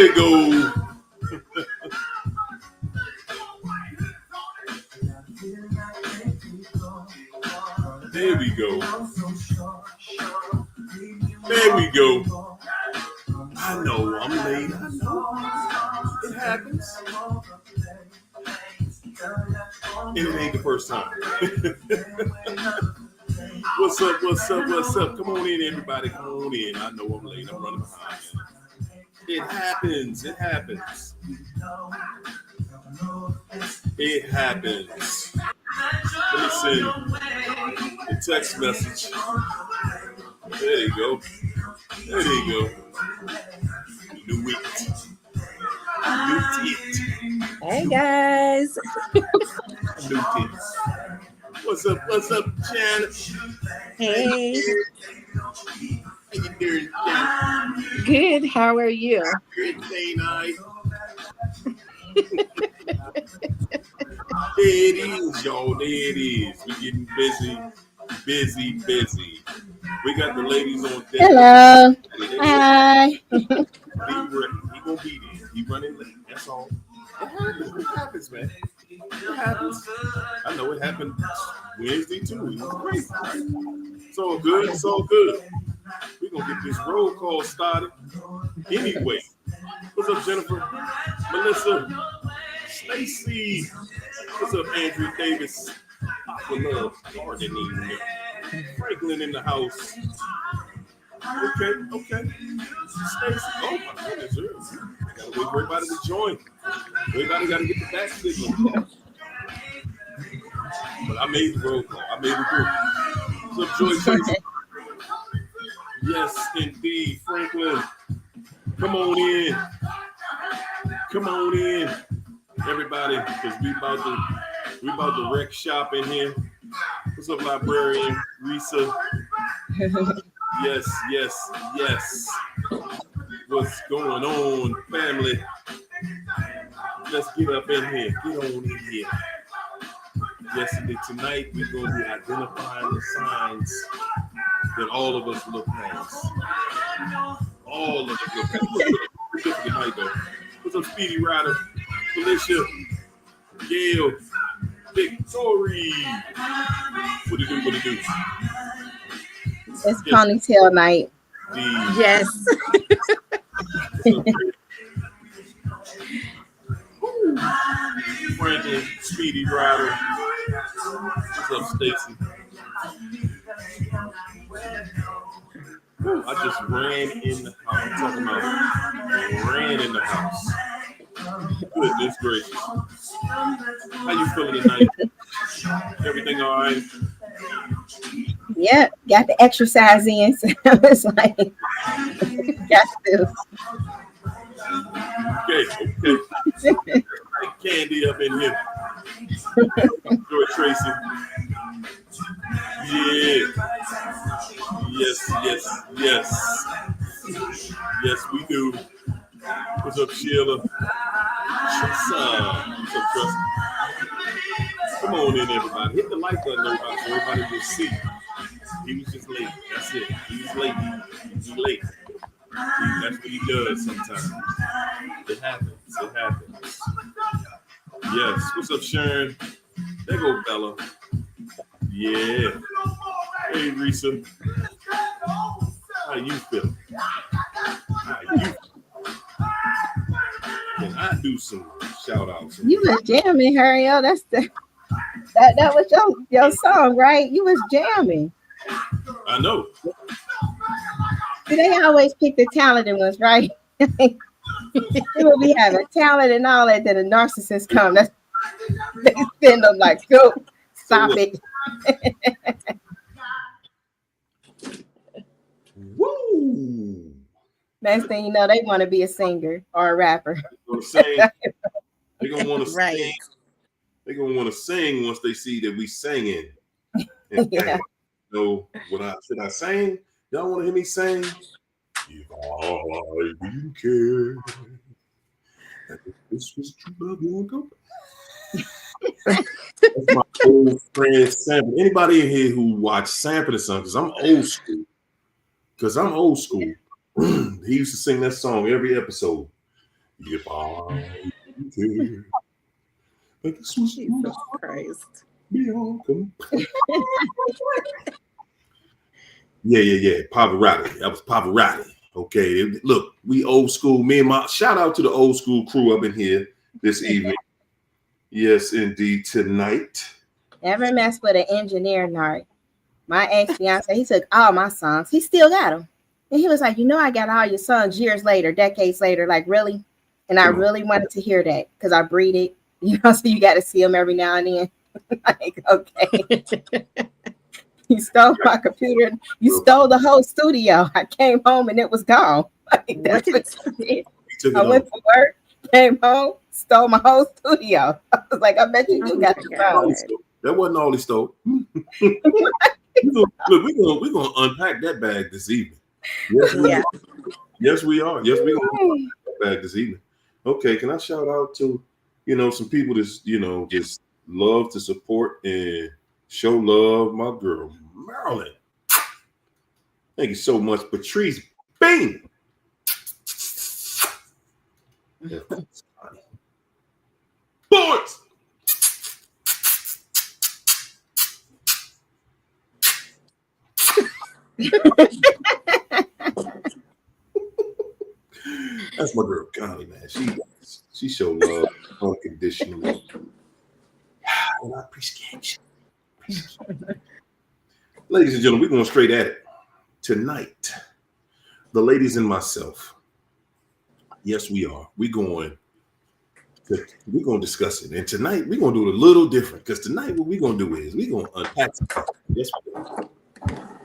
we go. There we go. There we go. I know I'm late. I know. It happens. And it ain't the first time. What's up? What's up? What's up? Come on in, everybody. Come on in. I know I'm late. I'm running behind. It happens. It happens. It happens. Let me send a text message. There you go. There you go. New week. New teeth. Hey guys. New teeth. What's up? What's up, Janet? Hey. How you doing, Janet? Good. How are you? Good day, night. There it is, y'all. There it is. We're getting busy. We got the ladies on deck. Hello. Hi. He gonna be there. He running late. That's all. It happens, man. It happens. I know it happened Wednesday too. It was crazy. It's all good. It's all good. We're gonna get this roll call started. Anyway, what's up, Jennifer? Melissa? Stacy? What's up, Andrew Davis? Aqua Love, gardening. Franklin in the house. Okay. Stacy. Oh my goodness, I gotta wait for everybody to join. Everybody gotta get the back signal. But I made the roll call. I made it through. What's up, Joy Tracy? Yes, indeed, Franklin. Come on in. Come on in, everybody, because we about to wreck shop in here. What's up, librarian Risa? Yes. What's going on, family? Let's get up in here. Get on in here. Yesterday, tonight, we're going to be identifying the signs that all of us look past. All of us look past. Tonight, though. What's up, Speedy Rider? Felicia, Gail, Victory. What it do? It's ponytail night. Yes. Franklin, Speedy Rider. What's up, Stacy? I just ran in the house. I'm talking about ran in the house. Goodness gracious. How you feeling tonight? Everything all right? Yeah, got the exercise in. So it's like, got to. Okay. Candy up in here. George Tracy. Yeah. Yes, we do. What's up, Sheila? What's up, Trust? Come on in, everybody. Hit the like button, everybody, so everybody will see. He was just late. That's it. He was late. He's late. That's what he does sometimes. It happens. Yes. What's up, Sharon? There go Bella. Yeah. Hey, Risa. How you feel? Can I do some shout outs? You was jamming, Harriel. That was your song, right? You was jamming. I know. They always pick the talented ones, right? They will be having talent and all that. Then a narcissist come. They send them like, go, stop it. Woo! Next thing you know, they want to be a singer or a rapper. They're gonna want to right. sing. They're gonna want to sing once they see that we singing. Yeah. So should I sing? Y'all want to hear me sing? If I didn't care, this was true love, you won't go. That's my old friend Sanford. Anybody in here who watched Sanford or something? Because I'm old school. He used to sing that song every episode. If I did, like a Swiss Jesus Christ. beyond compare. Yeah. Pavarotti. That was Pavarotti. Okay. Look, we old school. Me and my shout out to the old school crew up in here this evening. Yes, indeed. Tonight. Never mess with an engineer, Nart. My ex-fiance, he took all my songs. He still got them. And he was like, I got all your songs years later, decades later. Like, really? And I really wanted to hear that because I breed it. So you got to see them every now and then. Like, okay. You stole my computer. You stole the whole studio. I came home and it was gone. Like, that's what you did. I went to work, came home, stole my whole studio. I was like, I bet you got the phone. That wasn't all he stole. Look, we're gonna unpack that bag this evening. Yes, we are. Yes, we're gonna unpack that bag this evening. Okay, can I shout out to some people that's just love to support and show love? My girl Marilyn, thank you so much. Patrice Bing. Boys. That's my girl Connie, man. She showed love unconditionally. And I appreciate you. Ladies and gentlemen, we're going straight at it. Tonight, the ladies and myself. Yes, we are. We're going to discuss it. And tonight, we're going to do it a little different. Because tonight, what we're going to do is we're going to unpack something. Yes,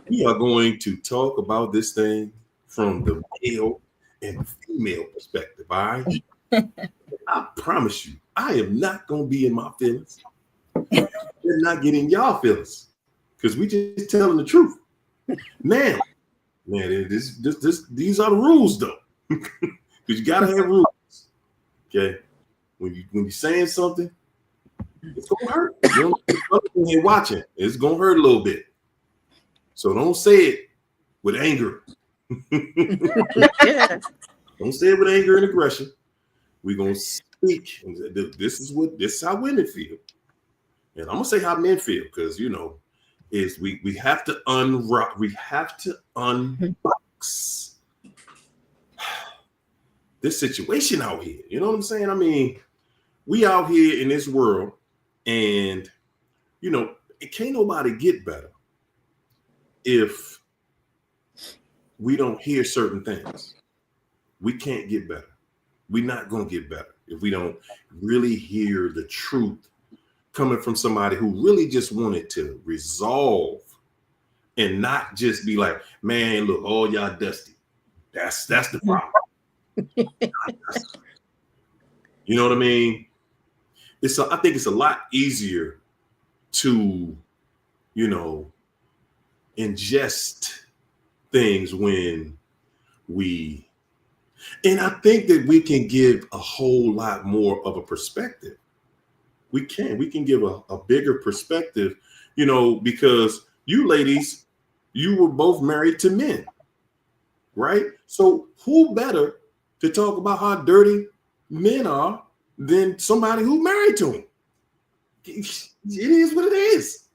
we are going to talk about this thing from the male and female perspective. All right? I promise you, I am not going to be in my feelings. They're not getting y'all feelings because we just telling the truth. Man, these are the rules though. Because you gotta have rules. Okay, when you're saying something, it's gonna hurt. When you're watching, it's gonna hurt a little bit. So don't say it with anger. Don't say it with anger and aggression. We're gonna speak. This is how women feel. And I'm gonna say how men feel, because is we have to unrock, we have to unbox this situation out here. You know what I'm saying? I mean, we out here in this world, and it can't nobody get better if we don't hear certain things. We can't get better. We're not gonna get better if we don't really hear the truth coming from somebody who really just wanted to resolve and not just be like, man, look, all y'all dusty. That's the problem. You know what I mean? I think it's a lot easier to, ingest things when and I think that we can give a whole lot more of a perspective. We can give a bigger perspective, because you ladies, you were both married to men, right? So who better to talk about how dirty men are than somebody who married to them? It is what it is.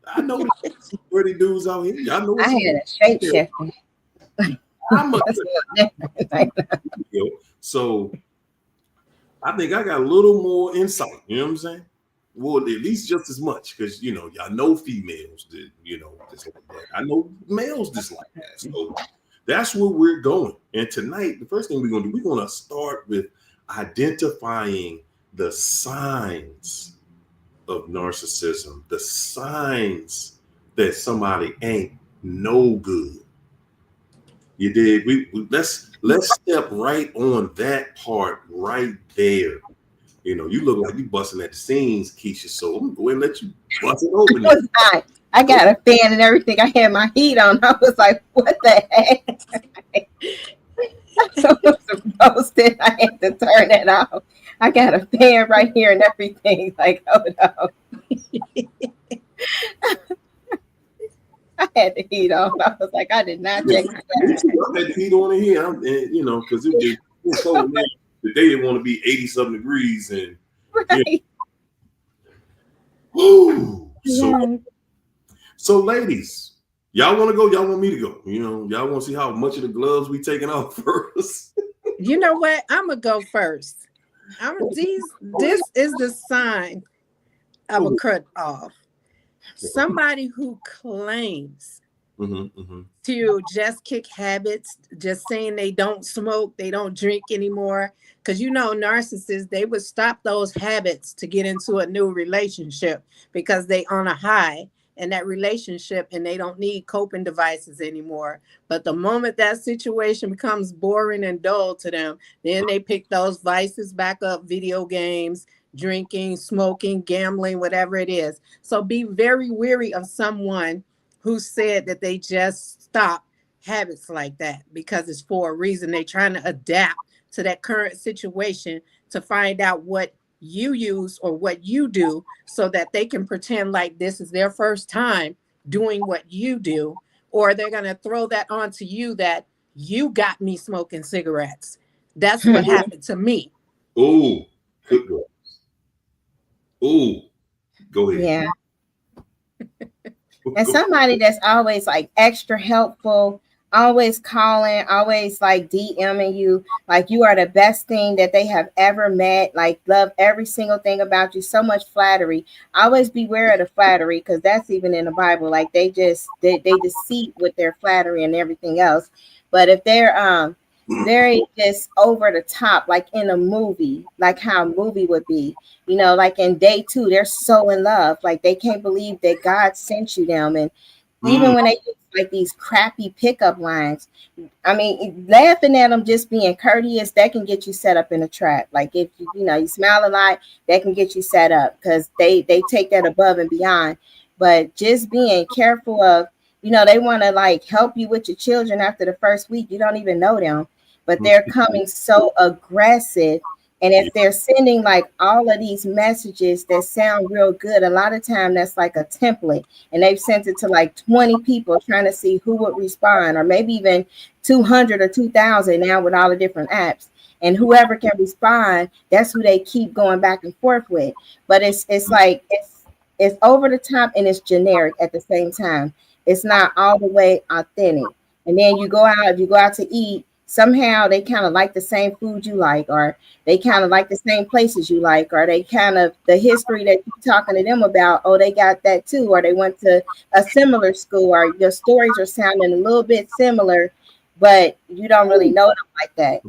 I know some dirty dudes out here. I know. I had a shape shifting. So I think I got a little more insight. You know what I'm saying? Well, at least just as much, because y'all know females that dislike that. I know males dislike that. So that's where we're going. And tonight, the first thing we're gonna do, we're gonna start with identifying the signs of narcissism, the signs that somebody ain't no good. You did. Let's step right on that part right there. You look like you busting at the seams, Keisha. So I'm gonna go ahead and let you bust it open. I got a fan and everything. I had my heat on. I was like, what the heck? I was supposed to. I had to turn it off. I got a fan right here and everything. Like, hold on. I had the heat on. I was like, I did not check that. I had the heat on in here, because it was so Today it want to be 80-something degrees and Right. woo. Yeah. So ladies, y'all want to go? Y'all want me to go? Y'all want to see how much of the gloves we taking off first? You know what? I'm gonna go first. This is the sign of a cut off. Somebody who claims to just kick habits, just saying they don't smoke, they don't drink anymore. Because narcissists, they would stop those habits to get into a new relationship because they on a high in that relationship and they don't need coping devices anymore. But the moment that situation becomes boring and dull to them, then they pick those vices back up: video games, drinking, smoking, gambling, whatever it is. So be very wary of someone who said that they just stop habits like that because it's for a reason. They're trying to adapt to that current situation to find out what you use or what you do so that they can pretend like this is their first time doing what you do, or they're going to throw that onto you that you got me smoking cigarettes. That's what happened to me. Oh, good girl. Oh, go ahead. Yeah. And somebody that's always like extra helpful, always calling, always like DMing you, like you are the best thing that they have ever met, like love every single thing about you, so much flattery. Always beware of the flattery, because that's even in the Bible. Like they deceive with their flattery and everything else. But if they're very just over the top, like in a movie, like how a movie would be, like in day 2, they're so in love, like they can't believe that God sent you them. And even when they use like these crappy pickup lines, I mean, laughing at them, just being courteous, that can get you set up in a trap. Like if you smile a lot, that can get you set up because they take that above and beyond. But just being careful of, they want to like help you with your children after the first week. You don't even know them, but they're coming so aggressive. And if they're sending like all of these messages that sound real good, a lot of time that's like a template, and they've sent it to like 20 people trying to see who would respond, or maybe even 200 or 2,000 now with all the different apps. And whoever can respond, that's who they keep going back and forth with. But it's like it's over the top and it's generic at the same time. It's not all the way authentic. And then if you go out to eat, somehow they kind of like the same food you like, or they kind of like the same places you like, or they kind of the history that you're talking to them about, oh, they got that too, or they went to a similar school, or your stories are sounding a little bit similar, but you don't really know them like that.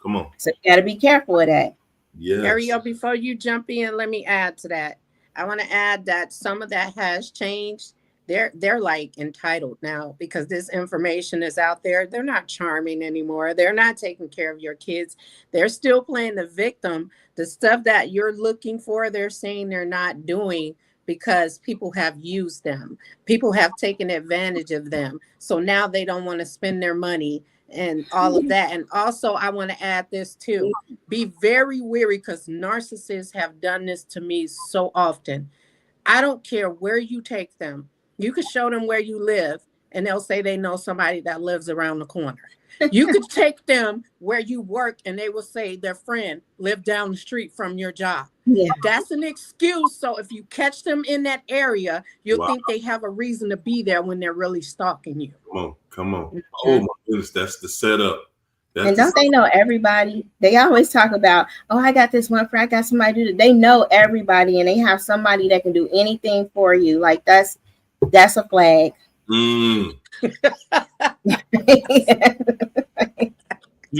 Come on. So you got to be careful of that. Yes. Ariel, before you jump in, let me add to that. I want to add that some of that has changed. They're like entitled now because this information is out there. They're not charming anymore. They're not taking care of your kids. They're still playing the victim. The stuff that you're looking for, they're saying they're not doing because people have used them. People have taken advantage of them. So now they don't want to spend their money and all of that. And also, I want to add this too. Be very wary because narcissists have done this to me so often. I don't care where you take them. You could show them where you live and they'll say they know somebody that lives around the corner. You could take them where you work and they will say their friend lived down the street from your job. Yeah. That's an excuse. So if you catch them in that area, you'll think they have a reason to be there when they're really stalking you. Come on. Oh my goodness, that's the setup. And don't they know everybody? They always talk about, oh, I got this one friend, I got somebody to do that. They know everybody and they have somebody that can do anything for you. Like that's a flag. You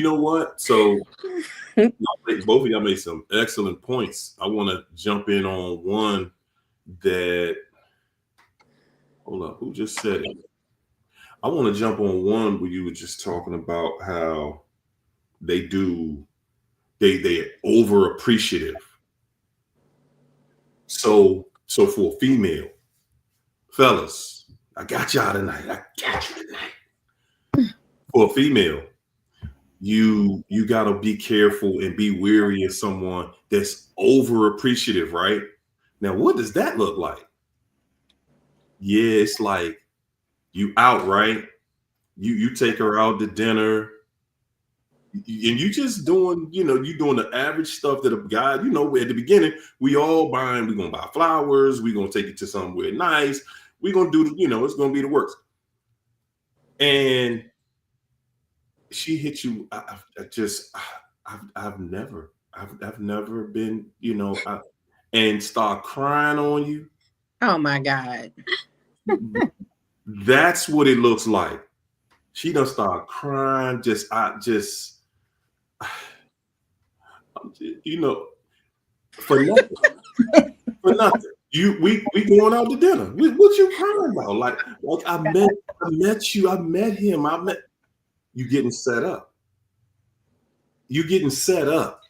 know what? So both of y'all made some excellent points. I want to jump in on one that, hold up, who just said it? I want to jump on one where you were just talking about how they're over appreciative. So for a female, fellas, I got y'all tonight. I got you tonight. For a female, you gotta be careful and be wary of someone that's over appreciative, right? Now, what does that look like? Yeah, it's like you out, right? You take her out to dinner, and you just doing, you doing the average stuff that a guy, at the beginning, we're gonna buy flowers, we're gonna take it to somewhere nice, we're gonna do, it's gonna be the works. And she hit you. I've never been, and start crying on you. Oh my God. That's what it looks like. She done start crying. For nothing. For nothing. We going out to dinner. What you crying about? Like I met you. I met him. You getting set up. You getting set up.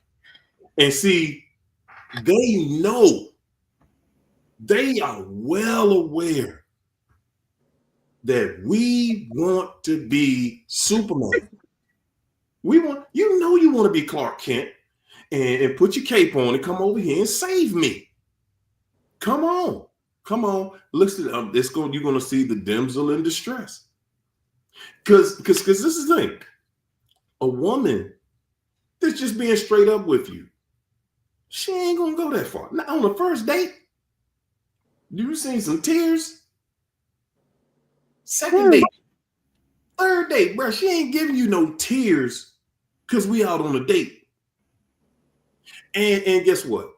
And see, they know. They are well aware that we want to be Superman. You want to be Clark Kent and put your cape on and come over here and save me. Come on. Listen, you're going to see the damsel in distress. Because this is the thing. A woman that's just being straight up with you, she ain't going to go that far. Not on the first date. You seen some tears? Second date. Third date, bro. She ain't giving you no tears because we out on a date. And guess what?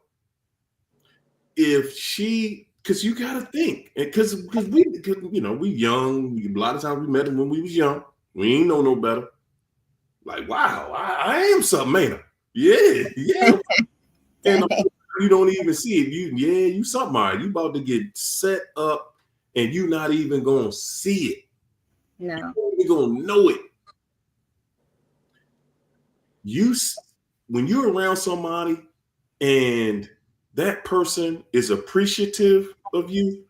Because you gotta think, because we young. A lot of times we met them when we was young. We ain't know no better. Like, wow, I am something, ain't I? Yeah. And you don't even see it. You something. Right. You about to get set up, and you not even gonna see it. No, you're gonna know it. When you're around somebody and that person is appreciative of you,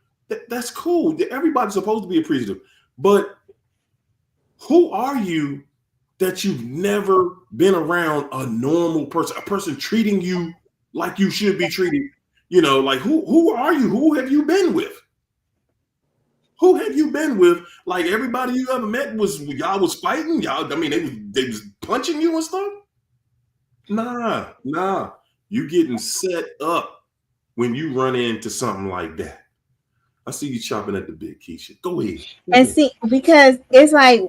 that's cool. Everybody's supposed to be appreciative. But who are you that you've never been around a normal person, a person treating you like you should be treated? Like who are you? Who have you been with? Who have you been with? Like everybody you ever met y'all was fighting? Y'all, I mean, they was punching you and stuff? Nah. You getting set up when you run into something like that. I see you chopping at the bit, Keisha. Go ahead. And see, because it's like,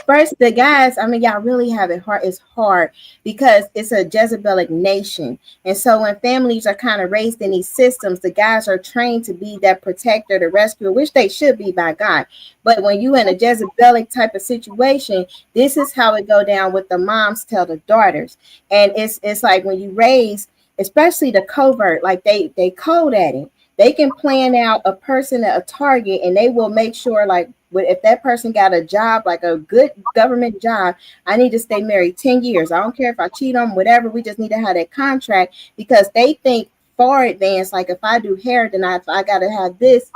first, the guys, y'all really have it hard. It's hard because it's a Jezebelic nation. And so when families are kind of raised in these systems, the guys are trained to be that protector, the rescuer, which they should be by God. But when you in a Jezebelic type of situation, this is how it go down with the moms tell the daughters. And it's like when you raise, especially the covert, like they code at it. They can plan out a person at a target, and they will make sure, like, if that person got a job, like a good government job, I need to stay married 10 years. I don't care if I cheat on whatever. We just need to have that contract, because they think far advanced. Like, if I do hair, then I got to have this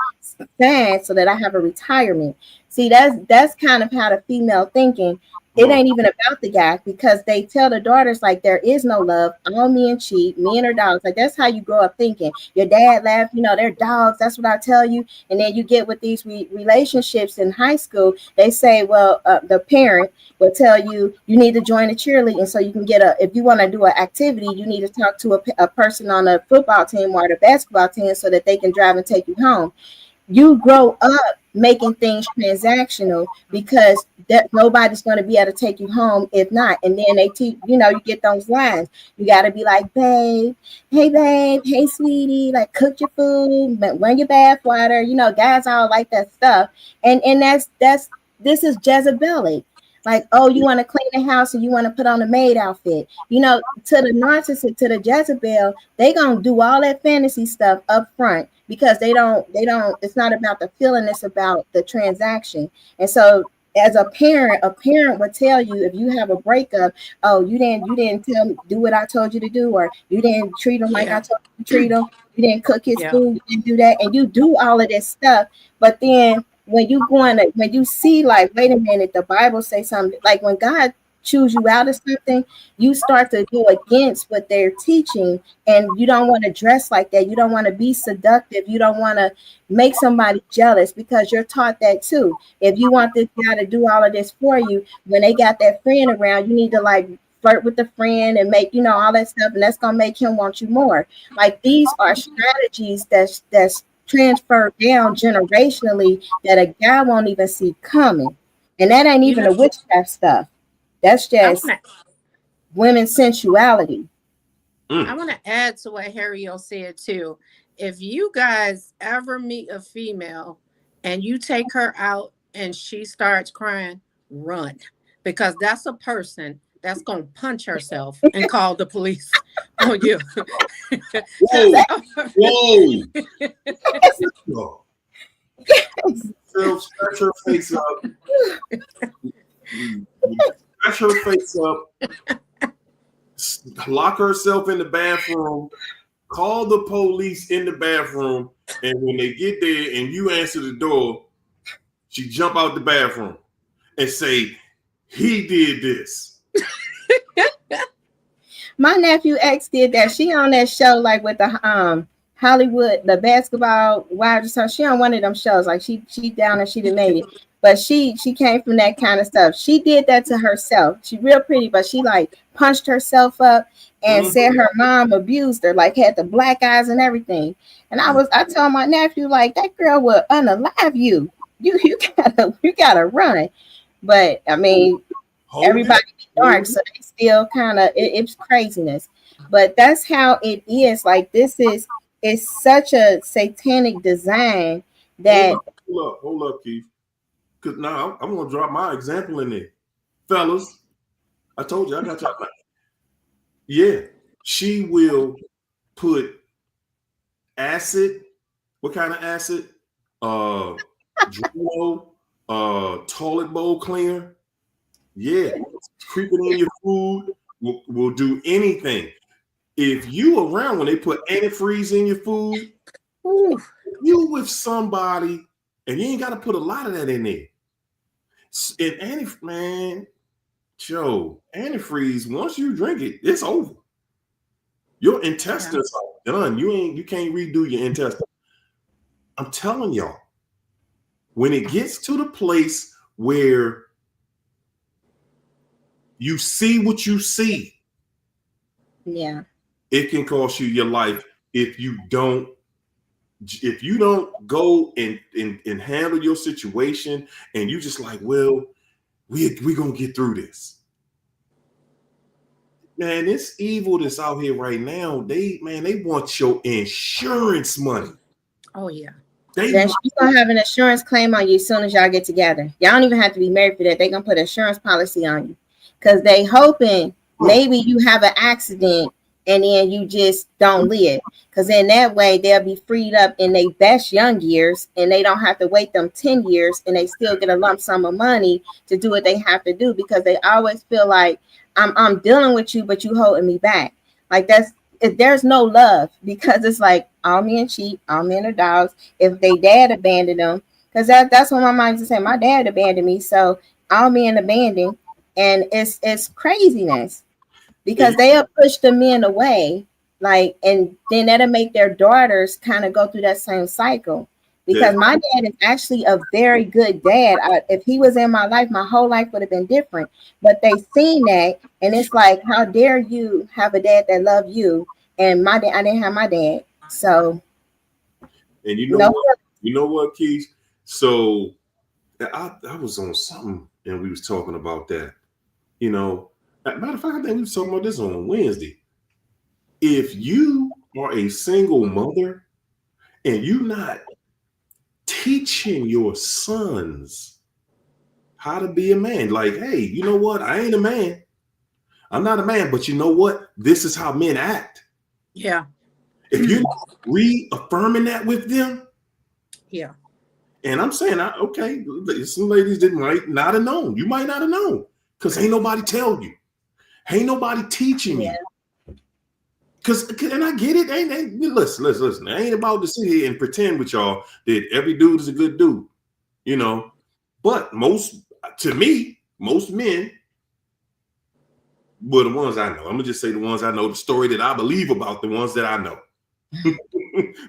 signed so that I have a retirement. See, that's kind of how the female thinking. It ain't even about the guy, because they tell the daughters, like, there is no love. All men cheat. Men are dogs. Like, that's how you grow up thinking. Your dad left, they're dogs. That's what I tell you. And then you get with these relationships in high school. They say, well, the parent will tell you, you need to join a cheerleading, so you can get if you want to do an activity, you need to talk to a person on a football team or the basketball team so that they can drive and take you home. You grow up making things transactional, because that nobody's going to be able to take you home if not. And then they teach, you get those lines. You got to be like, babe, hey sweetie, like, cook your food, run your bath water. Guys all like that stuff. And this is Jezebelic. Like, oh, you want to clean the house and you want to put on a maid outfit. To the narcissist, to the Jezebel, they gonna do all that fantasy stuff up front, because they don't, it's not about the feeling, it's about the transaction. And so as a parent would tell you, if you have a breakup, oh, you didn't do what I told you to do, or you didn't treat him like I told you to treat him, you didn't cook his food, you didn't do that, and you do all of this stuff. But then when you see, like, wait a minute, the Bible say something, like, when God choose you out of something, you start to go against what they're teaching, and you don't want to dress like that. You don't want to be seductive. You don't want to make somebody jealous, because you're taught that too. If you want this guy to do all of this for you, when they got that friend around, you need to, like, flirt with the friend and make, you know, all that stuff, and that's gonna make him want you more. Like these are strategies that's transferred down generationally that a guy won't even see coming. And that ain't You even know, the witchcraft stuff. That's I just want to women's sensuality. I want to add to what Harriet said too. If you guys ever meet a female and you take her out and she starts crying, run, because that's a person that's going to punch herself and call the police on you. Whoa, whoa. Whoa. Scratch her face up. Scratch her face up. Lock herself in the bathroom. Call the police in the bathroom. And when they get there and you answer the door, she jump out the bathroom and say, he did this. My nephew X did that. She on that show like with the Hollywood, the basketball wives or something. She on one of them shows. Like she down and she done made it. But she came from that kind of stuff. She did that to herself. She real pretty, but she like punched herself up and said her mom abused her, like had the black eyes and everything. And I told my nephew, like, that girl will unalive you. You gotta run. But I mean, everybody be dark, so they still kind of it's craziness. But that's how it is. Like it's such a satanic design that hold up, Keith. Because now I'm gonna drop my example in there. Fellas, I told you I got y'all back. Yeah, she will put acid. What kind of acid? Drano, toilet bowl cleaner. Yeah, creeping in your food will do anything. If you around when they put antifreeze in your food, you with somebody, and you ain't got to put a lot of that in there. And antifreeze, once you drink it, it's over. Your intestines are done. You can't redo your intestines. I'm telling y'all, when it gets to the place where you see what you see, yeah, it can cost you your life if you don't go and handle your situation, and you just like, well, we gonna get through this. Man, this evil that's out here right now, they want your insurance money. Oh yeah. She's gonna have an insurance claim on you as soon as y'all get together. Y'all don't even have to be married for that. They're gonna put an insurance policy on you because they hoping maybe you have an accident and then you just don't live. Because in that way they'll be freed up in their best young years and they don't have to wait them 10 years and they still get a lump sum of money to do what they have to do, because they always feel like I'm dealing with you, but you holding me back. Like there's no love, because it's like all men cheat, all men are dogs. If they dad abandoned them, because that's what my mom used to say, my dad abandoned me, so all men abandoned. And it's craziness, because they'll push the men away, like, and then that'll make their daughters kind of go through that same cycle. Because my dad is actually a very good dad. If he was in my life, my whole life would have been different. But they seen that, and it's like, how dare you have a dad that loved you? And my dad, I didn't have my dad. So, and you know what, Keith? So I was on something and we was talking about that. You know, matter of fact, I think we was talking about this on Wednesday. If you are a single mother and you not teaching your sons how to be a man, like, hey, you know what? I ain't a man. I'm not a man, but you know what? This is how men act. Yeah. If you're reaffirming that with them, yeah. And I'm saying, okay, some ladies might not have known. You might not have known because ain't nobody tell you. Ain't nobody teaching you. And I get it. Listen. I ain't about to sit here and pretend with y'all that every dude is a good dude, you know. But most men were the ones I know. I'm gonna just say the ones I know. The story that I believe about the ones that I know.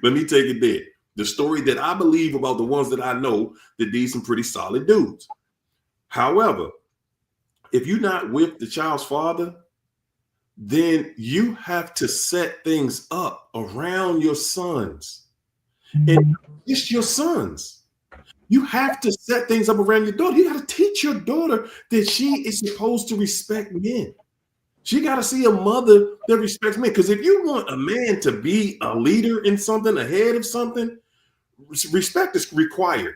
Let me take it there. The story that I believe about the ones that I know, that these some pretty solid dudes. However, if you're not with the child's father then you have to set things up around your sons. And it's your sons. You have to set things up around your daughter. You got to teach your daughter that she is supposed to respect men. She got to see a mother that respects men. Because if you want a man to be a leader in something, ahead of something, respect is required.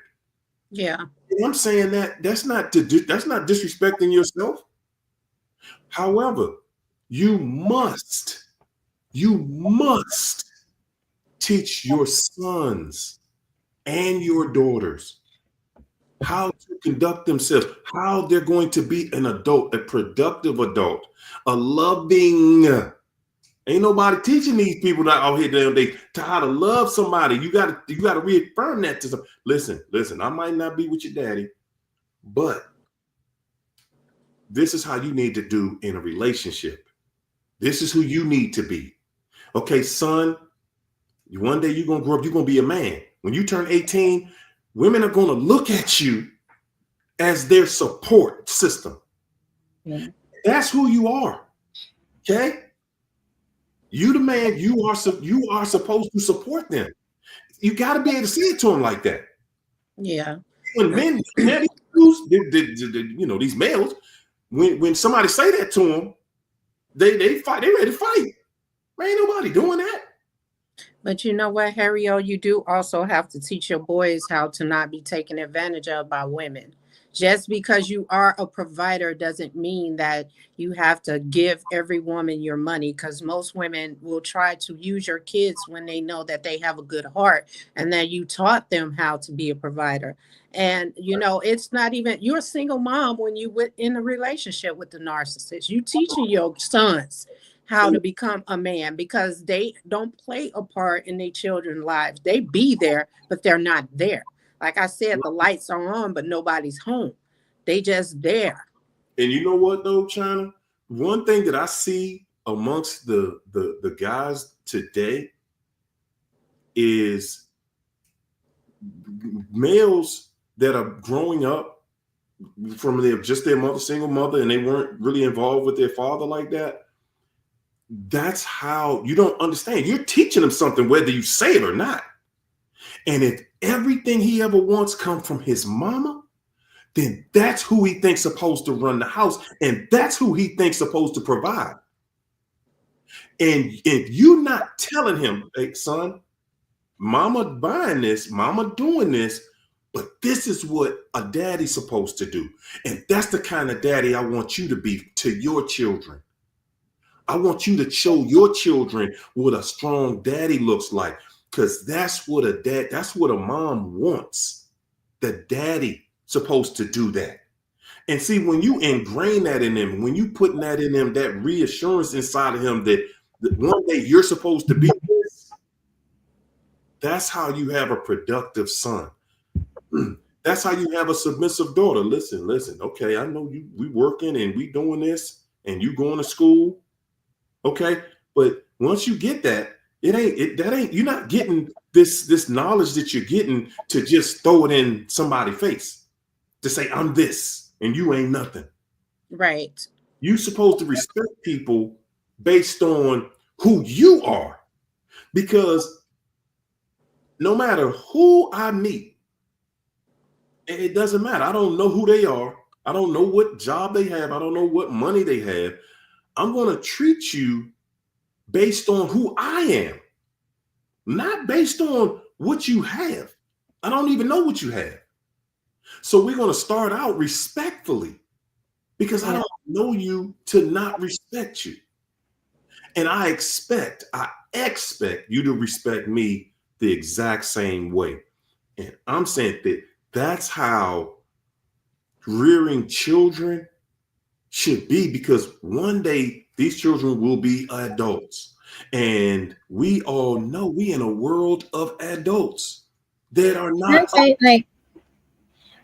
Yeah. And I'm saying that's not disrespecting yourself. However, you must teach your sons and your daughters how to conduct themselves, how they're going to be an adult, a productive adult, a loving. Ain't nobody teaching these people that out here to how to love somebody. You gotta reaffirm that to them. Listen, I might not be with your daddy, but this is how you need to do in a relationship. This is who you need to be. Okay, son, one day you're gonna grow up, you're gonna be a man. When you turn 18, women are gonna look at you as their support system. Yeah. That's who you are. Okay? You the man, you are supposed to support them. You got to be able to say it to them like that. Yeah. When men, these males, when somebody say that to them, they fight. They ready to fight. Man, ain't nobody doing that. But you know what, Harry-O, you do also have to teach your boys how to not be taken advantage of by women. Just because you are a provider doesn't mean that you have to give every woman your money, because most women will try to use your kids when they know that they have a good heart and that you taught them how to be a provider. And, it's not even, you're a single mom when you were in a relationship with the narcissist. You teaching your sons how to become a man, because they don't play a part in their children's lives. They be there, but they're not there. Like I said, the lights are on, but nobody's home. They just there. And you know what though, China? One thing that I see amongst the guys today is males that are growing up from their mother, single mother, and they weren't really involved with their father like that. That's how you don't understand. You're teaching them something, whether you say it or not. And if everything he ever wants come from his mama, then that's who he thinks supposed to run the house, and that's who he thinks supposed to provide. And if you're not telling him, hey, son, mama buying this, mama doing this, but this is what a daddy's supposed to do. And that's the kind of daddy I want you to be to your children. I want you to show your children what a strong daddy looks like, because that's what a mom wants. The daddy supposed to do that. And see, when you ingrain that in them, when you putting that in them, that reassurance inside of him that one day you're supposed to be this, that's how you have a productive son. That's how you have a submissive daughter. Listen. Okay, I know we working and we doing this, and you going to school. Okay, but once you get that, you're not getting this knowledge that you're getting to just throw it in somebody's face to say I'm this and you ain't nothing. Right. You're supposed to respect people based on who you are, because no matter who I meet, it doesn't matter. I don't know who they are. I don't know what job they have. I don't know what money they have. I'm going to treat you based on who I am, not based on what you have. I don't even know what you have. So we're going to start out respectfully, because I don't know you to not respect you. And I expect you to respect me the exact same way. And I'm saying that's how rearing children should be, because one day these children will be adults. And we all know we in a world of adults that are not.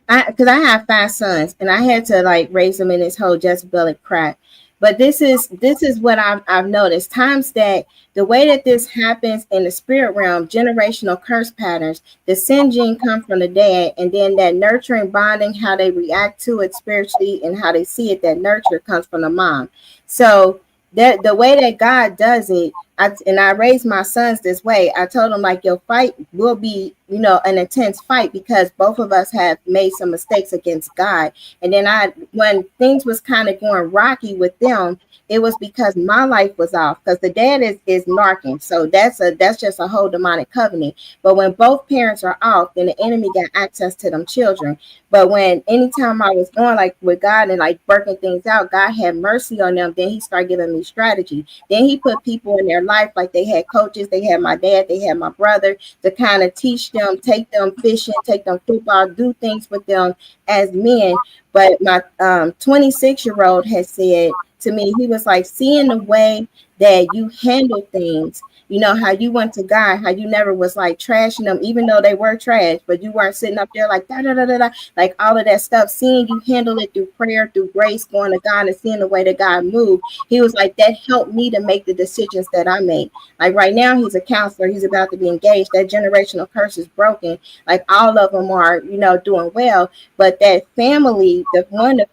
Because I have 5 sons, and I had to raise them in this whole Jezebelic crap. But this is what I've noticed. Times that the way that this happens in the spirit realm, generational curse patterns, the sin gene comes from the dad, and then that nurturing bonding, how they react to it spiritually and how they see it, that nurture comes from the mom. So that the way that God does it, I raised my sons this way. I told them like your fight will be, an intense fight because both of us have made some mistakes against God. And then when things was kind of going rocky with them, it was because my life was off. Because the dad is narking, so that's just a whole demonic covenant. But when both parents are off, then the enemy got access to them children. But when anytime I was going like with God and like working things out, God had mercy on them. Then He started giving me strategy. Then He put people in their life, like they had coaches, they had my dad, they had my brother, to kind of teach them, take them fishing, take them football, do things with them as men. But my 26-year-old has said to me, he was like, seeing the way that you handle things, how you went to God, how you never was like trashing them, even though they were trash, but you weren't sitting up there like da da da da da, like all of that stuff. Seeing you handle it through prayer, through grace, going to God and seeing the way that God moved, he was like, that helped me to make the decisions that I made. Like right now, he's a counselor. He's about to be engaged. That generational curse is broken. Like all of them are, doing well. But that family, the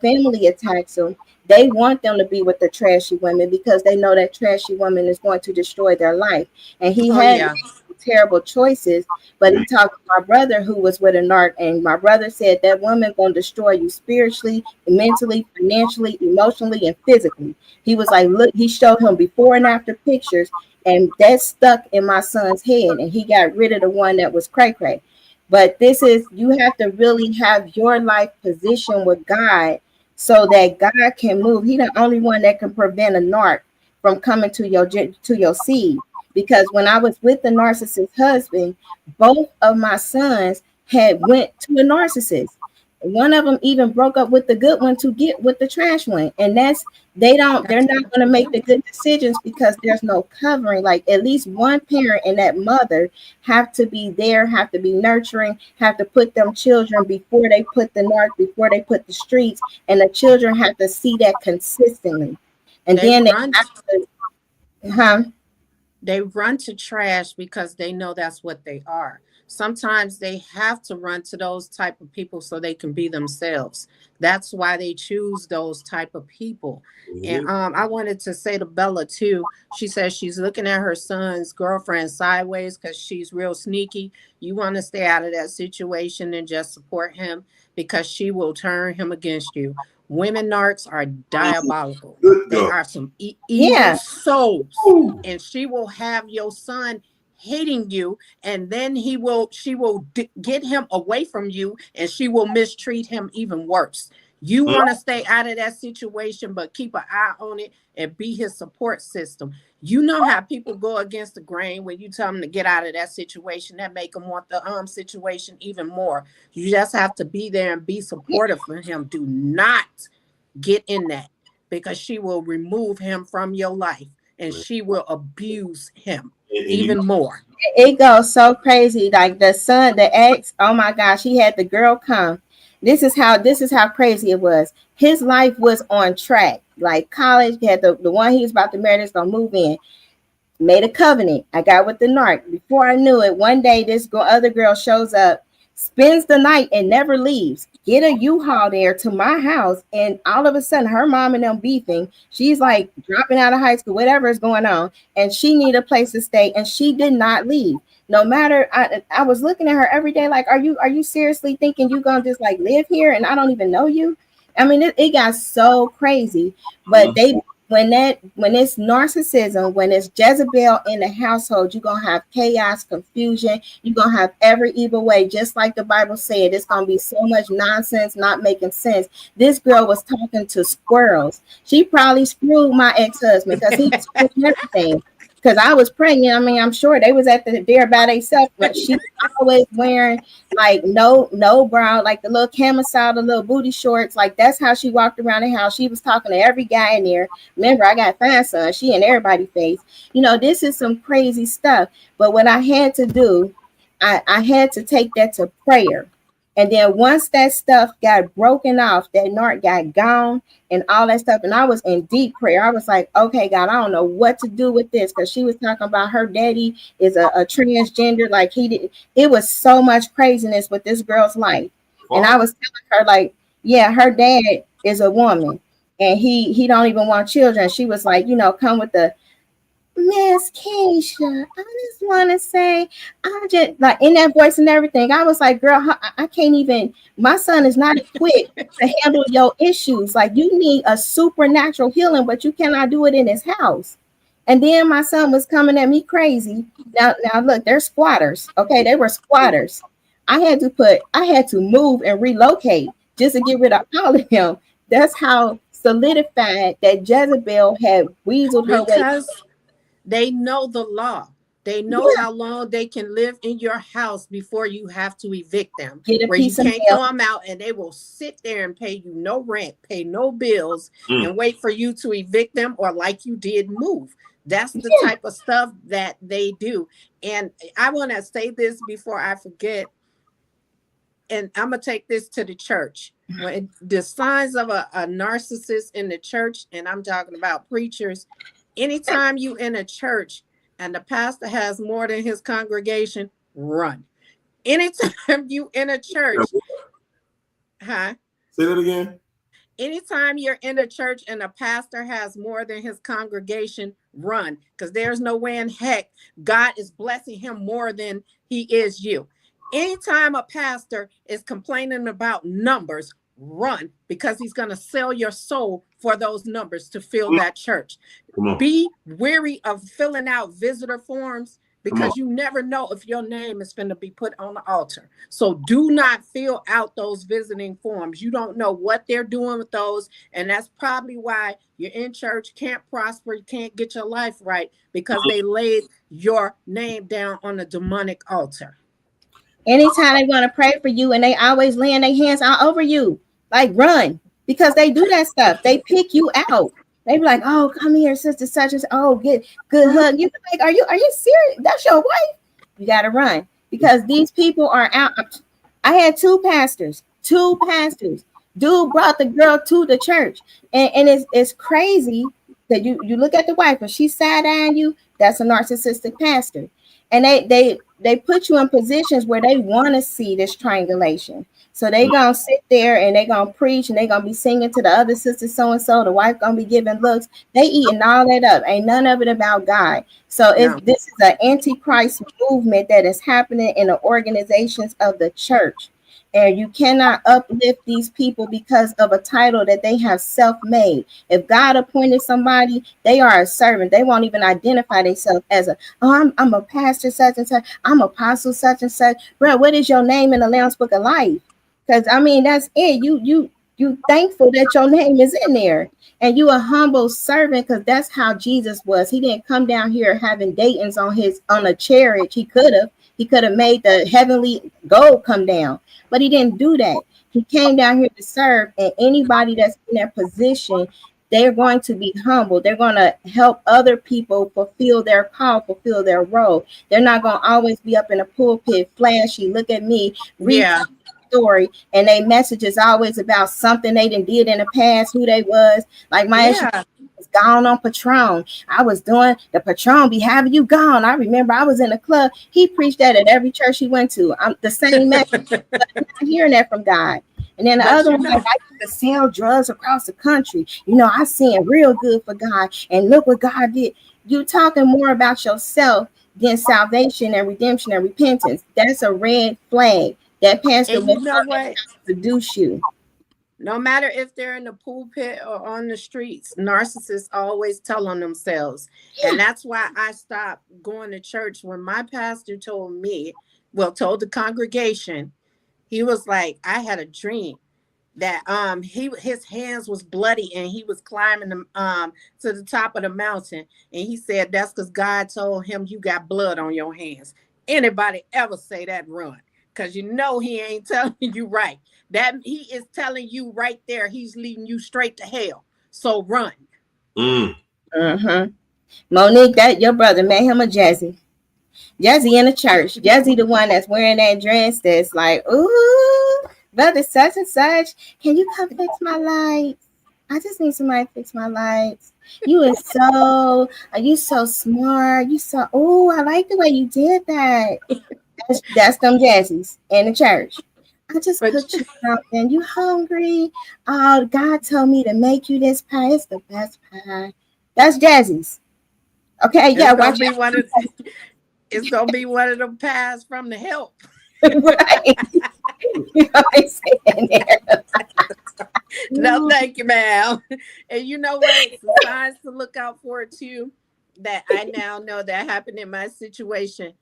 family attacks them, they want them to be with the trashy women because they know that trashy woman is going to destroy their life. And he Oh had yeah. terrible choices, but he talked to my brother who was with a narc, and my brother said that woman gonna destroy you spiritually, mentally, financially, emotionally, and physically. He was like, look, he showed him before and after pictures, and that stuck in my son's head, and he got rid of the one that was cray cray. But this is, you have to really have your life positioned with God so that God can move. He the only one that can prevent a narc from coming to your seed. Because when I was with the narcissist husband, both of my sons had went to a narcissist. One of them even broke up with the good one to get with the trash one. And they're not going to make the good decisions because there's no covering. Like at least one parent and that mother have to be there, have to be nurturing, have to put them children before they put the narc, before they put the streets. And the children have to see that consistently. And They then run huh? they run to trash because they know that's what they are. Sometimes they have to run to those type of people so they can be themselves. That's why they choose those type of people. And Mhm. I wanted to say to Bella too. She says she's looking at her son's girlfriend sideways because she's real sneaky. You want to stay out of that situation and just support him because she will turn him against you. Women narcs are diabolical. Good They God. are some evil Yeah. souls, Ooh. and she will have your son hating you, and then she will get him away from you, and she will mistreat him even worse. You Mm. want to stay out of that situation, but keep an eye on it and be his support system. You know how people go against the grain when you tell them to get out of that situation, that make them want the situation even more. You just have to be there and be supportive for him. Do not get in that, because she will remove him from your life and she will abuse him And you even more. It goes so crazy. Like the ex, oh my gosh, he had the girl come. This is how crazy it was. His life was on track. Like college, he had the one he was about to marry that's gonna move in. Made a covenant. I got with the narc. Before I knew it, one day this other girl shows up, spends the night and never leaves. Get a U-Haul there to my house, and all of a sudden, her mom and them beefing. She's like dropping out of high school, whatever is going on, and she need a place to stay, and she did not leave. No matter, I was looking at her every day, like, are you seriously thinking you gonna just like live here, and I don't even know you? I mean, it got so crazy, but Mhm. they when it's narcissism, when it's Jezebel in the household, you're gonna have chaos, confusion, you're gonna have every evil way, just like the Bible said. It's gonna be so much nonsense, not making sense. This girl was talking to squirrels. She probably screwed my ex-husband because he was doing everything. Because I was pregnant. I mean, I'm sure they was at there by themselves, but she was always wearing like no bra, like the little camisole, the little booty shorts. Like that's how she walked around the house. She was talking to every guy in there. Remember, I got fine son. She in everybody's face. This is some crazy stuff. But what I had to do, I had to take that to prayer. And then once that stuff got broken off, that narc got gone and all that stuff. And I was in deep prayer. I was like, okay, God, I don't know what to do with this. Because she was talking about her daddy is a transgender. Like he did. It was so much craziness with this girl's life. And I Father. was telling her, like, yeah, her dad is a woman. and he don't even want children. She was like, come with the Miss Keisha. I just want to say, I just like in that voice and everything. I was like, girl, I can't even. My son is not equipped to handle your issues. Like you need a supernatural healing, but you cannot do it in his house. And then my son was coming at me crazy. Now look, they're squatters. Okay, they were squatters. I had to move and relocate just to get rid of all of them. That's how solidified that Jezebel had weaseled her way. Because they know the law. They know how long they can live in your house before you have to evict them. Where you can't throw them out, and they will sit there and pay you no rent, pay no bills, and wait for you to evict them, or like you did, move. That's the type of stuff that they do. And I want to say this before I forget. And I'm going to take this to the church. When the signs of a narcissist in the church, and I'm talking about preachers, anytime you in a church and the pastor has more than his congregation, run. Anytime you in a church, Say that again. Anytime you're in a church and a pastor has more than his congregation, run. Because there's no way in heck God is blessing him more than he is you. Anytime a pastor is complaining about numbers, run, because he's going to sell your soul for those numbers to fill that church. Be wary of filling out visitor forms, because you never know if your name is going to be put on the altar. So do not fill out those visiting forms. You don't know what they're doing with those. And that's probably why you're in church, can't prosper, you can't get your life right, because they laid your name down on a demonic altar. Anytime they want to pray for you and they always laying their hands all over you, like run, because they do that stuff. They pick you out. They be like, oh, come here, sister such and such. Oh, get good hug. You like, are you serious? That's your wife? You got to run, because these people are out. I had two pastors. Dude brought the girl to the church. And it's crazy that you look at the wife and she's side-eyeing you. That's a narcissistic pastor. And they put you in positions where they want to see this triangulation. So they gonna sit there and they gonna preach and they gonna be singing to the other sister so-and-so. The wife gonna be giving looks. They eating all that up. Ain't none of it about God. So this is an antichrist movement that is happening in the organizations of the church. And you cannot uplift these people because of a title that they have self-made. If God appointed somebody, they are a servant. They won't even identify themselves as I'm a pastor such and such. I'm apostle such and such. Bro, what is your name in the Lamb's Book of Life? Because that's it. You thankful that your name is in there, and you a humble servant, because that's how Jesus was. He didn't come down here having Dayton's on a chariot. He could have made the heavenly gold come down, but he didn't do that. He came down here to serve, and anybody that's in that position, they're going to be humble. They're going to help other people fulfill their call, fulfill their role. They're not going to always be up in a pulpit, flashy, look at me, read story, and their message is always about something they did in the past, who they was. Like my was gone on Patron. I was doing the Patron be having you gone. I remember I was in a club. He preached that at every church he went to. I'm the same message, but I'm not hearing that from God. And then the other one, like, I used to sell drugs across the country. I seen real good for God, and look what God did. You talking more about yourself than salvation and redemption and repentance. That's a red flag. That pastor will seduce you. No matter if they're in the pulpit or on the streets, narcissists always tell on themselves. And that's why I stopped going to church. When my pastor told the congregation, he was like, I had a dream that his hands was bloody and he was climbing to the top of the mountain. And he said, that's because God told him you got blood on your hands. Anybody ever say that, run. Because he ain't telling you right. That he is telling you right there, he's leading you straight to hell. So run. Monique, that your brother made him a Jazzy. Jazzy in the church. Jazzy the one that's wearing that dress that's like, ooh, brother such and such, can you come fix my lights? I just need somebody to fix my lights. You so smart. I like the way you did that. That's them Jazzies in the church. I just But cooked you something. You hungry? Oh, God told me to make you this pie. It's the best pie. That's Jazzy's. Okay, it's yeah, gonna watch be one of it's gonna be one of them pies from the help. it. Right. You know what I'm saying there? No, thank you, ma'am. And you know what? Some signs to look out for too that I now know that happened in my situation.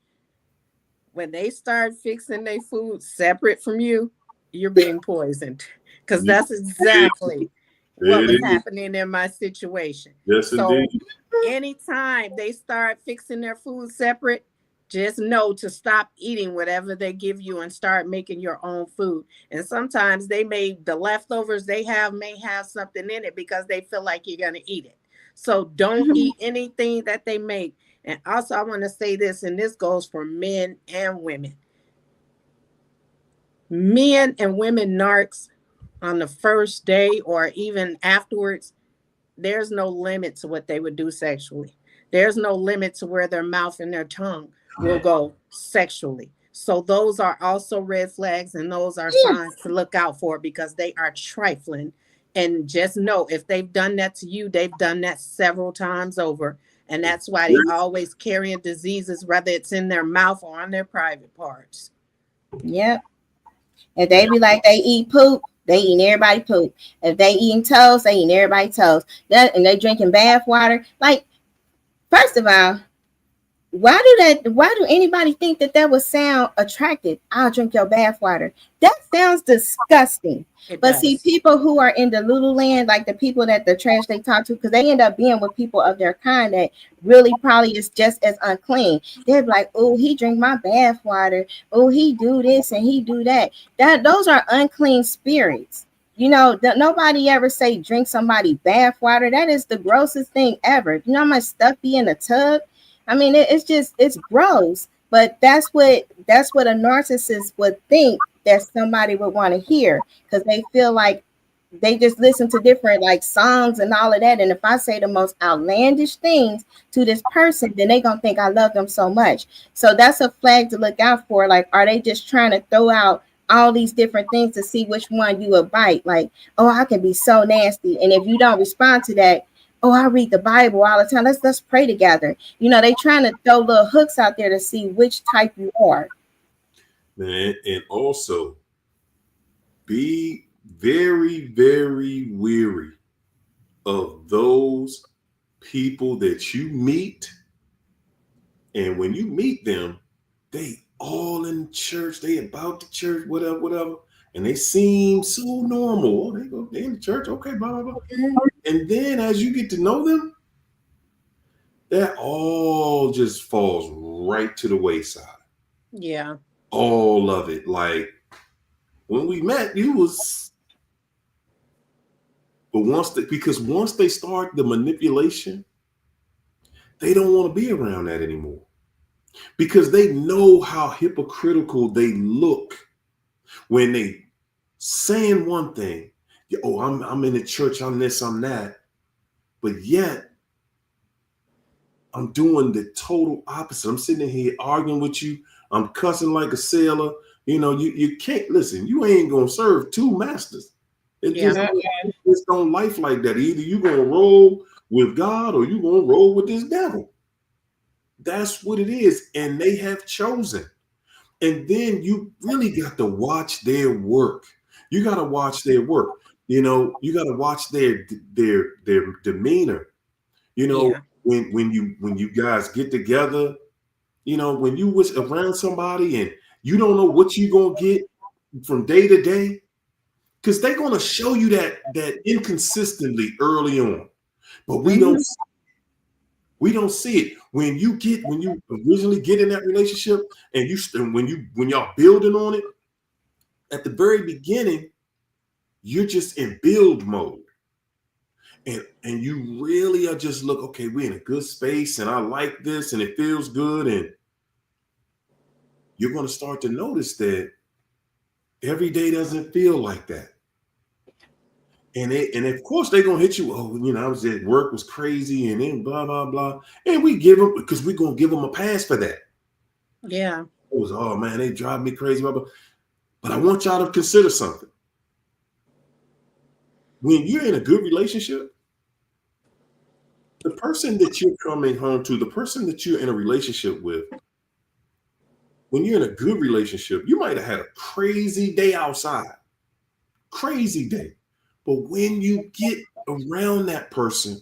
When they start fixing their food separate from you, you're being poisoned. Because that's exactly what It was is. happening in my situation. Yes, indeed. So anytime they start fixing their food separate, just know to stop eating whatever they give you and start making your own food. And sometimes the leftovers they have may have something in it because they feel like you're going to eat it. So don't eat anything that they make. And also, I want to say this, and this goes for men and women. Men and women narcs on the first day or even afterwards, there's no limit to what they would do sexually. There's no limit to where their mouth and their tongue will go sexually. So those are also red flags, and those are signs to look out for because they are trifling. And just know if they've done that to you, they've done that several times over. And that's why they always carrying diseases, whether it's in their mouth or on their private parts. Yep. If they be like they eat poop, they eating everybody poop. If they eating toast, they eating everybody toast. That and they drinking bath water. Like, first of all, why do anybody think that would sound attractive? I'll drink your bath water. That sounds disgusting. It But does. see, people who are in the Lululand, like the people that the trash they talk to, because they end up being with people of their kind that really probably is just as unclean. They're like, oh, he drink my bath water. Oh, he do this and he do that. Those are unclean spirits. You know, nobody ever say drink somebody bath water. That is the grossest thing ever. You know how much stuff be in the tub? I mean, it's gross, but that's what a narcissist would think that somebody would want to hear because they feel like they just listen to different like songs and all of that. And if I say the most outlandish things to this person, then they gonna think I love them so much. So that's a flag to look out for. Like, are they just trying to throw out all these different things to see which one you will bite? Like, oh, I can be so nasty, and if you don't respond to that, oh, I read the Bible all the time. Let's pray together. You know, they trying to throw little hooks out there to see which type you are. Man, and also be very, very wary of those people that you meet. And when you meet them, they all in church, they about the church, whatever. And they seem so normal. Oh, they in the church, okay, blah, blah, blah. And then as you get to know them, that all just falls right to the wayside. Yeah. All of it. Like when we met, you was, but once they start the manipulation, they don't want to be around that anymore because they know how hypocritical they look when they saying one thing. Oh, I'm in the church, I'm this, I'm that, but yet I'm doing the total opposite. I'm sitting here arguing with you. I'm cussing like a sailor. You know, you can't listen. You ain't gonna serve two masters. It just don't life like that. Either you gonna roll with God or you gonna roll with this devil. That's what it is, and they have chosen. And then you really got to watch their work. You got to watch their work. You know, you got to watch their demeanor. You know, when you guys get together, you know, when you was around somebody and you don't know what you're gonna get from day to day, because they're gonna show you that inconsistently early on, but we don't see it when you originally get in that relationship and when y'all building on it at the very beginning, you're just in build mode. And you really are just look, okay, we're in a good space and I like this and it feels good. And you're going to start to notice that every day doesn't feel like that. And of course they're going to hit you. Oh, you know, I was at work, was crazy and then blah, blah, blah. And we give them, because we're going to give them a pass for that. Yeah. It was, oh man, they drive me crazy. Blah, blah. But I want y'all to consider something. When you're in a good relationship, the person that you're coming home to, the person that you're in a relationship with, when you're in a good relationship, you might have had a crazy day outside, crazy day. But when you get around that person,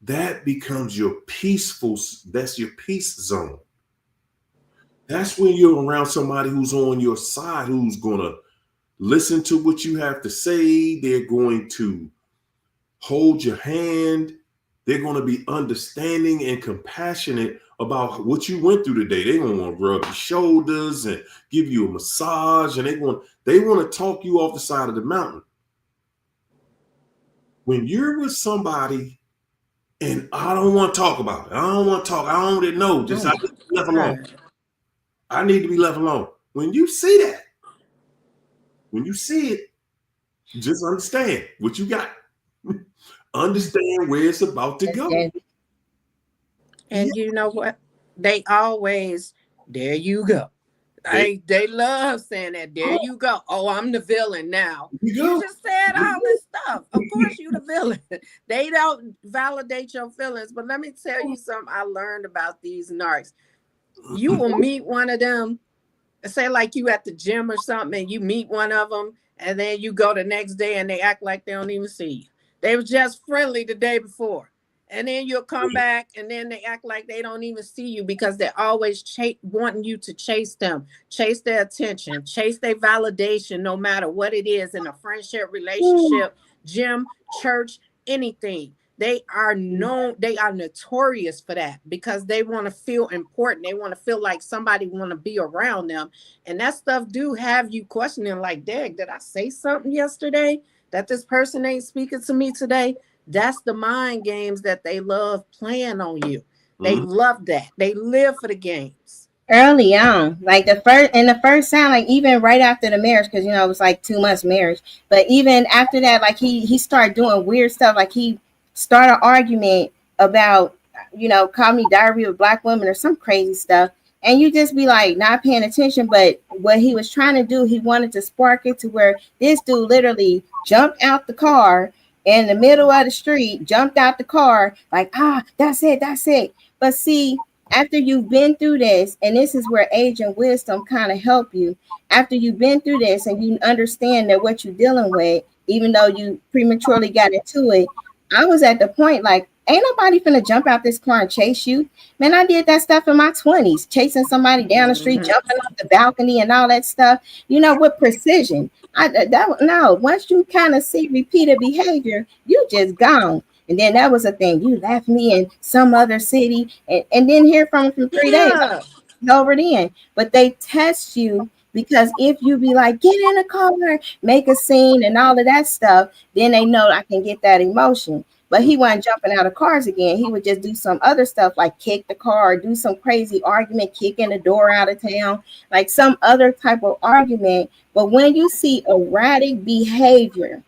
that becomes your peaceful, that's your peace zone. That's when you're around somebody who's on your side, who's going to listen to what you have to say. They're going to hold your hand. They're going to be understanding and compassionate about what you went through today. They're going to want to rub your shoulders and give you a massage, and they want to talk you off the side of the mountain. When you're with somebody, and I don't want to talk about it. I don't want to talk. I don't want to know. Just I need to be left alone. I need to be left alone. When you see that, when you see it, just understand what you got. Understand where it's about to go. And you know what? They always, there you go. They love saying that. There you go. Oh, I'm the villain now. You just said all this stuff. Of course you the villain. They don't validate your feelings. But let me tell you something I learned about these narcs. You will meet one of them, say like you at the gym or something, and you meet one of them, and then you go the next day and they act like they don't even see you. They were just friendly the day before. And then you'll come back and then they act like they don't even see you because they're always wanting you to chase them, chase their attention, chase their validation, no matter what it is in a friendship, relationship, gym, church, anything. They are notorious for that because they want to feel important. They want to feel like somebody want to be around them. And that stuff do have you questioning like, dang, did I say something yesterday that this person ain't speaking to me today? That's the mind games that they love playing on you. They love that. They live for the games. Early on, like the first time, like even right after the marriage, because it was like 2 months marriage. But even after that, like he started doing weird stuff. Like he started an argument about, call me diary of black women or some crazy stuff. And you just be like not paying attention. But what he was trying to do, he wanted to spark it to where this dude literally jumped out the car in the middle of the street, jumped out the car, like, that's it. But see, after you've been through this, and this is where age and wisdom kind of help you, after you've been through this and you understand that what you're dealing with, even though you prematurely got into it, I was at the point like, ain't nobody finna jump out this car and chase you. Man, I did that stuff in my 20s, chasing somebody down the street, jumping off the balcony and all that stuff, with precision. Once you kind of see repeated behavior, you just gone. And then that was a thing. You left me in some other city and didn't hear from 3 days. Over then. But they test you because if you be like, get in the car, make a scene and all of that stuff, then they know I can get that emotion. But he wasn't jumping out of cars again. He would just do some other stuff like kick the car or do some crazy argument, kicking the door out of town, like some other type of argument. But when you see erratic behavior,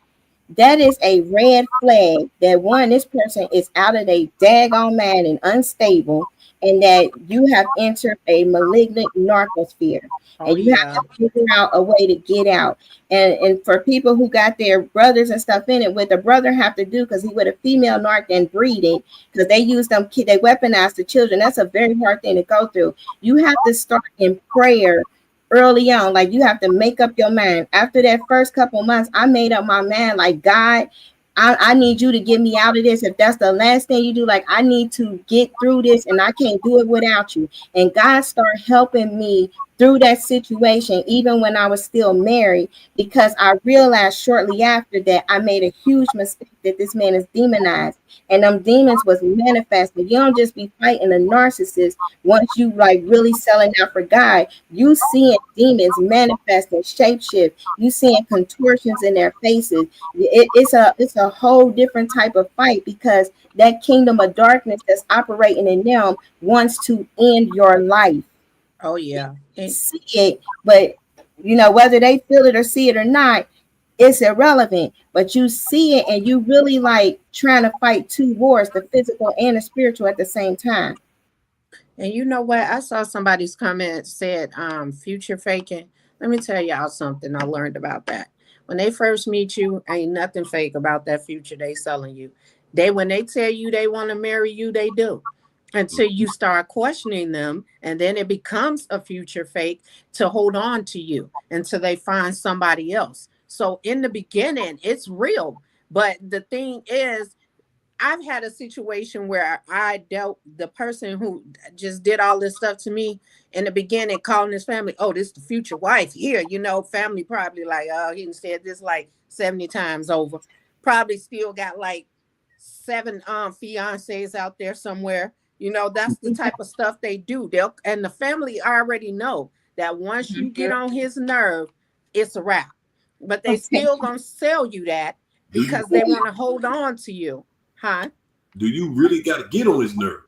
that is a red flag that this person is out of their daggone mind and unstable, and that you have entered a malignant narcosphere. And you have to figure out a way to get out. And for people who got their brothers and stuff in it, what the brother have to do, because he with a female narc and breeding, because they use them, they weaponize the children. That's a very hard thing to go through. You have to start in prayer early on. Like you have to make up your mind. After that first couple months, I made up my mind, like, God, I need you to get me out of this. If that's the last thing you do, like I need to get through this and I can't do it without you. And God started helping me through that situation, even when I was still married, because I realized shortly after that I made a huge mistake, that this man is demonized and them demons was manifesting. You don't just be fighting a narcissist once you like really selling out for God. You seeing demons manifesting, shapeshift. You seeing contortions in their faces. It's a whole different type of fight, because that kingdom of darkness that's operating in them wants to end your life. Oh yeah. See it, but whether they feel it or see it or not, it's irrelevant. But you see it, and you really like trying to fight two wars, the physical and the spiritual at the same time. And you know what? I saw somebody's comment said, future faking. Let me tell y'all something I learned about that. When they first meet you, ain't nothing fake about that future they selling you. When they tell you they want to marry you, they do. Until you start questioning them, and then it becomes a future fake to hold on to you until they find somebody else. So in the beginning, it's real. But the thing is, I've had a situation where I dealt the person who just did all this stuff to me in the beginning, calling his family, oh, this is the future wife here. Family probably like, oh, he said this like 70 times over. Probably still got like 7 fiancés out there somewhere. That's the type of stuff they do. And the family already know that once you get on his nerve, it's a wrap. But they still gonna sell you that because they want to hold on to you. Huh? Do you really got to get on his nerve?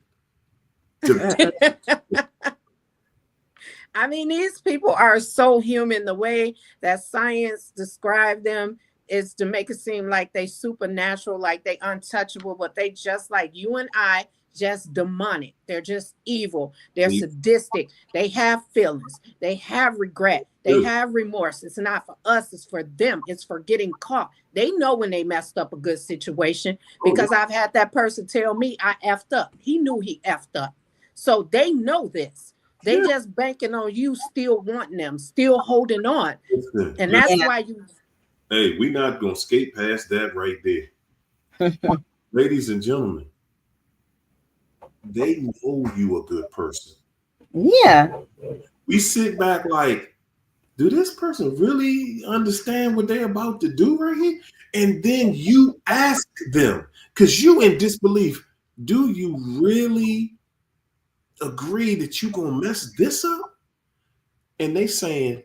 I mean, these people are so human. The way that science described them is to make it seem like they supernatural, like they untouchable, but they just like you and I, just demonic. They're just evil. They're sadistic. They have feelings. They have regret. They have remorse. It's not for us. It's for them. It's for getting caught. They know when they messed up a good situation because I've had that person tell me I effed up. He knew he effed up. So they know this. They just banking on you still wanting them, still holding on. And that's why you... Hey, we're not going to skate past that right there. Ladies and gentlemen, they know you a good person. Yeah. We sit back like, do this person really understand what they're about to do right here? And then you ask them, because you in disbelief, do you really agree that you're going to mess this up? And they saying,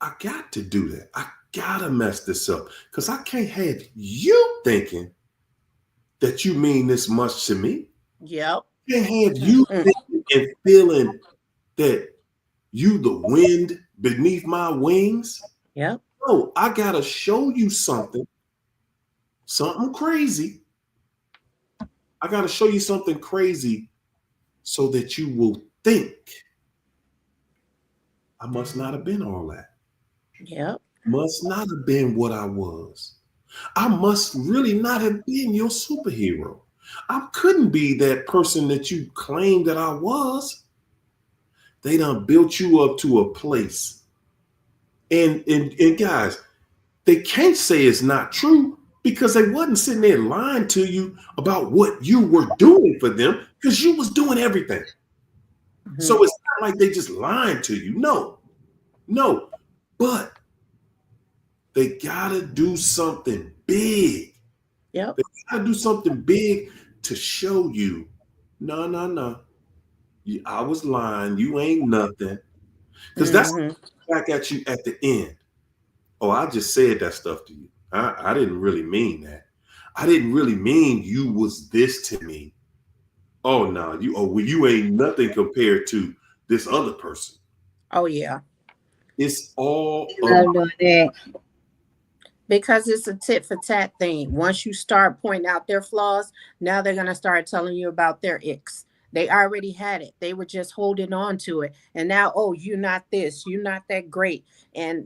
I got to do that. I got to mess this up because I can't have you thinking that you mean this much to me. Yep. I can't have you thinking and feeling that you the wind beneath my wings. Yep. No, I got to show you something crazy. I got to show you something crazy so that you will think I must not have been all that. Yep. Must not have been what I was. I must really not have been your superhero. I couldn't be that person that you claimed that I was. They done built you up to a place. And guys, they can't say it's not true because they wasn't sitting there lying to you about what you were doing for them because you was doing everything. Mm-hmm. So it's not like they just lying to you. No. But they gotta do something big. Yep. They gotta do something big to show you, no. I was lying. You ain't nothing. Because that's back at you at the end. Oh, I just said that stuff to you. I didn't really mean that. I didn't really mean you was this to me. Oh no, you ain't nothing compared to this other person. Oh yeah. It's all because it's a tit for tat thing. Once you start pointing out their flaws, now they're gonna start telling you about their icks. They already had it. They were just holding on to it. And now, oh, you're not this, you're not that great. And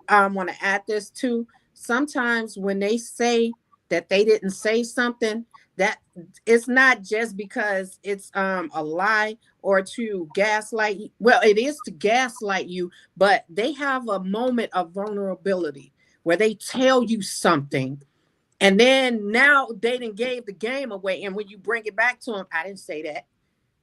I want to add this too. Sometimes when they say that they didn't say something, that it's not just because it's a lie or to gaslight you. Well, it is to gaslight you, but they have a moment of vulnerability where they tell you something. And then now they done gave the game away. And when you bring it back to them, I didn't say that,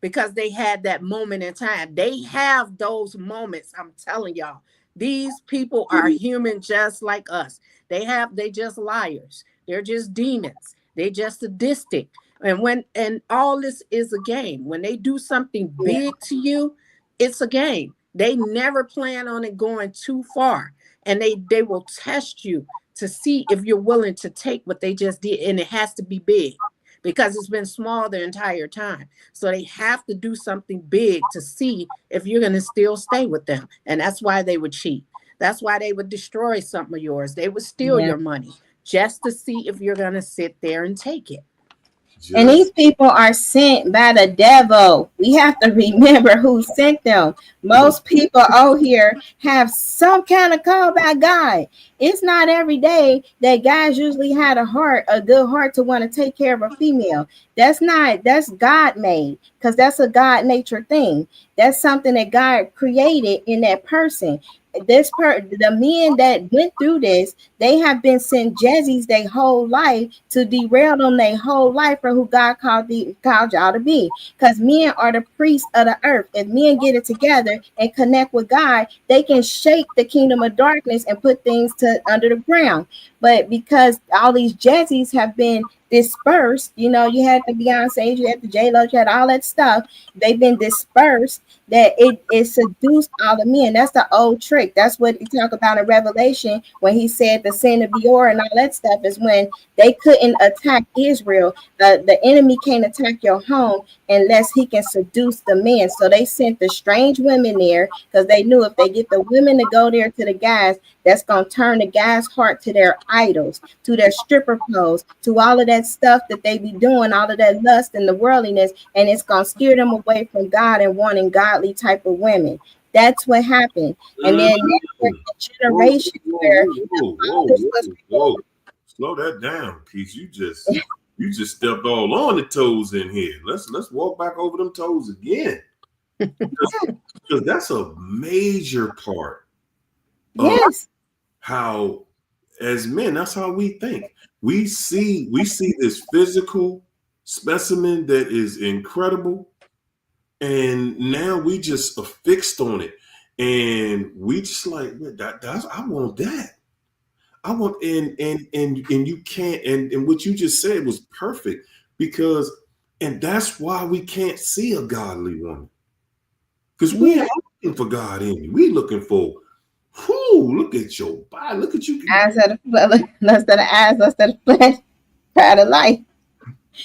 because they had that moment in time. They have those moments. I'm telling y'all, these people are human just like us. They just liars. They're just demons. They just sadistic. And all this is a game. When they do something big to you, it's a game. They never plan on it going too far. And they will test you to see if you're willing to take what they just did. And it has to be big because it's been small the entire time. So they have to do something big to see if you're going to still stay with them. And that's why they would cheat. That's why they would destroy something of yours. They would steal your money just to see if you're going to sit there and take it. And these people are sent by the devil. We have to remember who sent them. Most people out here have some kind of call by God. It's not every day that guys usually had a good heart to want to take care of a female. That's God made, because that's a God nature thing. That's something that God created in that person. The men that went through this, they have been sent jezzies their whole life to derail them their whole life for who God called y'all to be. Because men are the priests of the earth. If men get it together and connect with God, they can shake the kingdom of darkness and put things to under the ground. But because all these jezzies have been dispersed, you had the Beyonce, you had the J-Lo, you had all that stuff. They've been dispersed, that it seduced all the men. That's the old trick. That's what he talk about in Revelation when he said the sin of Beor and all that stuff is when they couldn't attack Israel. The enemy can't attack your home unless he can seduce the men. So they sent the strange women there because they knew if they get the women to go there to the guys, that's going to turn the guy's heart to their idols, to their stripper poles, to all of that stuff that they be doing, all of that lust and the worldliness, and it's going to steer them away from God and wanting godly type of women. That's what happened. And then there's a generation where whoa. Slow that down, Keith. You just stepped all on the toes in here. Let's walk back over them toes again. Because that's a major part. Yes. How, as men, that's how we think. We see this physical specimen that is incredible, and now we just are fixed on it, and we just like that's I want that. I want and you can't, and what you just said was perfect, because and that's why we can't see a godly woman, because we ain't looking for God in you. We looking for, look at your body, look at you. Eyes of the lust of the eyes, lust of the flesh, pride of life.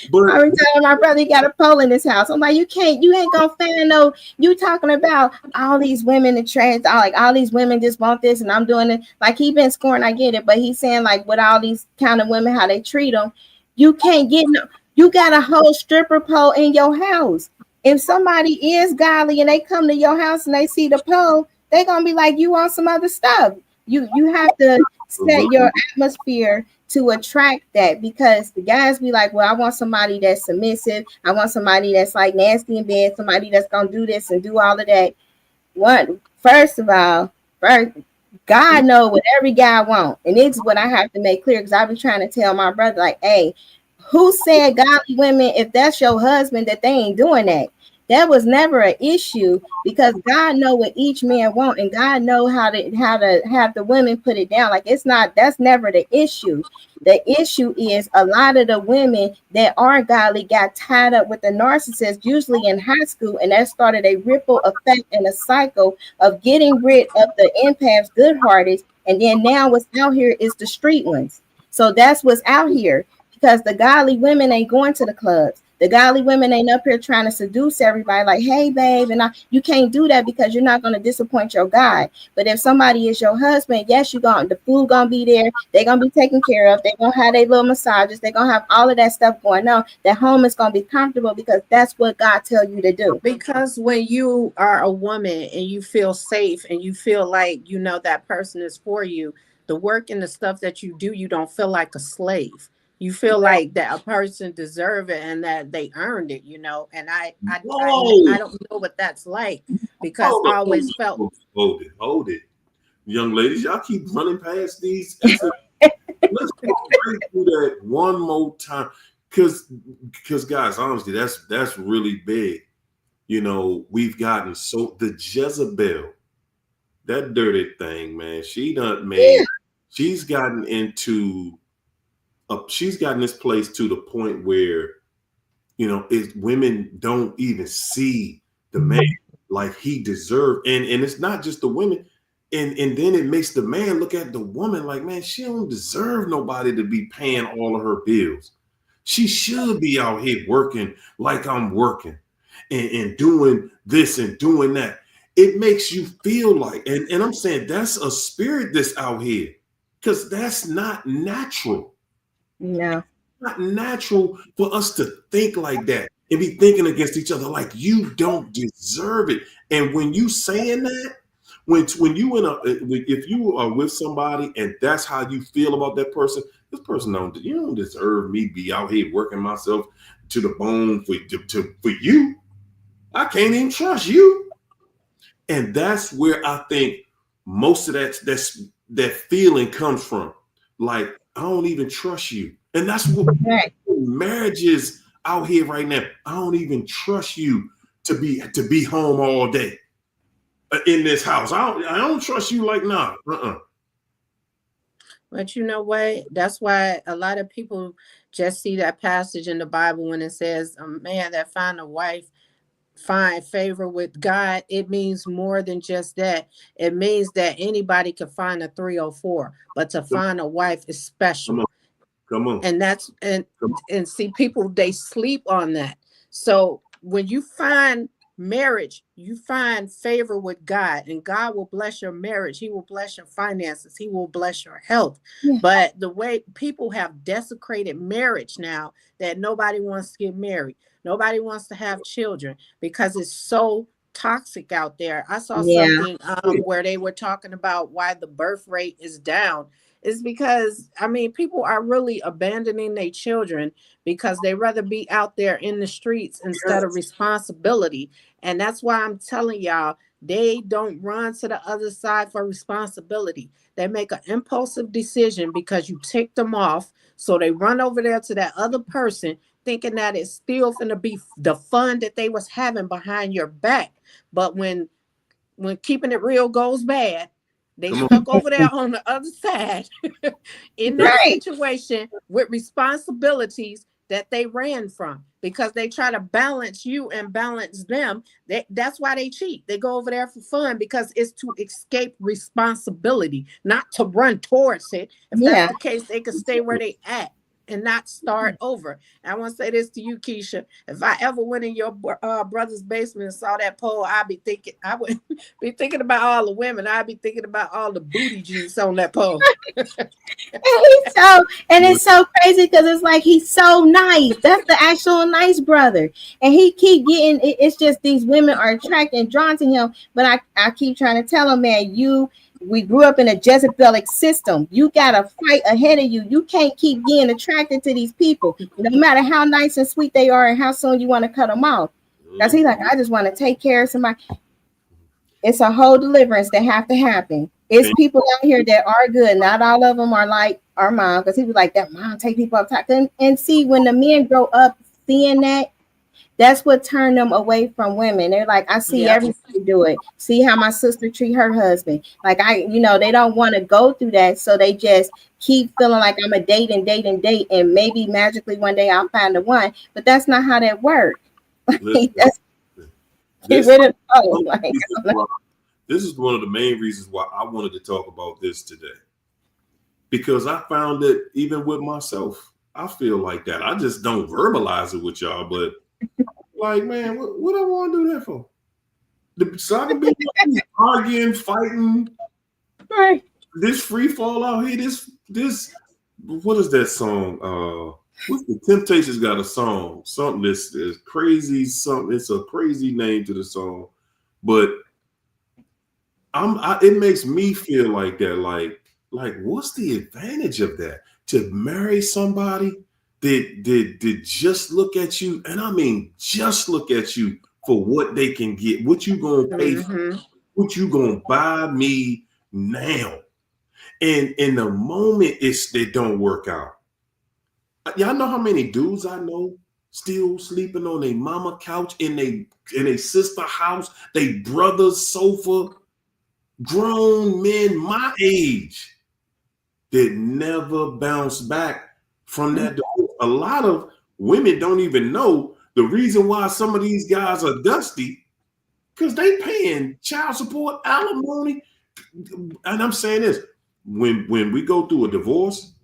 But I was telling my brother he got a pole in his house. I'm like, you ain't gonna find no. You talking about all these women in trans, all these women just want this, and I'm doing it. Like he been scoring, I get it, but he's saying like with all these kind of women, how they treat them, you can't get no. You got a whole stripper pole in your house. If somebody is godly and they come to your house and they see the pole, they're gonna be like, you want some other stuff. You have to set your atmosphere to attract that, because the guys be like, well, I want somebody that's submissive. I want somebody that's like nasty in bed, somebody that's gonna do this and do all of that. First of all, God knows what every guy wants, and it's what I have to make clear, because I be trying to tell my brother, like, hey, who said godly women, if that's your husband, that they ain't doing that? That was never an issue, because God know what each man want, and God know how to have the women put it down. Like that's never the issue. The issue is a lot of the women that are godly got tied up with the narcissist, usually in high school, and that started a ripple effect and a cycle of getting rid of the empaths, good-hearted, and then now what's out here is the street ones. So that's what's out here, because the godly women ain't going to the clubs. The godly women ain't up here trying to seduce everybody like, hey, babe, and you can't do that, because you're not going to disappoint your God. But if somebody is your husband, yes, the food going to be there. They're going to be taken care of. They're going to have their little massages. They're going to have all of that stuff going on. That home is going to be comfortable, because that's what God tell you to do. Because when you are a woman and you feel safe and you feel like, that person is for you, the work and the stuff that you do, you don't feel like a slave. You feel like that a person deserve it and that they earned it, and I don't know what that's like, because I always felt. Hold it. Young ladies, y'all keep running past these. Let's go right through that one more time. Because guys, honestly, that's really big. We've gotten the Jezebel, that dirty thing, man, she's gotten into she's gotten this place to the point where, women don't even see the man like he deserved. And it's not just the women. And then it makes the man look at the woman like, man, she don't deserve nobody to be paying all of her bills. She should be out here working like I'm working and doing this and doing that. It makes you feel like, and I'm saying that's a spirit that's out here, because that's not natural. No. not natural for us to think like that and be thinking against each other like you don't deserve it. And when you saying that, when you if you are with somebody and that's how you feel about that person, this person you don't deserve me be out here working myself to the bone for you. I can't even trust you. And that's where I think most of that feeling comes from. Like, I don't even trust you. And that's what marriage is out here right now. I don't even trust you to be home all day in this house. I don't trust you like, nah. But you know what? That's why a lot of people just see that passage in the Bible when it says a man that find a wife find favor with God. It means more than just that. It means that anybody can find a 304, but to find a wife is special. Come on. And that's and see, people, they sleep on that. So when you find marriage, you find favor with God, and God will bless your marriage. He will bless your finances. He will bless your health. Yeah. But the way people have desecrated marriage now, that nobody wants to get married, nobody wants to have children because it's so toxic out there. I saw something where they were talking about why the birth rate is down. Is because, I mean, people are really abandoning their children because they rather be out there in the streets instead of responsibility. And that's why I'm telling y'all, they don't run to the other side for responsibility. They make an impulsive decision because you tick them off. So they run over there to that other person thinking that it's still going to be the fun that they was having behind your back. But when keeping it real goes bad, they stuck over there on the other side in that situation with responsibilities that they ran from because they try to balance you and balance them. That's why they cheat. They go over there for fun because it's to escape responsibility, not to run towards it. If that's the case, they can stay where they at and not start over. And I want to say this to you, Keisha. If I ever went in your brother's basement and saw that pole, I would be thinking about all the women. I'd be thinking about all the booty juice on that pole. It's so crazy because it's like he's so nice. That's the actual nice brother. And he keep getting, it's just these women are attracted and drawn to him. But I keep trying to tell him, man, we grew up in a Jezebelic system. You got a fight ahead of you. You can't keep getting attracted to these people, no matter how nice and sweet they are and how soon you want to cut them off. Because he's like, I just want to take care of somebody. It's a whole deliverance that have to happen. It's people out here that are good. Not all of them are like our mom, because he was like, that mom take people up top. And see, when the men grow up seeing that, that's what turned them away from women. They're like, I see everybody do it. See how my sister treat her husband. Like they don't want to go through that. So they just keep feeling like I'm a date. And maybe magically one day I'll find the one. But that's not how that works. This is one of the main reasons why I wanted to talk about this today. Because I found that even with myself, I feel like that. I just don't verbalize it with y'all, but like, man, what I want to do that for? So I can be arguing, fighting. Right. This free fall out here. This. What is that song? What's the Temptations got a song? Something that's crazy. Something. It's a crazy name to the song, but it makes me feel like that. Like, what's the advantage of that? To marry somebody that just look at you, and I mean just look at you for what they can get, what you gonna pay for, what you gonna buy me now. And in the moment it don't work out. Y'all know how many dudes I know still sleeping on their mama couch in a sister house, they brother's sofa, grown men my age that never bounce back from that divorce. A lot of women don't even know the reason why some of these guys are dusty, because they paying child support, alimony. And I'm saying this, when we go through a divorce,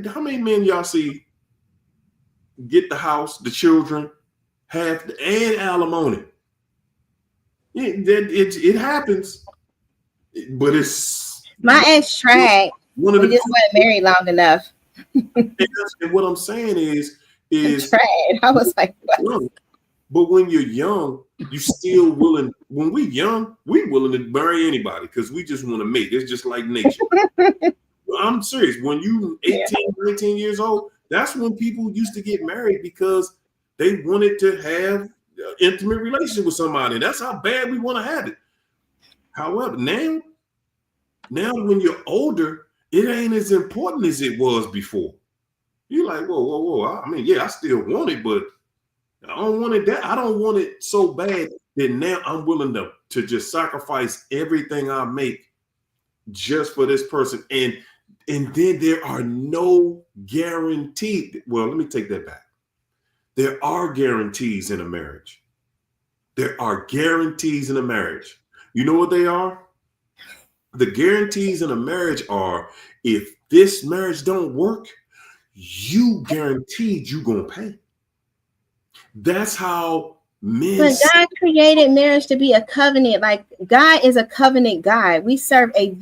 how many men y'all see get the house, the children, and alimony? It happens, but it's my ex tried. He just wasn't married long enough. And what I'm saying is Trad. I was like, what? young. But when you're young, you still willing. When we young, we willing to marry anybody because we just want to mate. It's just like nature. I'm serious. When you 18, 19 years old, that's when people used to get married because they wanted to have an intimate relationship with somebody. That's how bad we want to have it. However, now when you're older, it ain't as important as it was before. You're like, whoa. I mean, yeah, I still want it, but I don't want it that. I don't want it so bad that now I'm willing to just sacrifice everything I make just for this person. And then there are no guarantees. Well, let me take that back. There are guarantees in a marriage. There are guarantees in a marriage. You know what they are? The guarantees in a marriage are, if this marriage don't work, you guaranteed you gonna pay. That's how men. But God created marriage to be a covenant. Like, God is a covenant God. We serve a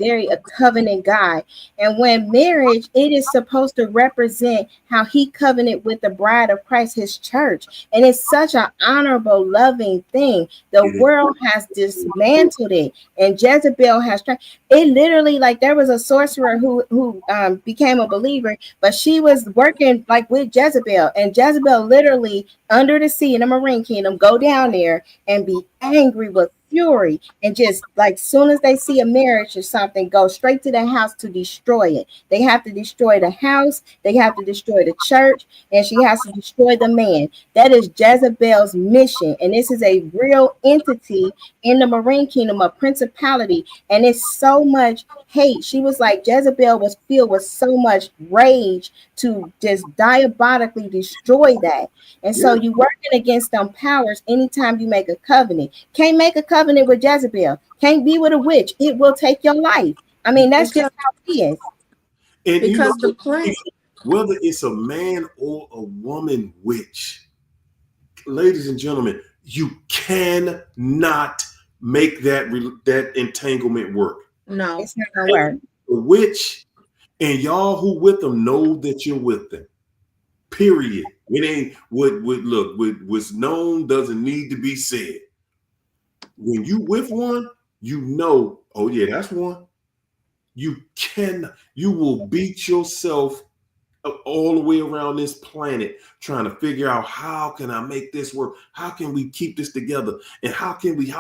covenant God. And when marriage, it is supposed to represent how he covenanted with the bride of Christ, his church. And it's such an honorable, loving thing. The world has dismantled it. And Jezebel has tried. It literally, like, there was a sorcerer who became a believer, but she was working like with Jezebel. And Jezebel literally, under the sea in the Marine Kingdom, go down there and be angry with fury, and just like soon as they see a marriage or something, go straight to the house to destroy it. They have to destroy the house, they have to destroy the church, and she has to destroy the man. That is Jezebel's mission, and this is a real entity in the Marine Kingdom, a principality, and it's so much hate. She was like, Jezebel was filled with so much rage to just diabolically destroy that. And so you working against them powers anytime you make a covenant. Can't make a covenant with Jezebel. Can't be with a witch. It will take your life. I mean, that's just how it is. And because the plan, whether it's a man or a woman witch, ladies and gentlemen, you cannot make that entanglement work. No, it's not gonna work. The witch and y'all who with them know that you're with them. Period. It ain't what's known doesn't need to be said. When you with one, you know, oh yeah, that's one. You will beat yourself all the way around this planet trying to figure out, how can I make this work? How can we keep this together? And how can we,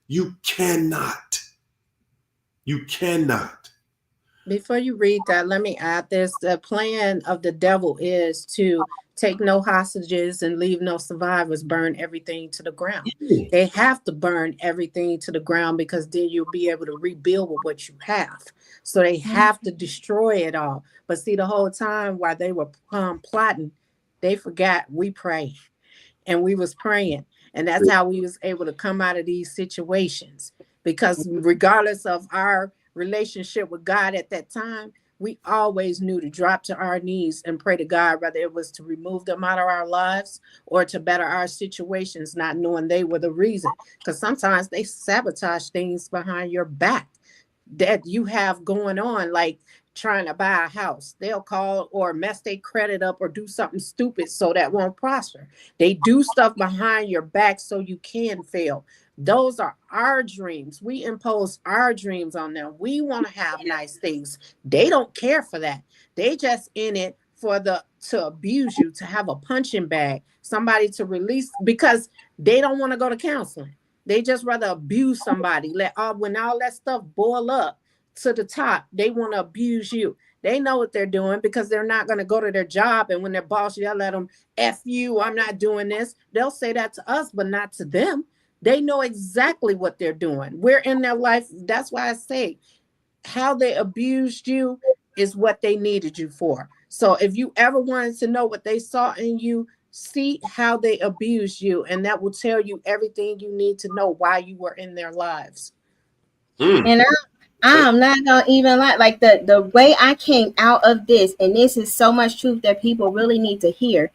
you cannot. You cannot. Before you read that, let me add this. The plan of the devil is to take no hostages and leave no survivors, burn everything to the ground. They have to burn everything to the ground because then you'll be able to rebuild with what you have. So they have to destroy it all. But see, the whole time while they were plotting, they forgot we pray. And we was praying. And that's how we was able to come out of these situations. Because regardless of our relationship with God at that time, we always knew to drop to our knees and pray to God, whether it was to remove them out of our lives or to better our situations, not knowing they were the reason. Because sometimes they sabotage things behind your back that you have going on, like trying to buy a house. They'll call or mess their credit up or do something stupid so that won't prosper. They do stuff behind your back so you can fail. Those are our dreams. We impose our dreams on them. We want to have nice things. They don't care for that. They just in it for to abuse you, to have a punching bag, somebody to release, because they don't want to go to counseling. They just rather abuse somebody. When all that stuff boil up to the top, they want to abuse you. They know what they're doing because they're not going to go to their job. And when their boss yell at them, F you, I'm not doing this. They'll say that to us, but not to them. They know exactly what they're doing. We're in their life. That's why I say how they abused you is what they needed you for. So if you ever wanted to know what they saw in you, see how they abused you, and that will tell you everything you need to know why you were in their lives. And I'm not gonna even lie, like the way I came out of this, and this is so much truth that people really need to hear.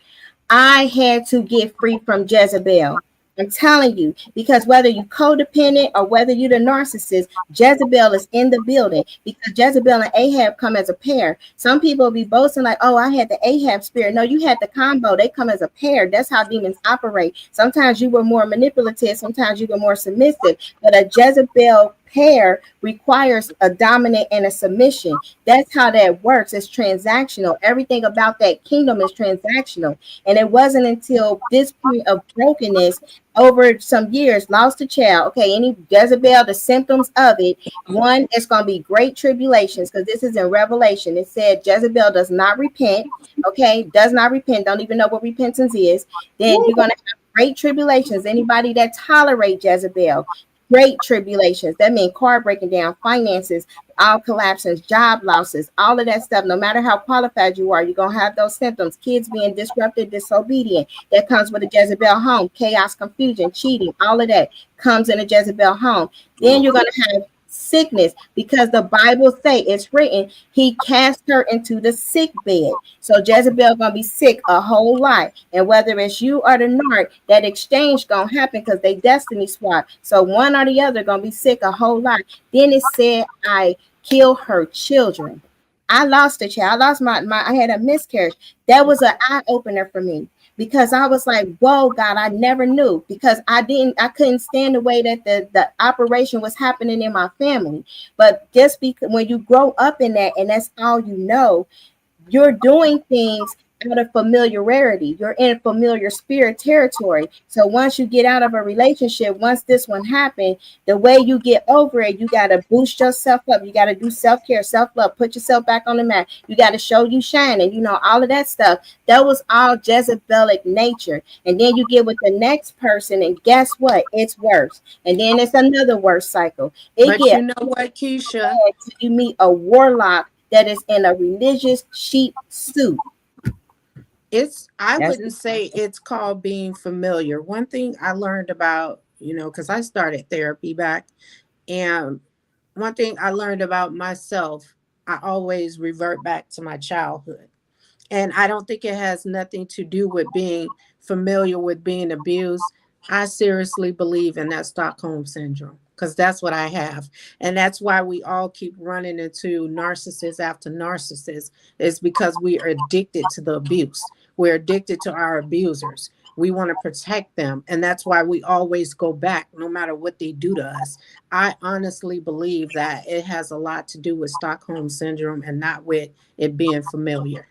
I had to get free from Jezebel. I'm telling you, because whether you codependent or whether you're the narcissist, Jezebel is in the building, because Jezebel and Ahab come as a pair. Some people be boasting like, oh, I had the Ahab spirit. No, you had the combo. They come as a pair. That's how demons operate. Sometimes you were more manipulative. Sometimes you were more submissive. But a Jezebel pair requires a dominant and a submission. That's how that works. It's transactional. Everything about that kingdom is transactional. And it wasn't until this point of brokenness over some years, lost a child. Okay, any Jezebel, the symptoms of it, one, it's going to be great tribulations, because this is in Revelation. It said Jezebel does not repent. Okay, does not repent. Don't even know what repentance is. Then you're going to have great tribulations. Anybody that tolerate Jezebel, great tribulations. That means car breaking down, finances, all collapses, job losses, all of that stuff. No matter how qualified you are, you're going to have those symptoms. Kids being disrupted, disobedient. That comes with a Jezebel home. Chaos, confusion, cheating, all of that comes in a Jezebel home. Then you're going to have sickness, because the Bible say, it's written, he cast her into the sick bed. So Jezebel gonna be sick a whole lot, and whether it's you or the narc, that exchange gonna happen, because they destiny swap. So one or the other gonna be sick a whole lot. Then it said, I kill her children. I lost a child. I lost my I had a miscarriage. That was an eye opener for me, because I was like, whoa, God, I never knew, because I couldn't stand the way that the operation was happening in my family. But just because when you grow up in that and that's all you know, you're doing things out of familiarity. You're in familiar spirit territory. So once you get out of a relationship, once this one happened, the way you get over it, you got to boost yourself up. You got to do self-care, self-love, put yourself back on the mat. You got to show you shining, all of that stuff. That was all Jezebelic nature. And then you get with the next person, and guess what? It's worse. And then it's another worse cycle. But you know what, Keisha? You meet a warlock that is in a religious sheep suit. I wouldn't say it's called being familiar. One thing I learned about, because I started therapy back, and one thing I learned about myself, I always revert back to my childhood. And I don't think it has nothing to do with being familiar with being abused. I seriously believe in that Stockholm syndrome, because that's what I have. And that's why we all keep running into narcissist after narcissist, is because we are addicted to the abuse. We're addicted to our abusers. We want to protect them. And that's why we always go back, no matter what they do to us. I honestly believe that it has a lot to do with Stockholm syndrome and not with it being familiar.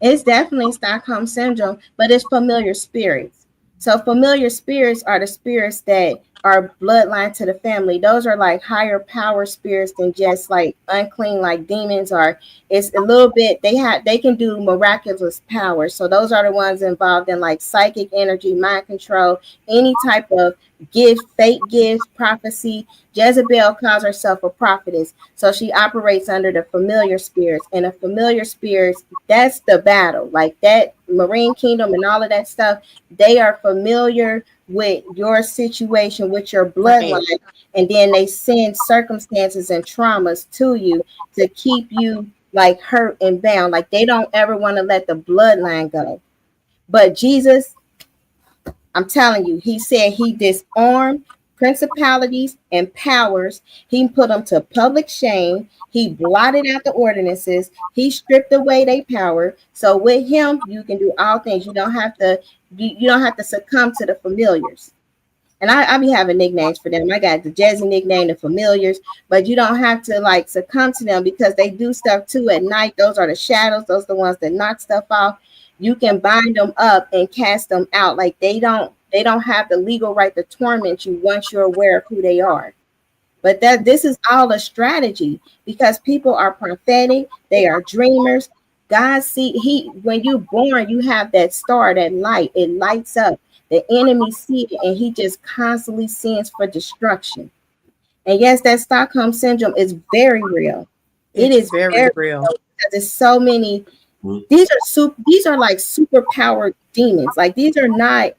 It's definitely Stockholm syndrome, but it's familiar spirits. So familiar spirits are the spirits that are bloodline to the family. Those are like higher power spirits than just like unclean, like demons are. It's a little bit, they can do miraculous powers. So those are the ones involved in like psychic energy, mind control, any type of gift, fake gifts, prophecy. Jezebel calls herself a prophetess. So she operates under the familiar spirits, and the familiar spirits, that's the battle. Like that Marine Kingdom and all of that stuff, they are familiar with your situation, with your bloodline, and then they send circumstances and traumas to you to keep you like hurt and bound. Like they don't ever want to let the bloodline go. But Jesus, I'm telling you, he said he disarmed principalities and powers. He put them to public shame. He blotted out the ordinances. He stripped away their power. So with him, you can do all things. You don't have to succumb to the familiars. And I be having nicknames for them. I got the Jazzy nickname, the familiars, but you don't have to like succumb to them, because they do stuff too at night. Those are the shadows. Those are the ones that knock stuff off. You can bind them up and cast them out. Like they don't have the legal right to torment you once you're aware of who they are. But this is all a strategy, because people are prophetic. They are dreamers. God when you're born, you have that star, that light. It lights up. The enemy sees it, and he just constantly sends for destruction. And yes, that Stockholm syndrome is very real. It is very real, because there's so many. These are like super powered demons. Like these are not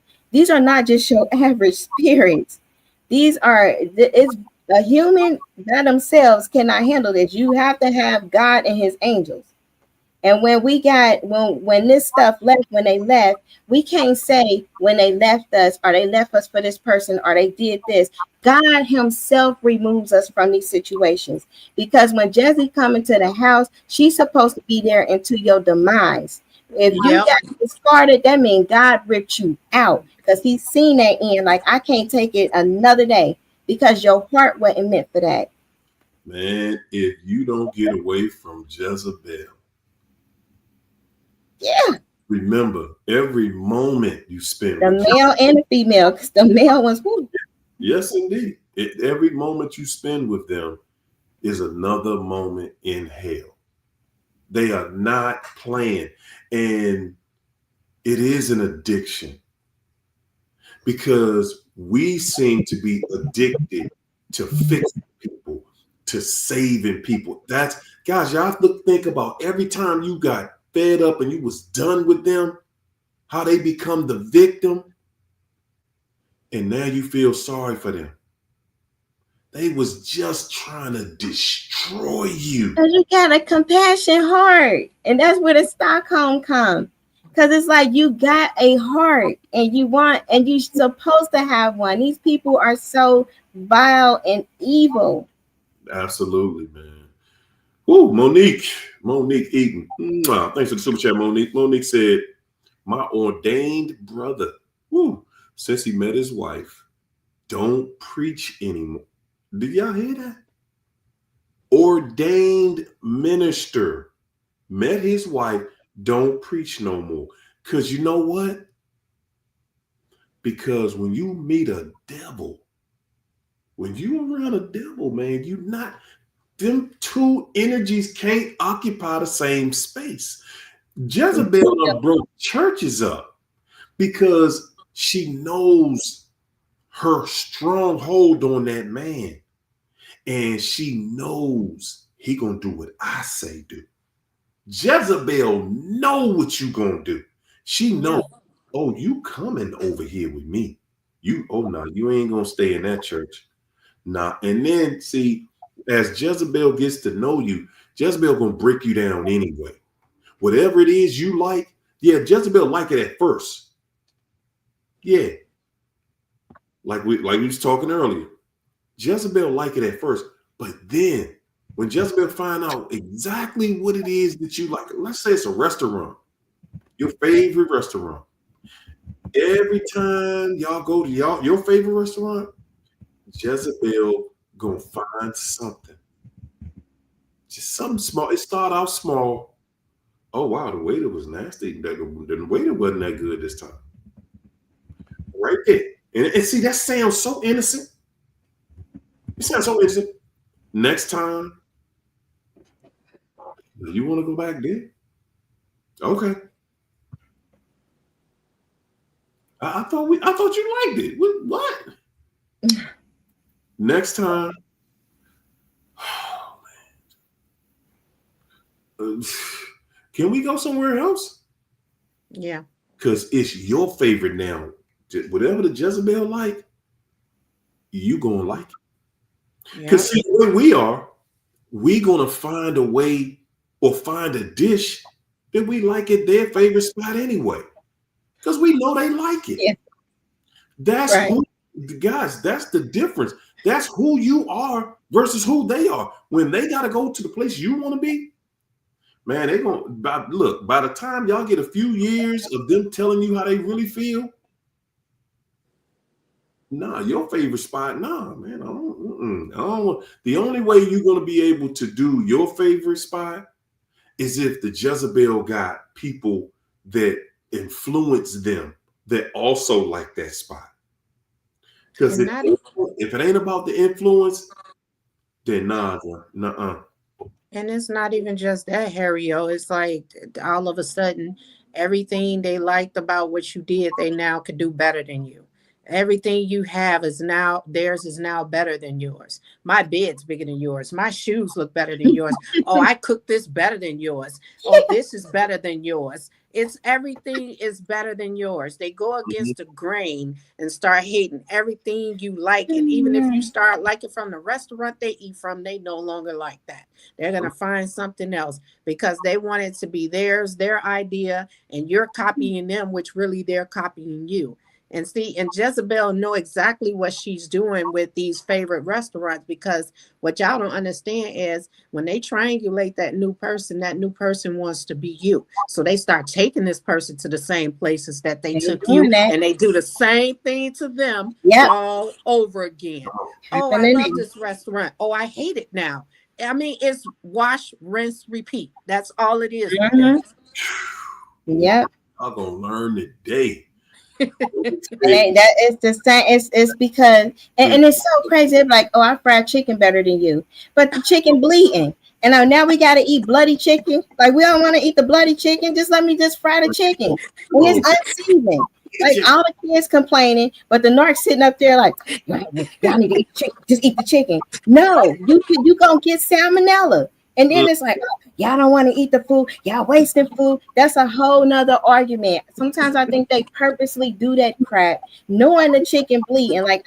just your average spirits. It's a human by themselves cannot handle this. You have to have God and his angels. And when we got when this stuff left, when they left, we can't say when they left us or they left us for this person or they did this. God himself removes us from these situations, because when Jesse come into the house, she's supposed to be there until your demise. If you Yep. got discarded, that means God ripped you out, because he's seen that end. Like, I can't take it another day, because your heart wasn't meant for that. Man, if you don't get away from Jezebel, Yeah. remember every moment you spend The with male and the female, because the male was who? Yes, indeed. Every moment you spend with them is another moment in hell. They are not playing. And it is an addiction, because we seem to be addicted to fixing people, to saving people. That's, guys, y'all have to think about every time you got fed up and you was done with them, how they become the victim. And now you feel sorry for them. They was just trying to destroy you. Because you got a compassion heart. And that's where the Stockholm comes. Because it's like you got a heart and you're supposed to have one. These people are so vile and evil. Absolutely, man. Ooh, Monique Eaton. Thanks for the super chat, Monique. Monique said, my ordained brother, since he met his wife, don't preach anymore. Did y'all hear that? Ordained minister met his wife, don't preach no more. Because you know what? Because when you meet a devil, when you around a devil, man, you not, them two energies can't occupy the same space. Jezebel broke churches up because she knows her strong hold on that man. And she knows he gonna do what I say do. Jezebel know what you gonna do. She know, oh, you coming over here with me. You ain't gonna stay in that church. Nah. And then see, as Jezebel gets to know you, Jezebel gonna break you down anyway. Whatever it is you like, yeah, Jezebel like it at first. Yeah. Like we was talking earlier. Jezebel like it at first, but then when Jezebel find out exactly what it is that you like, let's say it's a restaurant, your favorite restaurant. Every time y'all go to your favorite restaurant, Jezebel gonna find something. Just something small. It started out small. Oh wow, the waiter was nasty. The waiter wasn't that good this time. Right there. And see, that sounds so innocent. It sounds so innocent. Next time, you want to go back there? Okay. I thought you liked it. What? Next time. Oh, man. Can we go somewhere else? Yeah. Because it's your favorite now. Whatever the Jezebel like, you gonna like it. Because see, where we gonna find a way or find a dish that we like at their favorite spot anyway. Because we know they like it. Yeah. That's Right. guys, that's the difference. That's who you are versus who they are. When they got to go to the place you want to be, man, they going to look, by the time y'all get a few years of them telling you how they really feel, nah, your favorite spot, nah, man, I don't. The only way you're going to be able to do your favorite spot is if the Jezebel got people that influence them that also like that spot. Because if it ain't about the influence, then nah. And it's not even just that, Harry-o. It's like all of a sudden, everything they liked about what you did, they now could do better than you. Everything you have is now theirs is now better than yours. My bed's bigger than yours. My shoes look better than yours. Oh, I cook this better than yours. Oh, this is better than yours. It's everything is better than yours. They go against the grain and start hating everything you like. And even if you start liking from the restaurant they eat from, they no longer like that. They're going to find something else because they want it to be theirs, their idea, and you're copying them, which really they're copying you. And see, and Jezebel know exactly what she's doing with these favorite restaurants, because what y'all don't understand is when they triangulate that new person wants to be you. So they start taking this person to the same places that they took you, and they do the same thing to them all over again. Oh, I love this restaurant. Oh, I hate it now. I mean, it's wash, rinse, repeat. That's all it is. Yep. I'm gonna learn today. That is the same. It's because and it's so crazy. It's like, oh, I fried chicken better than you, but the chicken bleeding, and now we got to eat bloody chicken. Like, we don't want to eat the bloody chicken. Just let me just fry the chicken, and it's unseasoned. Like, all the kids complaining, but the narc sitting up there like, y'all need to eat chicken. Just eat the chicken. No, you gonna get salmonella. And then it's like, oh, y'all don't want to eat the food. Y'all wasting food. That's a whole nother argument. Sometimes I think they purposely do that crap, knowing the chicken bleeding. Like,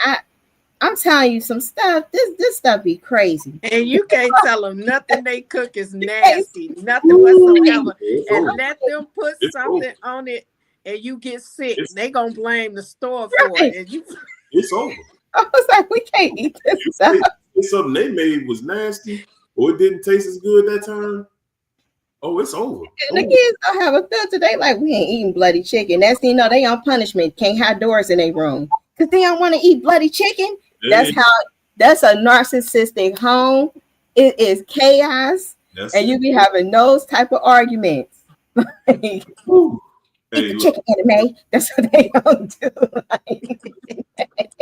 I'm telling you some stuff. This stuff be crazy. And you can't tell them nothing they cook is nasty, nothing whatsoever. And let them put something on it and you get sick. They gonna blame the store for it. And it's over. I was like, we can't eat this stuff. It's something they made was nasty. Or it didn't taste as good that time. Oh, it's over. The kids don't have a filter. They like, we ain't eating bloody chicken. That's, they on punishment. Can't have doors in their room because they don't want to eat bloody chicken. That's a narcissistic home. It is chaos. And you be having those type of arguments. Eat the chicken anime. That's what they don't do.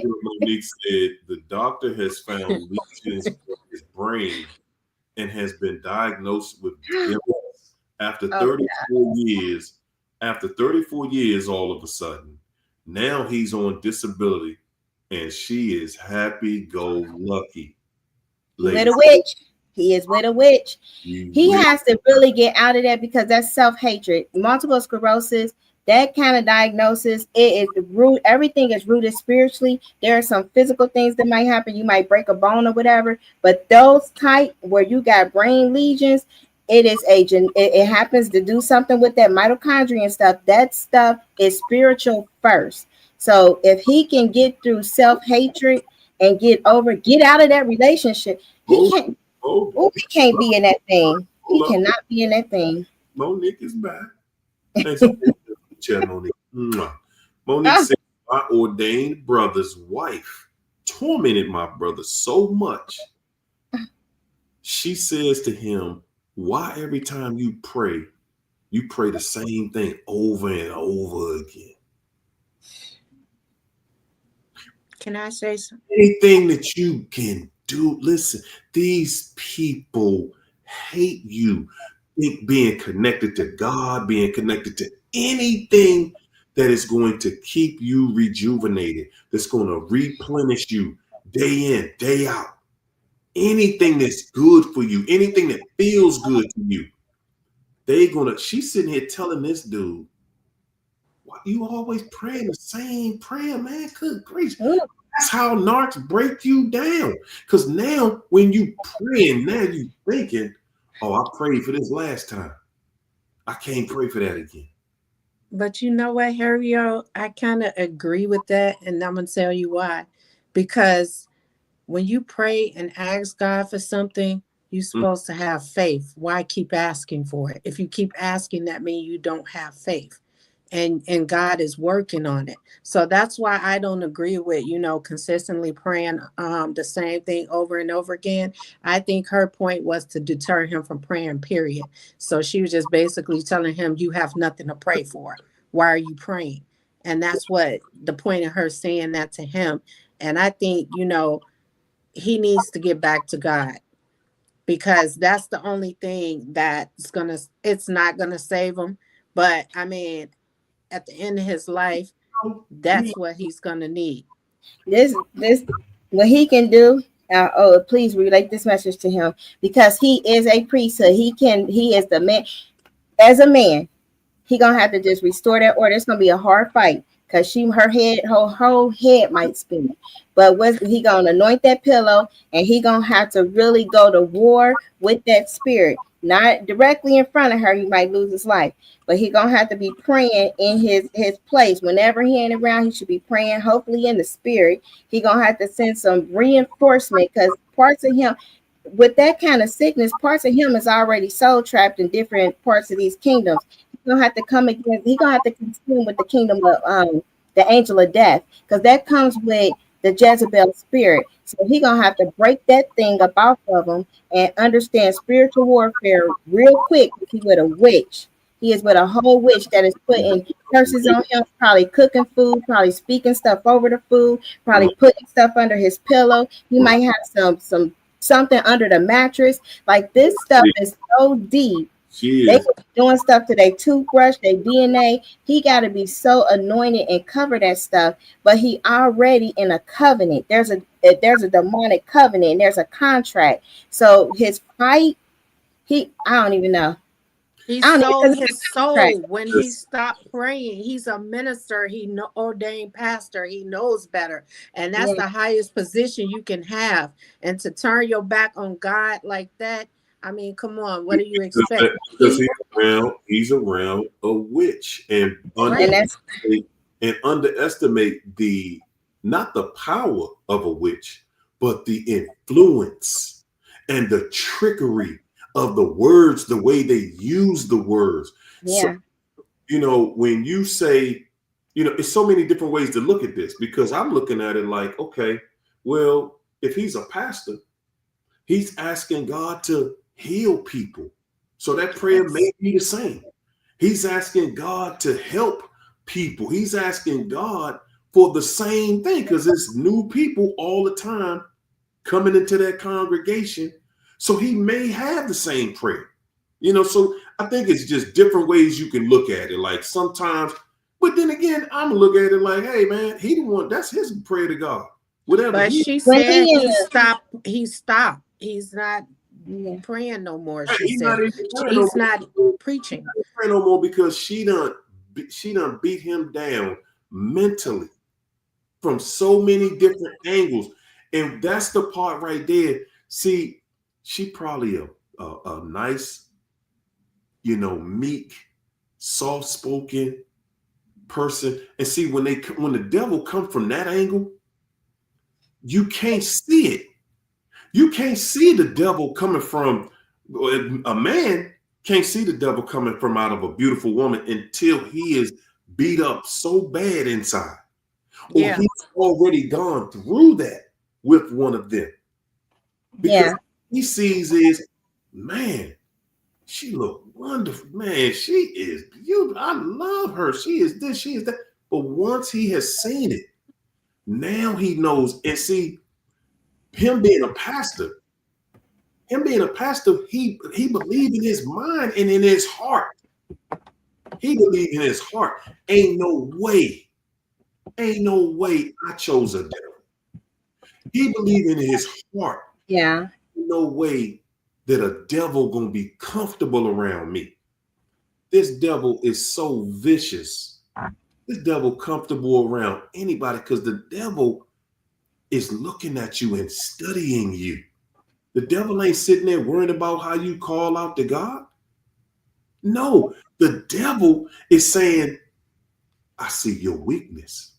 Monique said the doctor has found lesions in his brain and has been diagnosed with MS after 34 years. After 34 years, all of a sudden, now he's on disability, and she is happy-go-lucky. With a witch. He is with a witch. He has to really get out of that because that's self-hatred. Multiple sclerosis, that kind of diagnosis, it is root. Everything is rooted spiritually. There are some physical things that might happen. You might break a bone or whatever, but those type where you got brain lesions, it is agent. It happens to do something with that mitochondria and stuff. That stuff is spiritual first. So if he can get through self-hatred and get out of that relationship, he can't be in that thing. He cannot be in that thing. Monique is back. Thanks for Monique. Monique said, my ordained brother's wife tormented my brother so much. She says to him, why every time you pray the same thing over and over again? Can I say something? Anything that you can do. Listen, these people hate you. Being connected to God, being connected to anything that is going to keep you rejuvenated, that's going to replenish you day in, day out. Anything that's good for you, anything that feels good to you, she's sitting here telling this dude, why you always praying the same prayer, man? Good gracious. That's how narcs break you down. Because now when you praying, now you thinking, oh, I prayed for this last time. I can't pray for that again. But you know what, Harrio? I kind of agree with that. And I'm going to tell you why. Because when you pray and ask God for something, you're supposed to have faith. Why keep asking for it? If you keep asking, that means you don't have faith. And God is working on it. So that's why I don't agree with, consistently praying the same thing over and over again. I think her point was to deter him from praying, period. So she was just basically telling him, you have nothing to pray for. Why are you praying? And that's what the point of her saying that to him. And I think, he needs to get back to God, because that's the only thing it's not going to save him. But I mean, at the end of his life, that's what he's going to need. This what he can do. Please relate this message to him, because he is a priesthood. He is the man. As a man, he gonna have to just restore that order. It's gonna be a hard fight because her whole head might spin. But he gonna anoint that pillow, and he gonna have to really go to war with that spirit. Not directly in front of her, he might lose his life, but he gonna have to be praying in his place. Whenever he ain't around, he should be praying, hopefully in the spirit. He gonna have to send some reinforcement because parts of him, with that kind of sickness, parts of him is already soul trapped in different parts of these kingdoms. He's gonna have to come against. He's gonna have to contend with the kingdom of the angel of death, because that comes with the Jezebel spirit. So he's gonna have to break that thing up off of him and understand spiritual warfare real quick. Because he's with a witch. He is with a whole witch that is putting curses on him, probably cooking food, probably speaking stuff over the food, probably putting stuff under his pillow. He might have something under the mattress. Like, this stuff is so deep. They could be doing stuff to their toothbrush, their DNA. He got to be so anointed and cover that stuff. But he already in a covenant. There's a demonic covenant. There's a contract. So his fight, I don't even know. He sold his soul when he stopped praying. He's a minister. Ordained pastor. He knows better. And that's the highest position you can have. And to turn your back on God like that, I mean, come on. What do you expect? Because he's around a witch, and underestimate not the power of a witch, but the influence and the trickery of the words, the way they use the words. Yeah. So, when you say, it's so many different ways to look at this, because I'm looking at it like, okay, well, if he's a pastor, he's asking God to heal people. So that prayer may be the same. He's asking God to help people. He's asking God for the same thing, because there's new people all the time coming into that congregation. So he may have the same prayer, so I think it's just different ways you can look at it. Like, sometimes, but then again, I'm gonna look at it like, hey man, he the one, that's his prayer to God. Whatever. But she said he stopped. He's not praying no more. He's not preaching. He's not praying no more because she done beat him down mentally from so many different angles. And that's the part right there. See, she probably a nice, meek, soft-spoken person. And see, when the devil comes from that angle, you can't see it. You can't see the devil coming from a man. Can't see the devil coming from out of a beautiful woman until he is beat up so bad inside, or he's already gone through that with one of them. Because he sees is, man, she look wonderful. Man, she is beautiful. I love her. She is this, she is that. But once he has seen it, now he knows. And see, him being a pastor, he believed in his mind and in his heart. He believed in his heart. Ain't no way I chose a devil. He believed in his heart. Yeah. No way that a devil gonna be comfortable around me. This devil is so vicious. This devil comfortable around anybody, because the devil is looking at you and studying you. The devil ain't sitting there worrying about how you call out to God. No, the devil is saying, I see your weakness.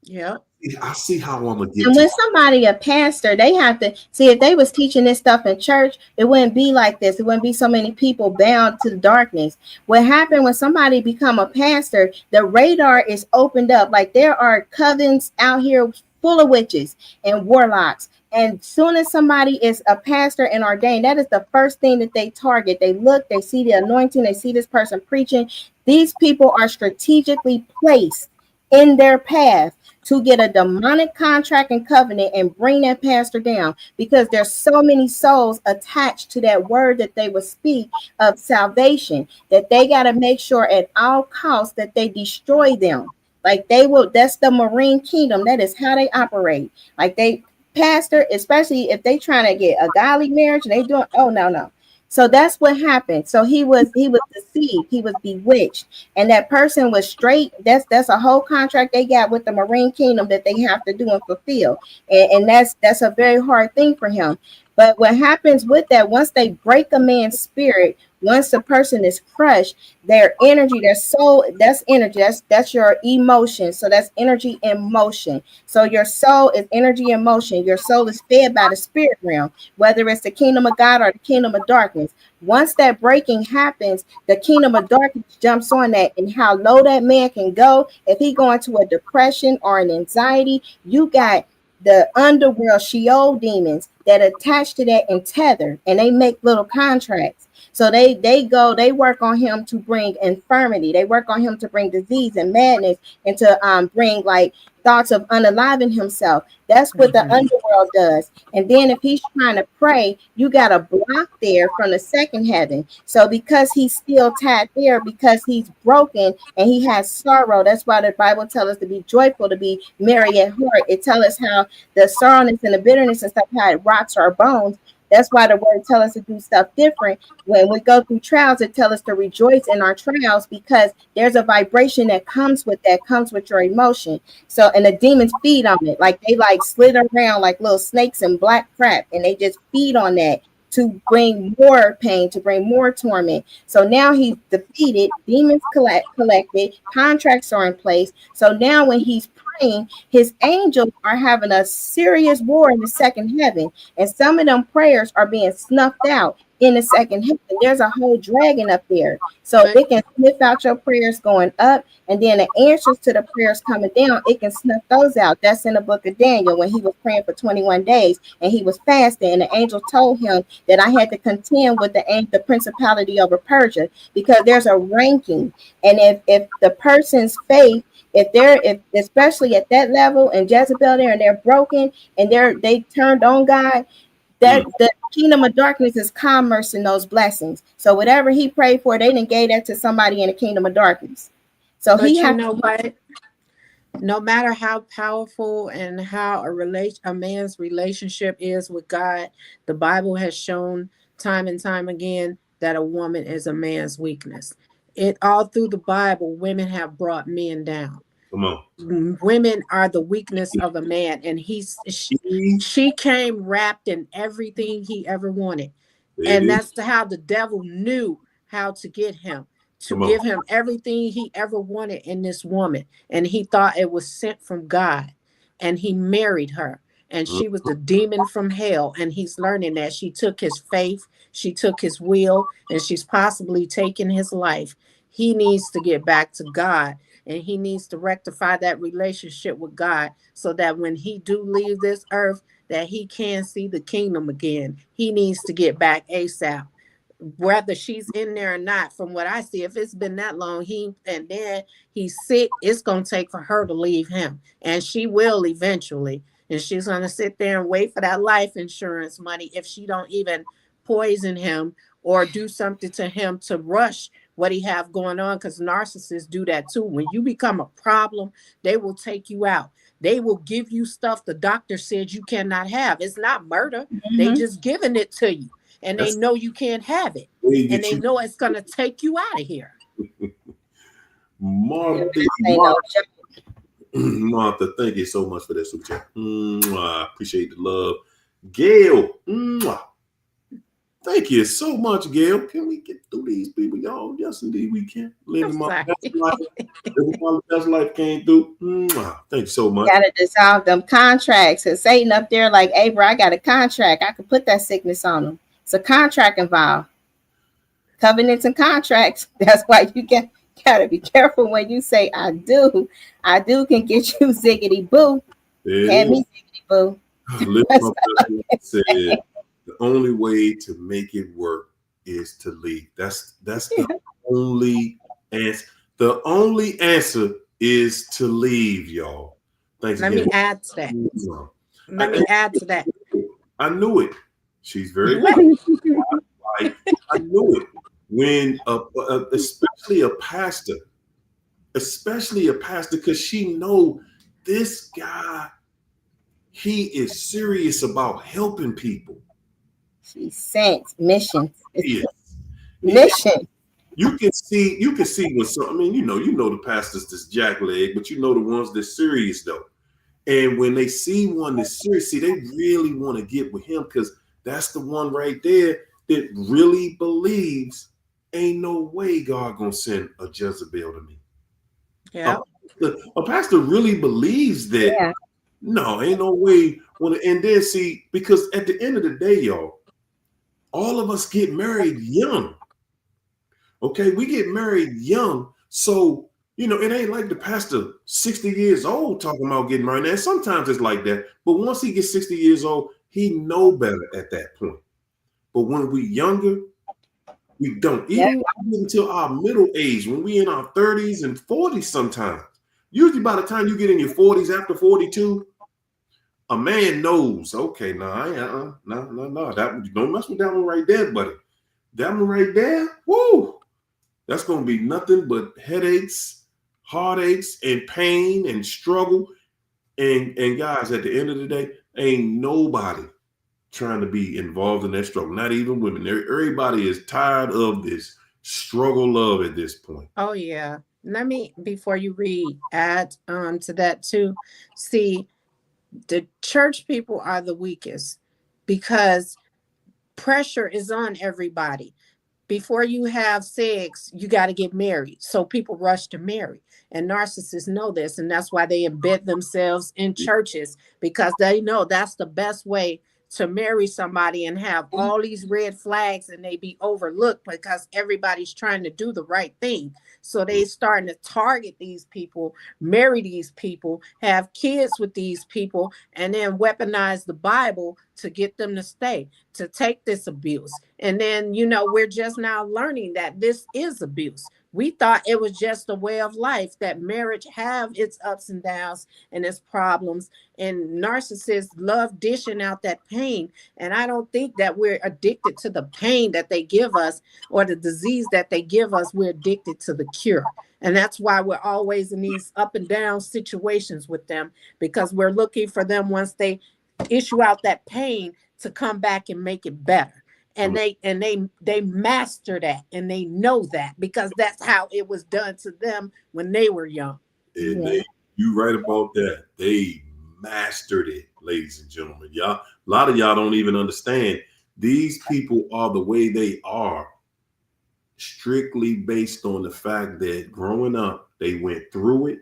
Yeah. I see how I'm gonna get. And when somebody, a pastor, they have to see, if they was teaching this stuff in church, it wouldn't be like this. It wouldn't be so many people bound to the darkness. What happened when somebody become a pastor, the radar is opened up. Like, there are covens out here full of witches and warlocks. And soon as somebody is a pastor and ordained, that is the first thing that they target. They look, they see the anointing, they see this person preaching. These people are strategically placed in their path to get a demonic contract and covenant and bring that pastor down, because there's so many souls attached to that word that they will speak of salvation, that they got to make sure at all costs that they destroy them. Like, they will, that's the Marine kingdom. That is how they operate. Like, they pastor, especially if they trying to get a godly marriage, and they doing, oh no. So that's what happened. So he was deceived, he was bewitched, and that person was straight. That's a whole contract they got with the Marine Kingdom that they have to do and fulfill, and that's a very hard thing for him. But what happens with that, once they break a man's spirit, once the person is crushed, their energy, their soul, that's energy, that's your emotion. So that's energy and motion. So your soul is energy and motion. Your soul is fed by the spirit realm, whether it's the kingdom of God or the kingdom of darkness. Once that breaking happens, the kingdom of darkness jumps on that, and how low that man can go. If he go into a depression or an anxiety, you got the underworld Sheol demons that attach to that and tether, and they make little contracts. So they work on him to bring infirmity. They work on him to bring disease and madness, and to bring like thoughts of unaliving himself. That's what the underworld does. And then if he's trying to pray, you got a block there from the second heaven. So because he's still tied there, because he's broken and he has sorrow, that's why the Bible tells us to be joyful, to be merry at heart. It tells us how the sorrowness and the bitterness and stuff, how it rots our bones. That's why the word tells us to do stuff different. When we go through trials, it tells us to rejoice in our trials, because there's a vibration that comes with your emotion. So, and the demons feed on it. Like they like slither around like little snakes in black crap, and they just feed on that to bring more pain, to bring more torment. So now he's defeated, demons collected, contracts are in place. So now when he's praying, his angels are having a serious war in the second heaven, and some of them prayers are being snuffed out in the second heaven. There's a whole dragon up there, so it can sniff out your prayers going up, and then the answers to the prayers coming down, it can snuff those out. That's in the book of Daniel, when he was praying for 21 days and he was fasting, and the angel told him that I had to contend with the principality over Persia, because there's a ranking. And if the person's faith, if especially at that level, and Jezebel there, and they're broken and they turned on God, that the kingdom of darkness is commerce in those blessings. So whatever he prayed for, they didn't gave that to somebody in the kingdom of darkness. So but he you has know what? No matter how powerful and how a man's relationship is with God, the Bible has shown time and time again that a woman is a man's weakness. It all through the Bible, women have brought men down. Come on. Women are the weakness of a man, and she came wrapped in everything he ever wanted. And that's how the devil knew how to get him, to give him everything he ever wanted in this woman. And he thought it was sent from God. And he married her. And she was the demon from hell. And he's learning that she took his faith, she took his will, and she's possibly taken his life. He needs to get back to God, and he needs to rectify that relationship with God, so that when he do leave this earth, that he can see the kingdom again. He needs to get back ASAP, whether she's in there or not. From what I see, if it's been that long, and then he's sick, it's going to take for her to leave him, and she will eventually. And she's going to sit there and wait for that life insurance money if she don't even poison him or do something to him to rush what he have going on, because narcissists do that too. When you become a problem, they will take you out. They will give you stuff the doctor said you cannot have. It's not murder. They just giving it to you, and they know you can't have it, and they know it's going to take you out of here. Martha, thank you so much for that super chat. I appreciate the love. Gail, thank you so much, Gail. Can we get through these people, y'all? Yes, indeed, we can. Living my best life. Living my best life came through. Thank you so much. Got to dissolve them contracts. And Satan up there like, hey, bro, I got a contract. I could put that sickness on them. It's a contract involved. Covenants and contracts. That's why you gotta be careful when you say I do. I do can get you ziggity boo. Hand me ziggity boo. Said the only way to make it work is to leave. That's the only answer. The only answer is to leave, y'all. Thanks Let again. me add to that. I knew it. She's very good. I knew it. When especially a pastor, because she know this guy, he is serious about helping people. She sent mission. Yes. Mission. You can see when some, I mean, you know the pastors that's jackleg, but you know the ones that's serious though. And when they see one that's serious, see, they really want to get with him because that's the one right there that really believes ain't no way God gonna send a Jezebel to me. Yeah. A pastor really believes that. Yeah. No, ain't no way. And then see, because at the end of the day, y'all, all of us get married young. Okay, we get married young. So, you know, it ain't like the pastor 60 years old talking about getting married. And sometimes it's like that. But once he gets 60 years old, he know better at that point. But when we younger, we don't. Even until our middle age, when we in our 30s and 40s sometimes. Usually by the time you get in your 40s, after 42, a man knows, okay, no, that don't mess with that one right there, buddy. That one right there, woo, that's gonna be nothing but headaches, heartaches, and pain and struggle. And guys, at the end of the day, ain't nobody trying to be involved in that struggle. Not even women. Everybody is tired of this struggle love at this point. Oh yeah. Let me, before you read, add to that too. See, the church people are the weakest because pressure is on everybody. Before you have sex, you got to get married. So people rush to marry. And narcissists know this. And that's why they embed themselves in churches, because they know that's the best way to marry somebody and have all these red flags and they be overlooked because everybody's trying to do the right thing. So they starting to target these people, marry these people, have kids with these people, and then weaponize the Bible to get them to stay, to take this abuse. And then, you know, we're just now learning that this is abuse. We thought it was just a way of life, that marriage have its ups and downs and its problems. And narcissists love dishing out that pain. And I don't think that we're addicted to the pain that they give us or the disease that they give us. We're addicted to the cure. And that's why we're always in these up and down situations with them, because we're looking for them, once they issue out that pain, to come back and make it better. And they master that, and they know that because that's how it was done to them when they were young. And you right about that. They mastered it, ladies and gentlemen. Y'all, a lot of y'all don't even understand. These people are the way they are strictly based on the fact that growing up, they went through it.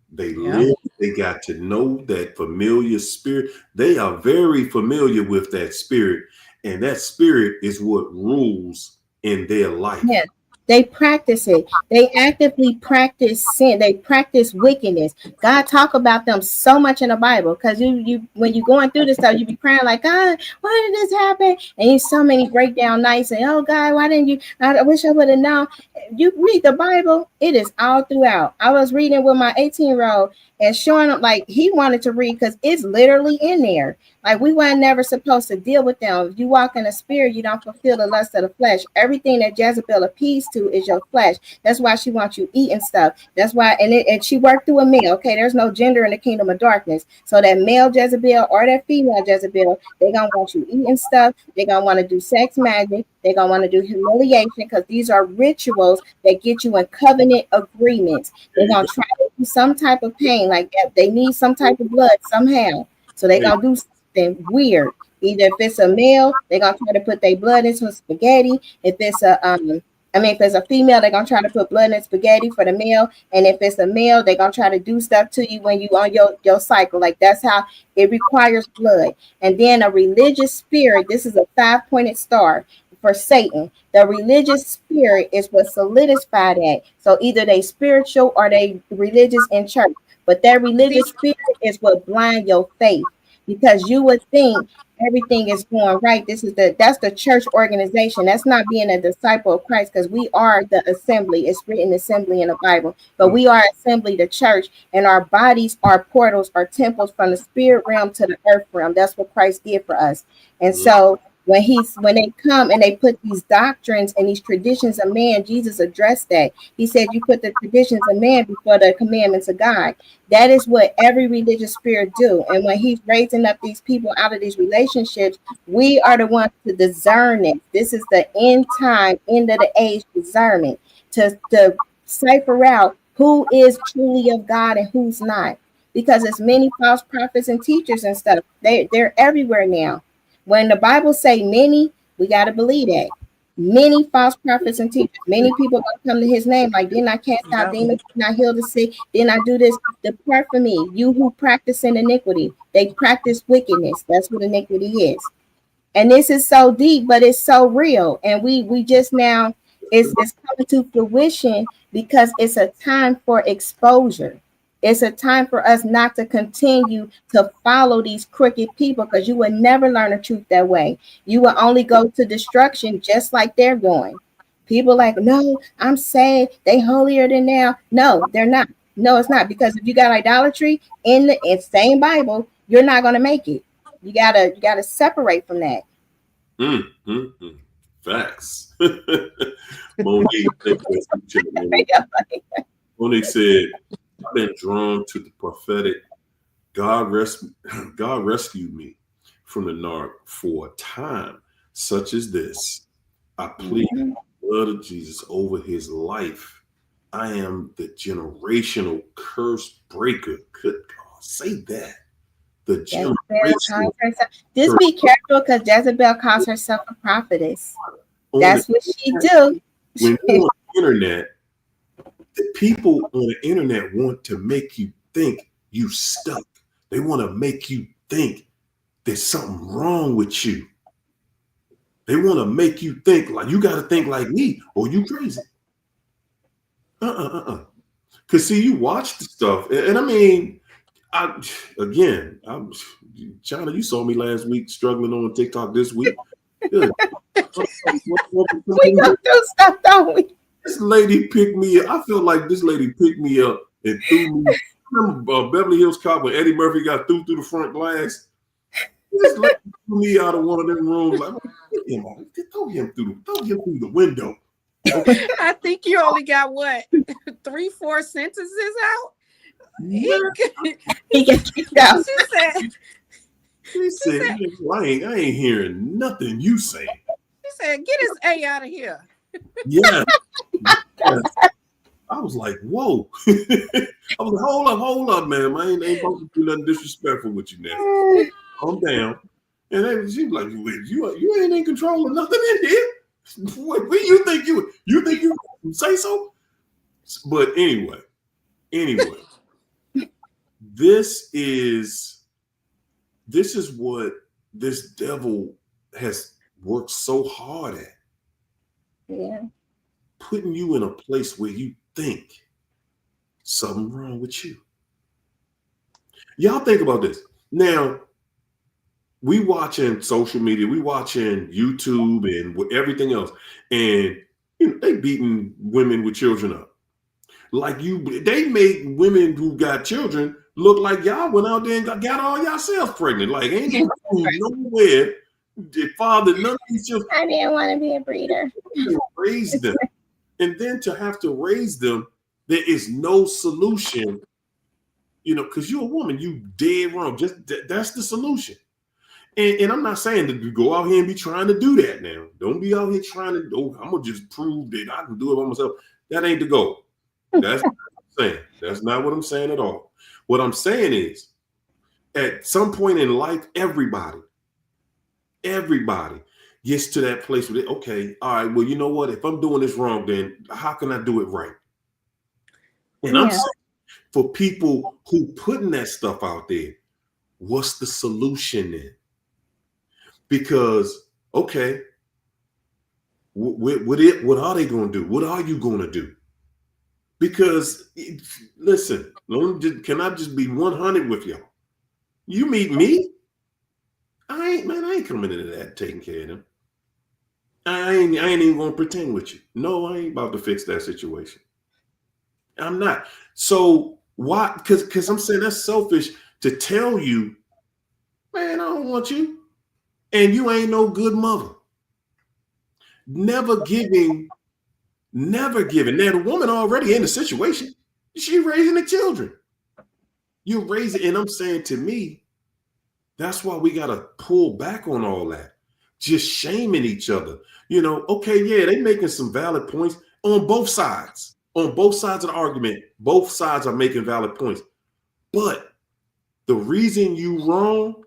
They lived, they got to know that familiar spirit. They are very familiar with that spirit. And that spirit is what rules in their life. Yeah. They practice it. They actively practice sin. They practice wickedness. God talk about them so much in the Bible, because you when you're going through this stuff, you be praying like, God, why did this happen? And you so many breakdown nights and, oh God, why didn't you? I wish I would have known. You read the Bible, it is all throughout. I was reading with my 18-year-old and showing him, like, he wanted to read because it's literally in there. Like, we weren't never supposed to deal with them. If you walk in the spirit, you don't fulfill the lust of the flesh. Everything that Jezebel appeals to is your flesh. That's why she wants you eating stuff. That's why, and she worked through a male. Okay, there's no gender in the kingdom of darkness. So that male Jezebel or that female Jezebel, they're going to want you eating stuff. They're going to want to do sex magic. They're going to want to do humiliation, because these are rituals that get you in covenant agreements. They're going to try to do some type of pain, like they need some type of blood somehow. So they're going to do something weird. Either if it's a male, they're going to try to put their blood into spaghetti. If it's if it's a female, they're going to try to put blood in spaghetti for the male. And if it's a male, they're going to try to do stuff to you when you on your cycle. Like, that's how it requires blood. And then a religious spirit, this is a 5-pointed star for Satan. The religious spirit is what solidified that. So either they spiritual or they religious in church. But that religious spirit is what blind your faith, because you would think everything is going right. That's the church organization. That's not being a disciple of Christ, because we are the assembly. It's written assembly in the Bible, but we are assembly, the church, and our bodies are portals or temples from the spirit realm to the earth realm. That's what Christ did for us. And so when they come and they put these doctrines and these traditions of man, Jesus addressed that. He said, you put the traditions of man before the commandments of God. That is what every religious spirit do. And when he's raising up these people out of these relationships, we are the ones to discern it. This is the end time, end of the age discernment, to cipher out who is truly of God and who's not. Because there's many false prophets and teachers and stuff. They're everywhere now. When the Bible say many, we got to believe that. Many false prophets and teachers. Many people gonna come to his name like, didn't I cast out demons? Didn't I heal the sick? Didn't I do this? Depart from me, you who practice in iniquity. They practice wickedness. That's what iniquity is. And this is so deep, but it's so real. And we just now, it's coming to fruition because it's a time for exposure. It's a time for us not to continue to follow these crooked people, because you will never learn the truth that way. You will only go to destruction just like they're going. People like, no, I'm saved. They holier than thou. No, they're not. No, it's not. Because if you got idolatry in the same Bible, you're not going to make it. You gotta separate from that. Facts. Monique, Monique said, I've been drawn to the prophetic. God rescued me from the narc for a time such as this. I plead the blood of Jesus over his life. I am the generational curse breaker. Good God, say that. The generational. Just be careful, because Jezebel calls herself a prophetess. That's what she do. When you're on the internet, the people on the internet want to make you think you stuck. They want to make you think there's something wrong with you. They want to make you think like you got to think like me or you crazy. Because see, you watch the stuff, and I mean, China, you saw me last week struggling on TikTok this week. Good. We go through stuff, don't we? This lady picked me up. I feel like this lady picked me up and threw me. Remember Beverly Hills Cop when Eddie Murphy got through the front glass? This lady threw me out of one of them rooms. Like, throw him through the window. Okay. I think you only got what, 3-4 sentences out. He gets kicked out. She said, I ain't hearing nothing you saying. She said, get his A out of here. Yeah. I was like, whoa. I was like, hold up, man. I ain't supposed to do nothing disrespectful with you now. Calm down. And then she was like, you ain't in control of nothing in here. What you think you say so? But anyway, this is what this devil has worked so hard at. Yeah. Putting you in a place where you think something wrong with you. Y'all think about this. Now, we watching social media, we watching YouTube and everything else, and they beating women with children up. Like they make women who got children look like y'all went out there and got all yourselves pregnant. Like ain't no food nowhere. Father, none of these children. I didn't want to be a breeder. Raise them. And then to have to raise them, there is no solution, because you're a woman, you dead wrong. Just that's the solution. And I'm not saying that you go out here and be trying to do that now. Don't be out here trying to, I'm going to just prove that I can do it by myself. That ain't the goal. That's not what I'm saying. That's not what I'm saying at all. What I'm saying is, at some point in life, everybody gets to that place where okay, all right, well, you know what? If I'm doing this wrong, then how can I do it right? And I'm saying, for people who putting that stuff out there, what's the solution then? Because, okay, what are they going to do? What are you going to do? Because, listen, can I just be 100 with y'all? You meet me, I ain't coming into that taking care of them. I ain't even going to pretend with you. No, I ain't about to fix that situation. I'm not. So why? Because I'm saying that's selfish to tell you, man, I don't want you. and you ain't no good mother. Never giving. Now the woman already in the situation. She raising the children. You're raising, and I'm saying to me, that's why we got to pull back on all that. Just shaming each other. Okay, yeah, they making some valid points on both sides. On both sides of the argument, both sides are making valid points. But the reason you wrong,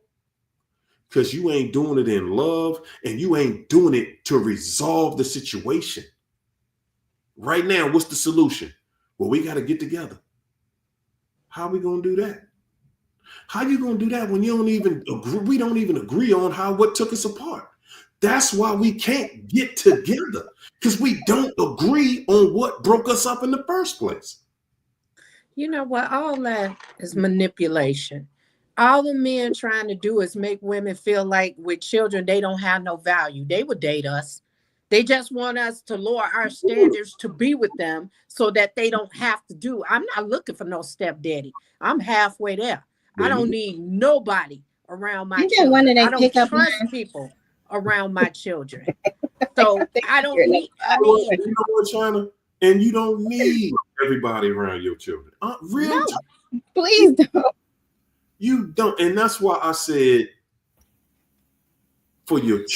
because you ain't doing it in love and you ain't doing it to resolve the situation. Right now, what's the solution? Well, we got to get together. How are we going to do that? How you going to do that when you don't even agree? We don't even agree on what took us apart. That's why we can't get together, because we don't agree on what broke us up in the first place. You know what? All that is manipulation. All the men trying to do is make women feel like with children, they don't have no value. They would date us. They just want us to lower our standards to be with them so that they don't have to do. I'm not looking for no stepdaddy. I'm halfway there. I don't need nobody around my children. I don't trust people around my children. So I don't need. You know what, China? And you don't need everybody around your children. Real no, please don't. You don't, and that's why I said for your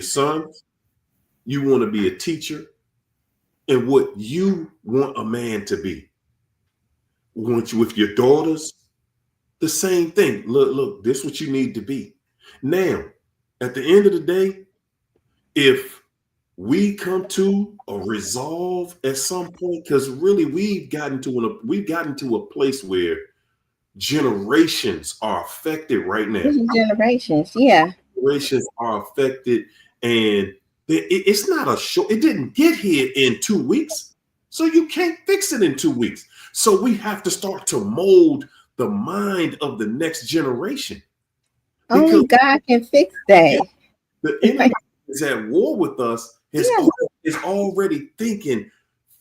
sons, you want to be a teacher, and what you want a man to be. Want you with your daughters, the same thing. Look, this is what you need to be. Now, at the end of the day, if we come to a resolve at some point, because really we've gotten to a place where generations are affected right now. Generations, yeah. Generations are affected, and it's not it didn't get here in 2 weeks, so you can't fix it in 2 weeks. So we have to start to mold the mind of the next generation. Only God can fix that. The enemy is at war with us, is already thinking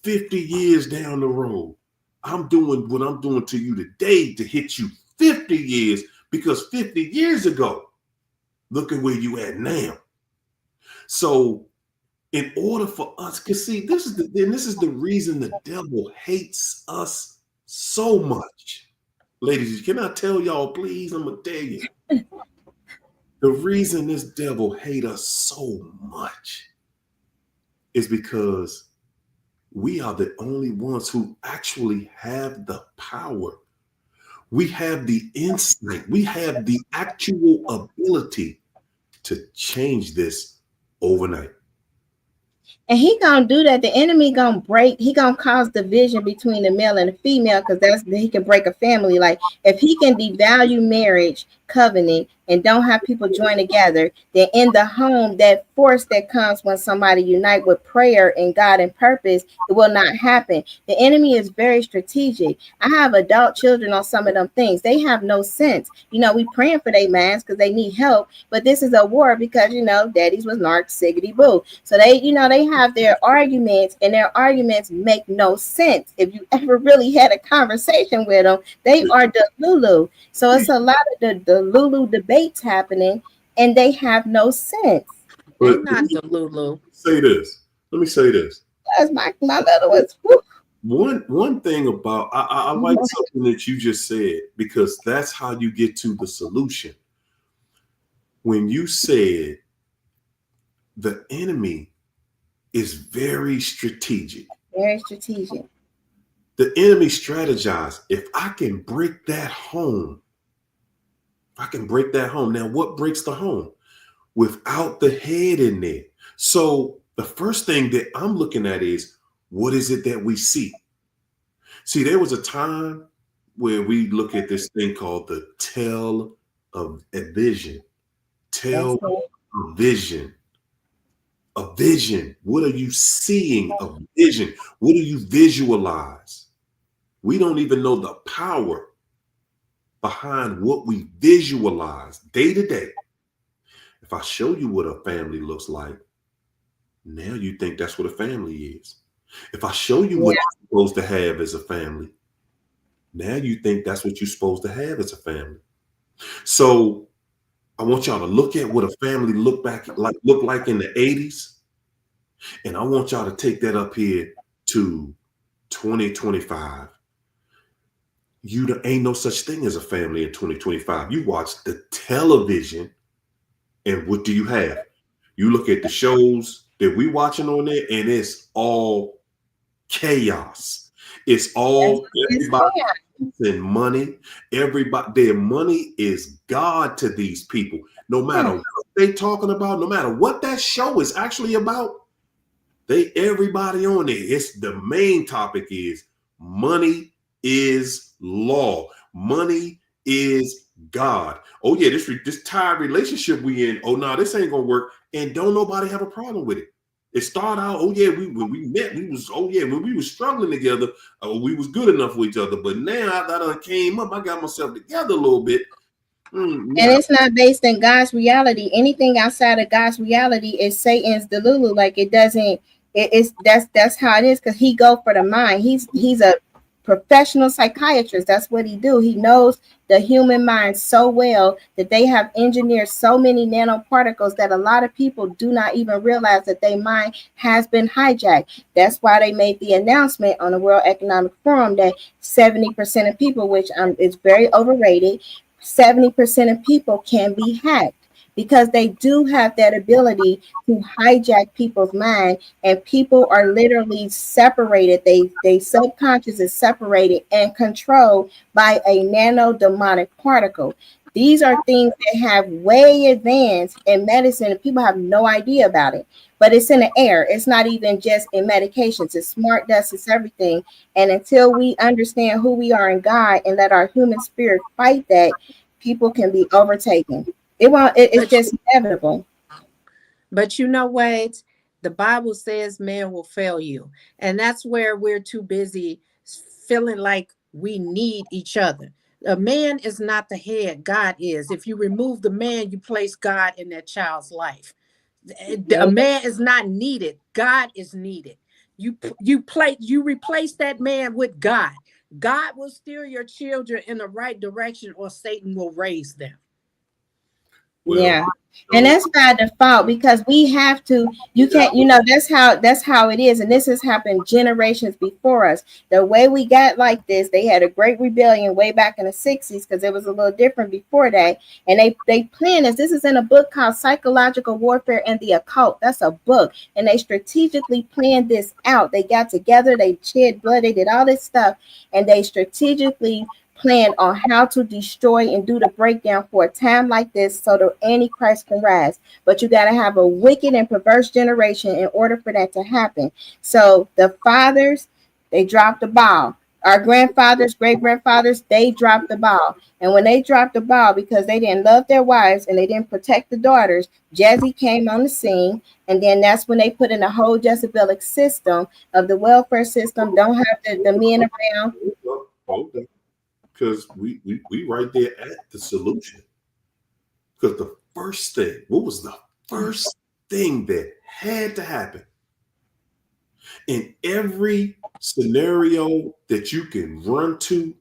50 years down the road. I'm doing what I'm doing to you today to hit you 50 years, because 50 years ago, look at where you at now. So in order for us, because see, this is the reason the devil hates us so much. Ladies, can I tell y'all, please? I'm going to tell you. The reason this devil hates us so much is because we are the only ones who actually have the power. We have the insight. We have the actual ability to change this overnight. And he gonna do that. The enemy gonna break. He gonna cause division between the male and the female, because he can break a family. Like if he can devalue marriage covenant and don't have people join together, then in the home, that force that comes when somebody unite with prayer and God and purpose, it will not happen. The enemy is very strategic. I have adult children on some of them things. They have no sense. We praying for their mans because they need help, but this is a war because daddies was narcissism boo. So they have their arguments, and their arguments make no sense. If you ever really had a conversation with them, they are the Lulu. So it's a lot of the Lulu debates happening, and they have no sense. They're not the Lulu. Let me say this. That's my little ones. One thing about I like something that you just said, because that's how you get to the solution. When you said the enemy is very strategic. Very strategic. The enemy strategized. If I can break that home, now what breaks the home? Without the head in there. So the first thing that I'm looking at is, what is it that we see? See, there was a time where we look at this thing called the tell of a vision. Tell a vision. A vision. What are you seeing? A vision. What do you visualize? We don't even know the power behind what we visualize day to day. If I show you what a family looks like, now you think that's what a family is. If I show you what you're supposed to have as a family, now you think that's what you're supposed to have as a family. So I want y'all to look at what a family looked like in the 80s. And I want y'all to take that up here to 2025. Ain't no such thing as a family in 2025. You watch the television, and what do you have? You look at the shows that we watching on there, and it's all chaos. It's all everybody and money. Everybody, their money is God to these people. No matter what they talking about, no matter what that show is actually about, everybody on there. It's the main topic is money is law. Money is God. Oh yeah, this tied relationship we in. Oh no, this ain't gonna work. And don't nobody have a problem with it. It started out, oh yeah, when we met, when we was struggling together, we was good enough for each other. But now that I came up, I got myself together a little bit. And it's not based in God's reality. Anything outside of God's reality is Satan's delulu. Like it doesn't. That's how it is, because he go for the mind. He's a professional psychiatrist. That's what he do. He knows the human mind so well that they have engineered so many nanoparticles that a lot of people do not even realize that their mind has been hijacked. That's why they made the announcement on the World Economic Forum that 70% of people, which is very overrated, 70% of people can be hacked, because they do have that ability to hijack people's mind, and people are literally separated. They subconscious is separated and controlled by a nano demonic particle. These are things that have way advanced in medicine, and people have no idea about it. But it's in the air. It's not even just in medications. It's smart dust. It's everything. And until we understand who we are in God and let our human spirit fight that, people can be overtaken. It's just inevitable. But you know what? The Bible says man will fail you. And that's where we're too busy feeling like we need each other. A man is not the head, God is. If you remove the man, you place God in that child's life. A man is not needed. God is needed. You replace that man with God. God will steer your children in the right direction, or Satan will raise them. Well, yeah. And that's by default, because we have to, you can't, that's how it is. And this has happened generations before us. The way we got like this, they had a great rebellion way back in the 60s, because it was a little different before that. And they planned this. This is in a book called Psychological Warfare and the Occult. That's a book. And they strategically planned this out. They got together, they shed blood, they did all this stuff, and they strategically plan on how to destroy and do the breakdown for a time like this, so the Antichrist can rise. But you got to have a wicked and perverse generation in order for that to happen. So the fathers, they dropped the ball. Our grandfathers, great-grandfathers, they dropped the ball. And when they dropped the ball, because they didn't love their wives and they didn't protect the daughters, Jesse came on the scene. And then that's when they put in a whole Jezebelic system of the welfare system. Don't have the men around. Okay. Because we right there at the solution. Because the first thing, what was the first thing that had to happen in every scenario that you can run to?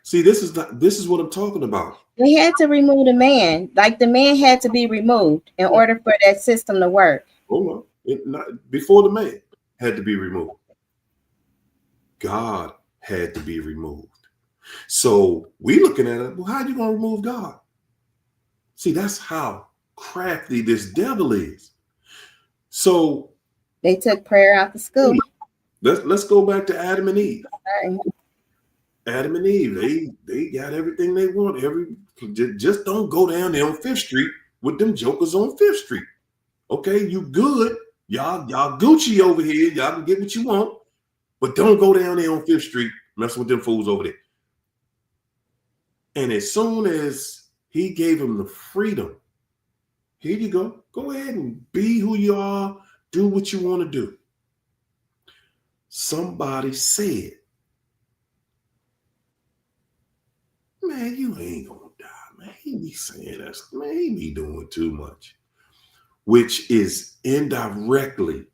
See, this is what I'm talking about. They had to remove the man. Like the man had to be removed in order for that system to work. Hold on. Before the man had to be removed, God had to be removed. So we looking at it, well, how are you going to remove God? See, that's how crafty this devil is. So they took prayer out the school. Let's go back to Adam and Eve. Adam and Eve, they got everything they want. Just don't go down there on 5th Street with them jokers on 5th Street. Okay, you good. Y'all Gucci over here. Y'all can get what you want. But don't go down there on 5th Street messing with them fools over there. And as soon as he gave him the freedom, here you go. Go ahead and be who you are. Do what you want to do. Somebody said, man, you ain't going to die, man. He be saying that. Man, he be doing too much. Which is indirectly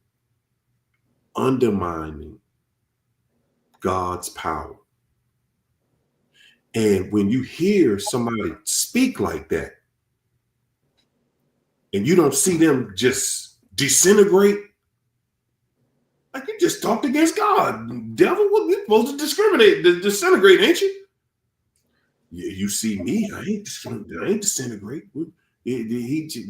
undermining God's power. And when you hear somebody speak like that, and you don't see them just disintegrate, like you just talked against God. Devil, what you supposed to discriminate, disintegrate, ain't you? Yeah, you see me, I ain't disintegrate.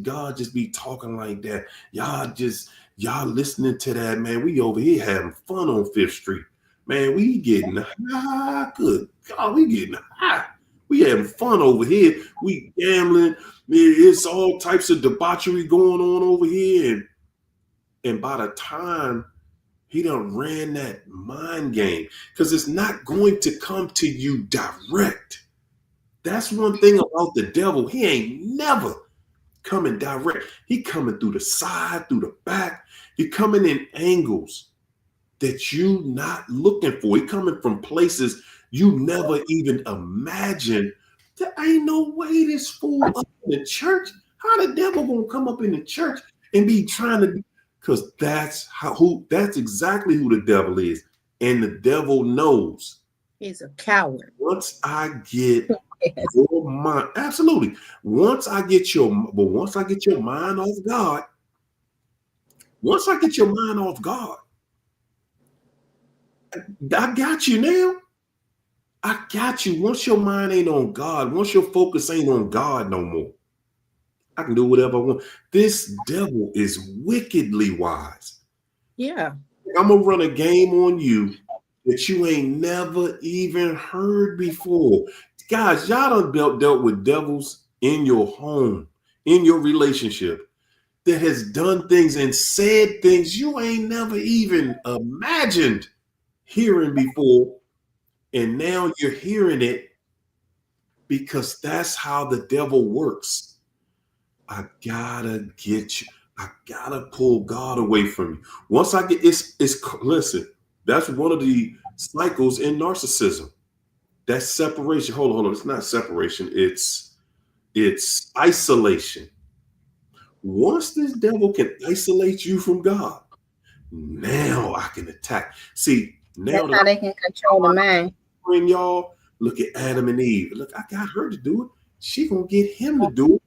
God just be talking like that. Y'all listening to that, man. We over here having fun on Fifth Street. Man, we getting high. Good God, we getting high. We having fun over here. We gambling. It's all types of debauchery going on over here. And by the time he done ran that mind game, because it's not going to come to you direct. That's one thing about the devil. He ain't never coming direct. He coming through the side, through the back. He coming in angles that you not looking for. He coming from places you never even imagined. There ain't no way this fool up in the church. How the devil gonna come up in the church and be trying to? Because that's exactly who the devil is, and the devil knows. He's a coward. Once I get your mind, absolutely. Once I get your mind off God, I got you now. I got you. Once your mind ain't on God, once your focus ain't on God no more, I can do whatever I want. This devil is wickedly wise. Yeah. I'm gonna run a game on you that you ain't never even heard before. Guys, y'all done dealt with devils in your home, in your relationship, that has done things and said things you ain't never even imagined hearing before. And now you're hearing it because that's how the devil works. I gotta get you. I gotta pull God away from you. Once I get listen, that's one of the cycles in narcissism. That's separation. Hold on. It's not separation. It's isolation. Once this devil can isolate you from God, now I can attack. See, now that's how they can control the mind. Bring y'all, look at Adam and Eve. Look, I got her to do it. She gonna get him to do it.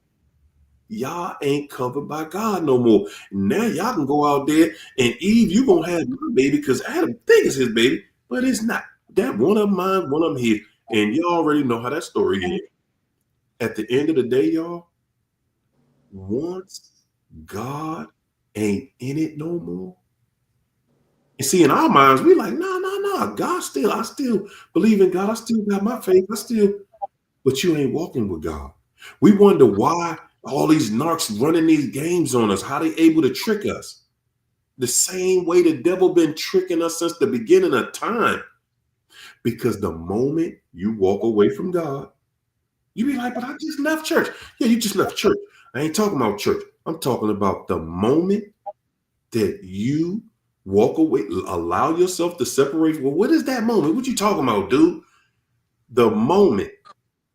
Y'all ain't covered by God no more. Now y'all can go out there and Eve, you gonna have my baby because Adam think it's his baby, but it's not. That one of mine, one of them here. And you already know how that story is. At the end of the day, y'all, once God ain't in it no more. And see, in our minds, we like, no. God still, I still believe in God. I still got my faith. But you ain't walking with God. We wonder why all these narcs running these games on us, how they able to trick us. The same way the devil been tricking us since the beginning of time. Because the moment you walk away from God, you be like, but I just left church. Yeah, you just left church. I ain't talking about church. I'm talking about the moment that you walk away, allow yourself to separate. Well, what is that moment? What you talking about, dude? The moment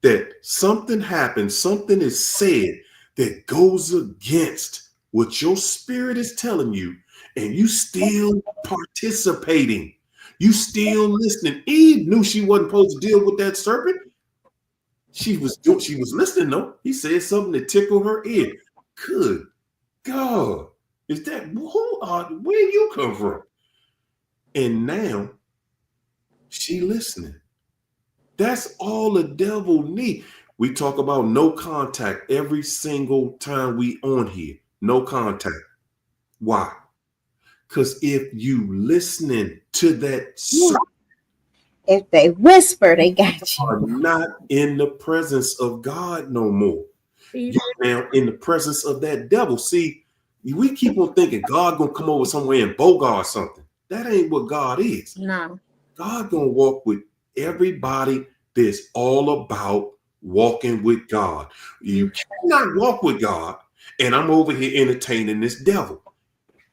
that something happens, something is said that goes against what your spirit is telling you, and you still participating. You still listening. Eve knew she wasn't supposed to deal with that serpent. She was listening, though. He said something that tickled her ear. Good God. Is that where you come from? And now she listening. That's all the devil need. We talk about no contact every single time we on here. No contact. Why? Because if you listening to that, if they whisper, they got you. Are not in the presence of God no more. You're now in the presence of that devil. See, we keep on thinking God gonna come over somewhere and bogart something. That ain't what God is. No. God gonna walk with everybody that's all about walking with God. You cannot walk with God and I'm over here entertaining this devil.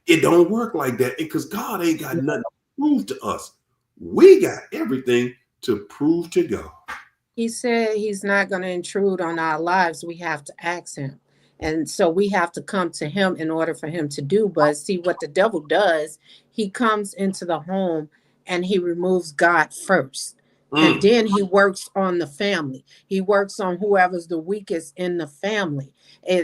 It don't work like that because God ain't got nothing to prove to us. We got everything to prove to God. He said he's not going to intrude on our lives. We have to ask him. And so we have to come to him in order for him to do. But see what the devil does, he comes into the home and he removes God first. And then he works on the family. He works on whoever's the weakest in the family,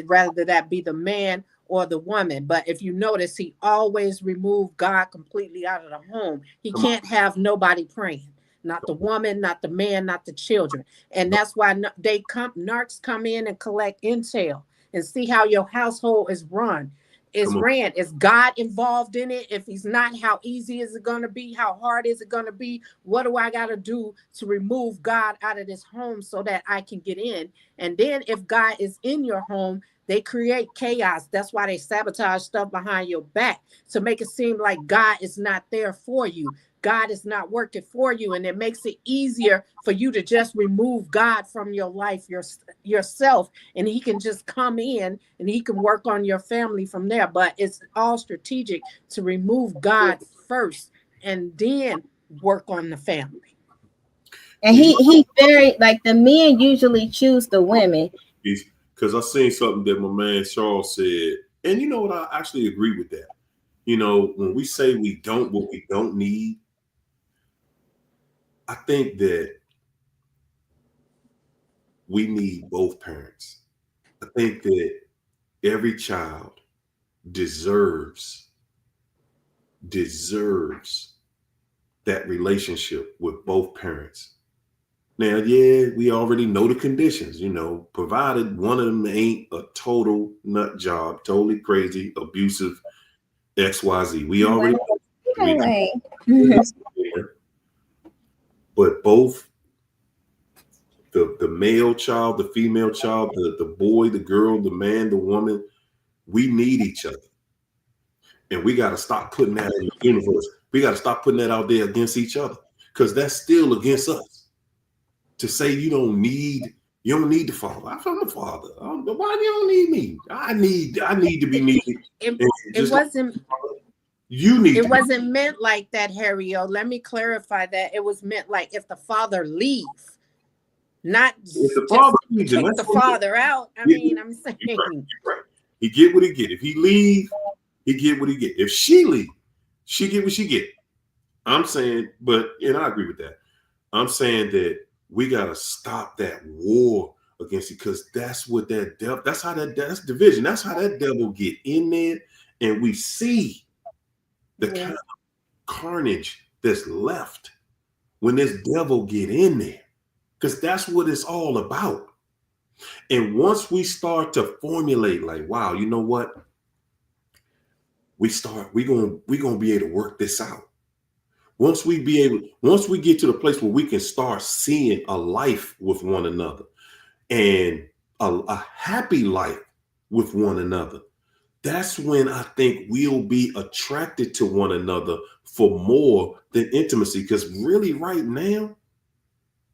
rather that be the man or the woman. But if you notice, he always removed God completely out of the home. He can't have nobody praying, not the woman, not the man, not the children. And that's why narcs come in and collect intel and see how your household is run. Is God involved in it? If he's not, how easy is it going to be? How hard is it going to be? What do I got to do to remove God out of this home so that I can get in? And then if God is in your home, they create chaos. That's why they sabotage stuff behind your back to make it seem like God is not there for you. God is not working for you. And it makes it easier for you to just remove God from your life, yourself, and he can just come in and he can work on your family from there. But it's all strategic to remove God first and then work on the family. And he's very, like, the men usually choose the women. Because I seen something that my man Charles said, and you know what, I actually agree with that. You know, when we say what we don't need, I think that we need both parents. I think that every child deserves that relationship with both parents. Now, yeah, we already know the conditions, you know, provided one of them ain't a total nut job, totally crazy, abusive, XYZ. We already know. But both the male child, the female child, the boy, the girl, the man, the woman, we need each other. And we got to stop putting that in the universe. We got to stop putting that out there against each other, because that's still against us. To say you don't need the father. I'm the father. Why you don't need me? I need to be needed. It wasn't. You need. It wasn't meant like that, Harry. Let me clarify that. It was meant like if the father leaves, not if the father leaves, kick the father out. I mean, I'm saying right. He get what he get. If he leave, he get what he get. If she leave, she get what she get. I'm saying, and I agree with that. I'm saying that we got to stop that war against it, because that's what that's division. That's how that devil get in there. And we see the kind of carnage that's left when this devil get in there, because that's what it's all about. And once we start to formulate, like, wow, you know what? We're gonna be able to work this out. Once we get to the place where we can start seeing a life with one another, and a happy life with one another, that's when I think we'll be attracted to one another for more than intimacy. Because really right now,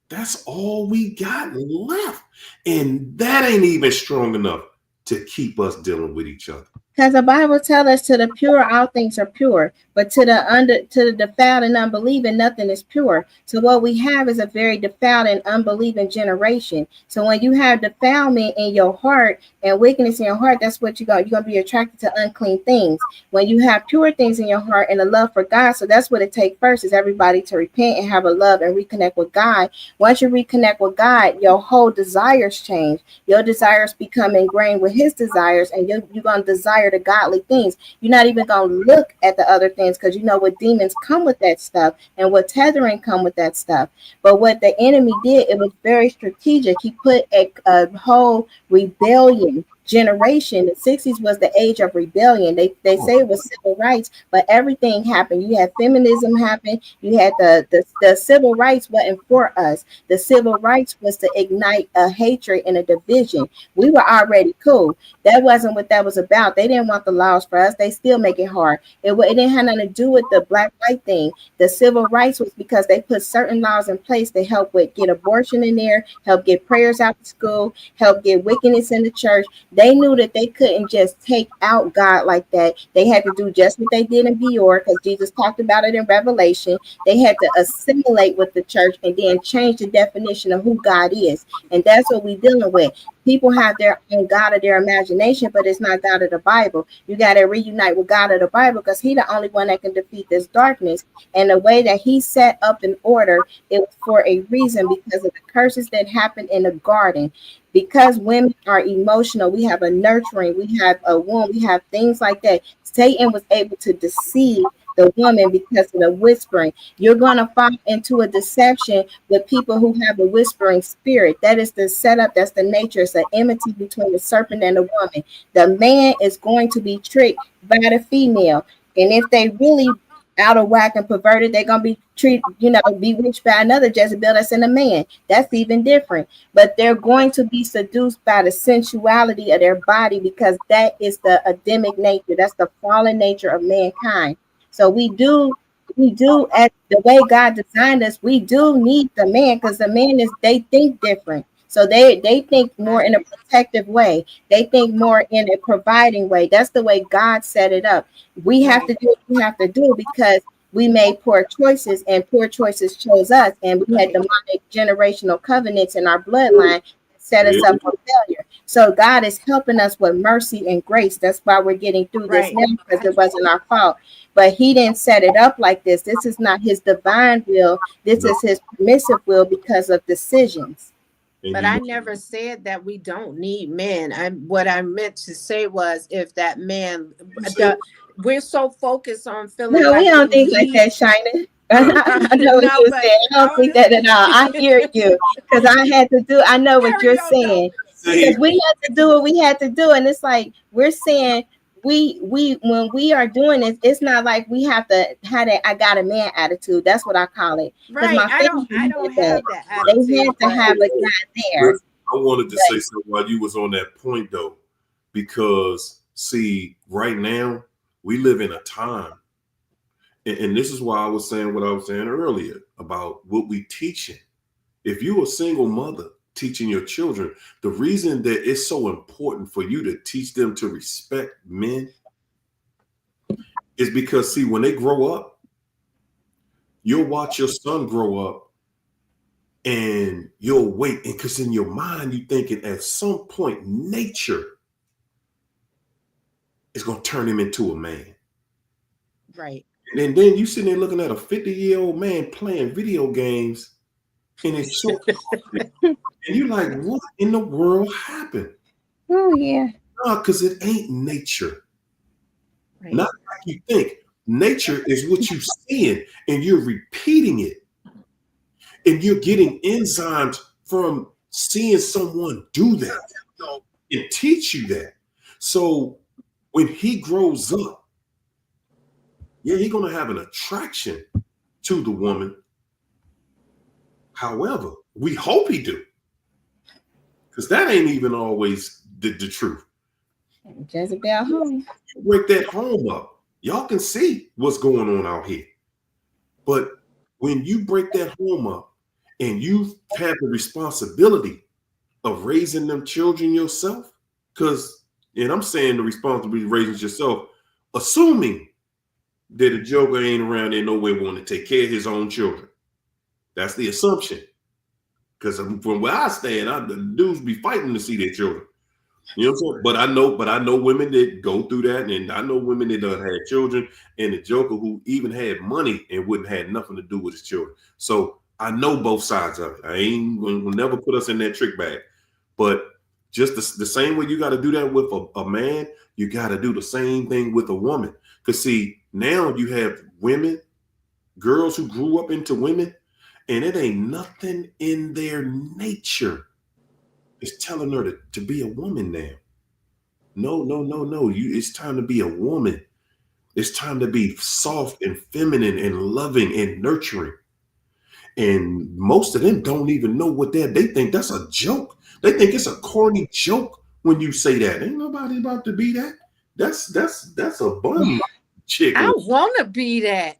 that's all we got left. And that ain't even strong enough to keep us dealing with each other. Because the Bible tells us, to the pure, all things are pure, but to the defiled and unbelieving, nothing is pure. So what we have is a very defiled and unbelieving generation. So when you have defilement in your heart and wickedness in your heart, that's what you're going to be attracted to unclean things. When you have pure things in your heart and a love for God, so that's what it takes first, is everybody to repent and have a love and reconnect with God. Once you reconnect with God, your whole desires change. Your desires become ingrained with his desires, and you're going to desire the godly things. You're not even going to look at the other things, because you know what demons come with that stuff and what tethering come with that stuff. But what the enemy did, it was very strategic. He put a whole rebellion generation. The 60s was the age of rebellion. They say it was civil rights, but everything happened. You had feminism happen. You had the civil rights wasn't for us. The civil rights was to ignite a hatred and a division. We were already cool. That wasn't what that was about. They didn't want the laws for us. They still make it hard. It didn't have nothing to do with the black-white thing. The civil rights was because they put certain laws in place to help with get abortion in there, help get prayers out to school, help get wickedness in the church. They knew that they couldn't just take out God like that. They had to do just what they did in Peor, because Jesus talked about it in Revelation. They had to assimilate with the church and then change the definition of who God is. And that's what we're dealing with. People have their own God of their imagination, but it's not God of the Bible. You got to reunite with God of the Bible, because he's the only one that can defeat this darkness. And the way that he set up in order, it was for a reason, because of the curses that happened in the garden. Because women are emotional, we have a nurturing, we have a womb, we have things like that. Satan was able to deceive the woman because of the whispering. You're going to fall into a deception with people who have a whispering spirit. That is the setup. That's the nature. It's an enmity between the serpent and the woman. The man is going to be tricked by the female. And if they really out of whack and perverted, they're going to be treated, bewitched by another Jezebel that's in a man. That's even different. But they're going to be seduced by the sensuality of their body, because that is the Adamic nature. That's the fallen nature of mankind. So we do, at the way God designed us, we do need the man, because the man they think different. So they think more in a protective way. They think more in a providing way. That's the way God set it up. We have to do what we have to do, because we made poor choices, and poor choices chose us, and we had demonic generational covenants in our bloodline that set us up for failure. So God is helping us with mercy and grace. That's why we're getting through this now, because it wasn't our fault. But he didn't set it up like this. This is not his divine will. This is his permissive will, because of decisions. But I never said that we don't need men. What I meant to say was, if that man, we're so focused on feeling. No, we don't think like that, Shina. I know what you're saying. I don't think that at all. I hear you, because I know what you're saying. Because we had to do what we had to do. And it's like, we're saying, we when we are doing this, it's not like we have to have that I got a man attitude. That's what I call it. Right. I don't have that attitude. They had to have a guy there. I wanted to say something while you was on that point, though, because see, right now we live in a time, and this is why I was saying what I was saying earlier about what we teaching. If you're a single mother teaching your children, the reason that it's so important for you to teach them to respect men is because, see, when they grow up, you'll watch your son grow up, and you'll wait, and because in your mind you're thinking at some point nature is going to turn him into a man. Right. And then you sitting there looking at a 50-year-old man playing video games, and it's so and you're like, what in the world happened? Oh yeah. No, because it ain't nature. Right. Not like you think. Nature is what you're seeing, and you're repeating it. And you're getting enzymes from seeing someone do that and teach you that. So when he grows up, yeah, he's going to have an attraction to the woman. However, we hope he do, because that ain't even always the truth. Jezebel home. Break that home up. Y'all can see what's going on out here. But when you break that home up, and you have the responsibility of raising them children yourself, and I'm saying the responsibility of raising yourself, assuming that a joker ain't around there nowhere wanting to take care of his own children. That's the assumption. Because from where I stand, the dudes be fighting to see their children. You know what I'm saying? But I know women that go through that, and I know women that done had children, and the joker who even had money and wouldn't have nothing to do with his children. So I know both sides of it. I ain't will never put us in that trick bag. But just the same way you got to do that with a man, you got to do the same thing with a woman. Because see, now you have women, girls who grew up into women, and it ain't nothing in their nature is telling her to be a woman now. No. It's time to be a woman. It's time to be soft and feminine and loving and nurturing. And most of them don't even know what they think that's a joke. They think it's a corny joke when you say that. Ain't nobody about to be that. That's a bum chick. I want to be that.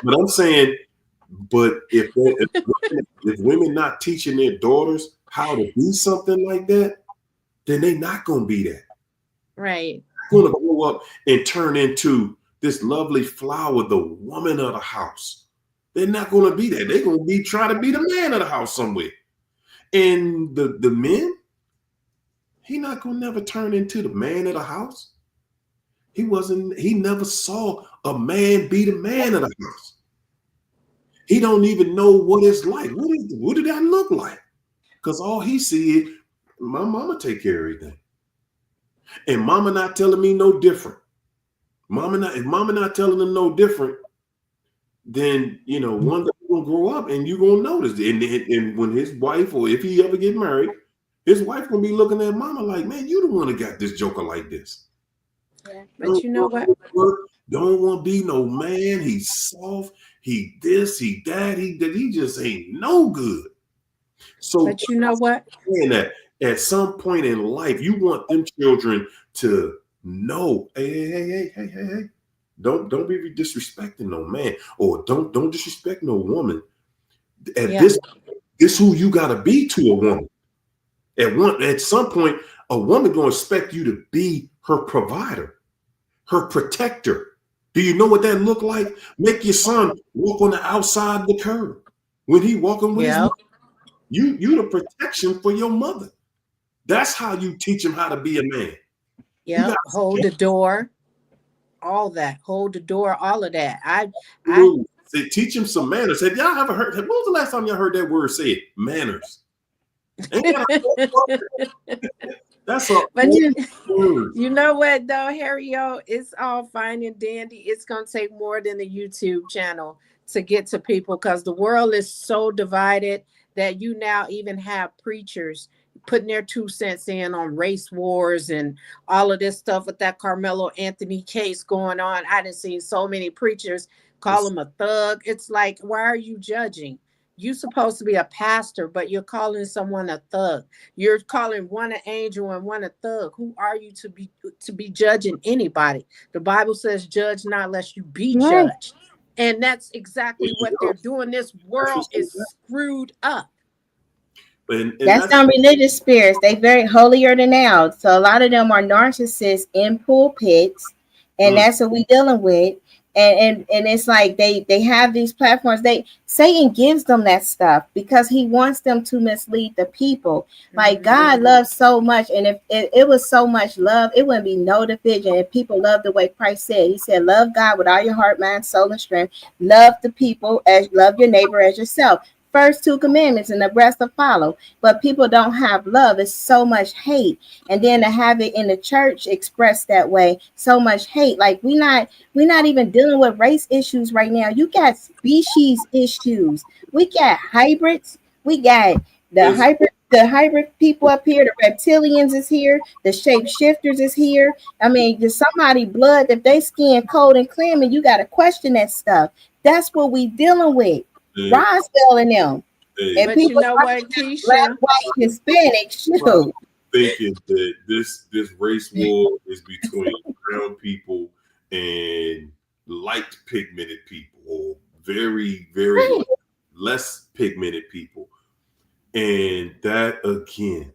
But I'm saying, if women not teaching their daughters how to be something like that, then they not gonna be that. Right. Gonna grow up and turn into this lovely flower, the woman of the house. They're not gonna be that. They're gonna be trying to be the man of the house somewhere. And the men, he not gonna never turn into the man of the house. He never saw a man be the man of the house. He don't even know what it's like. What did that look like? Because all he see is my mama take care of everything. And mama not telling me no different. If mama not telling them no different, then one day you're gonna grow up and you're gonna notice. And when his wife, or if he ever get married, his wife gonna be looking at mama like, man, you the one that got this joker like this. Yeah. But you know what? Don't want to be no man. He's soft. He this, he that, he just ain't no good. So, but you know what? That at some point in life, you want them children to know, hey. Don't be disrespecting no man, or don't disrespect no woman. At this who you gotta be to a woman. At some point, a woman gonna expect you to be her provider, her protector. Do you know what that look like? Make your son walk on the outside of the curb when he walking with his mother. You the protection for your mother. That's how you teach him how to be a man. Yeah, hold the door, all that. Hold the door, all of that. I say, teach him some manners. Have y'all ever heard? When was the last time y'all heard that word said? Manners. That's all. But you know what though, Harry-O, it's all fine and dandy. It's gonna take more than a YouTube channel to get to people, because the world is so divided that you now even have preachers putting their 2 cents in on race wars and all of this stuff with that Carmelo Anthony case going on. I done seen so many preachers call him a thug. It's like, why are you judging? You're supposed to be a pastor, but you're calling someone a thug. You're calling one an angel and one a thug. Who are you to be judging anybody? The Bible says, judge not lest you be judged. And that's exactly what they're doing. This world is screwed up. And that's some religious spirits. They very holier than thou. So a lot of them are narcissists in pulpits, and that's what we're dealing with. And it's like they have these platforms. Satan gives them that stuff because he wants them to mislead the people. Like God loves so much, and if it was so much love, it wouldn't be no division. If people love the way Christ said, he said, love God with all your heart, mind, soul, and strength. Love the people as love your neighbor as yourself. First 2 commandments and the rest to follow. But people don't have love. It's so much hate. And then to have it in the church expressed that way, so much hate. Like we're not even dealing with race issues right now. You got species issues. We got hybrids. We got the hybrid people up here. The reptilians is here. The shapeshifters is here. I mean, there's somebody blood, if they skin cold and clear, and you got to question that stuff. That's what we dealing with. Roswell and them. And but people you know what, Keisha? Black, white, Hispanic, shoot. Thinking that this race war is between brown people and light pigmented people, or very, very less pigmented people. And that again,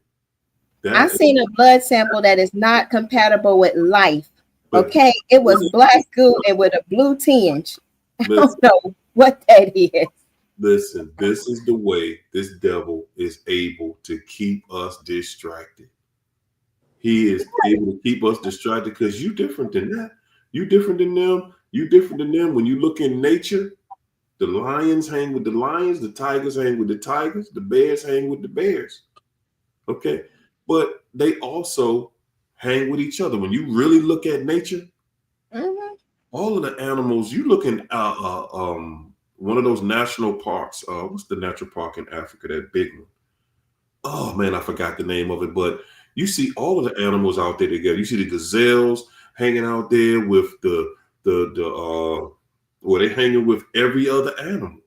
I seen a blood sample that is not compatible with life. Okay, it was black goo and with a blue tinge. I don't know what that is. Listen, this is the way this devil is able to keep us distracted. He is able to keep us distracted because you different than that. You different than them. You different than them. When you look in nature, the lions hang with the lions, the tigers hang with the tigers, the bears hang with the bears. Okay, but they also hang with each other. When you really look at nature, all of the animals, you look in one of those national parks. What's the natural park in Africa? That big one. Oh man, I forgot the name of it. But you see all of the animals out there together. You see the gazelles hanging out there with they hanging with every other animal.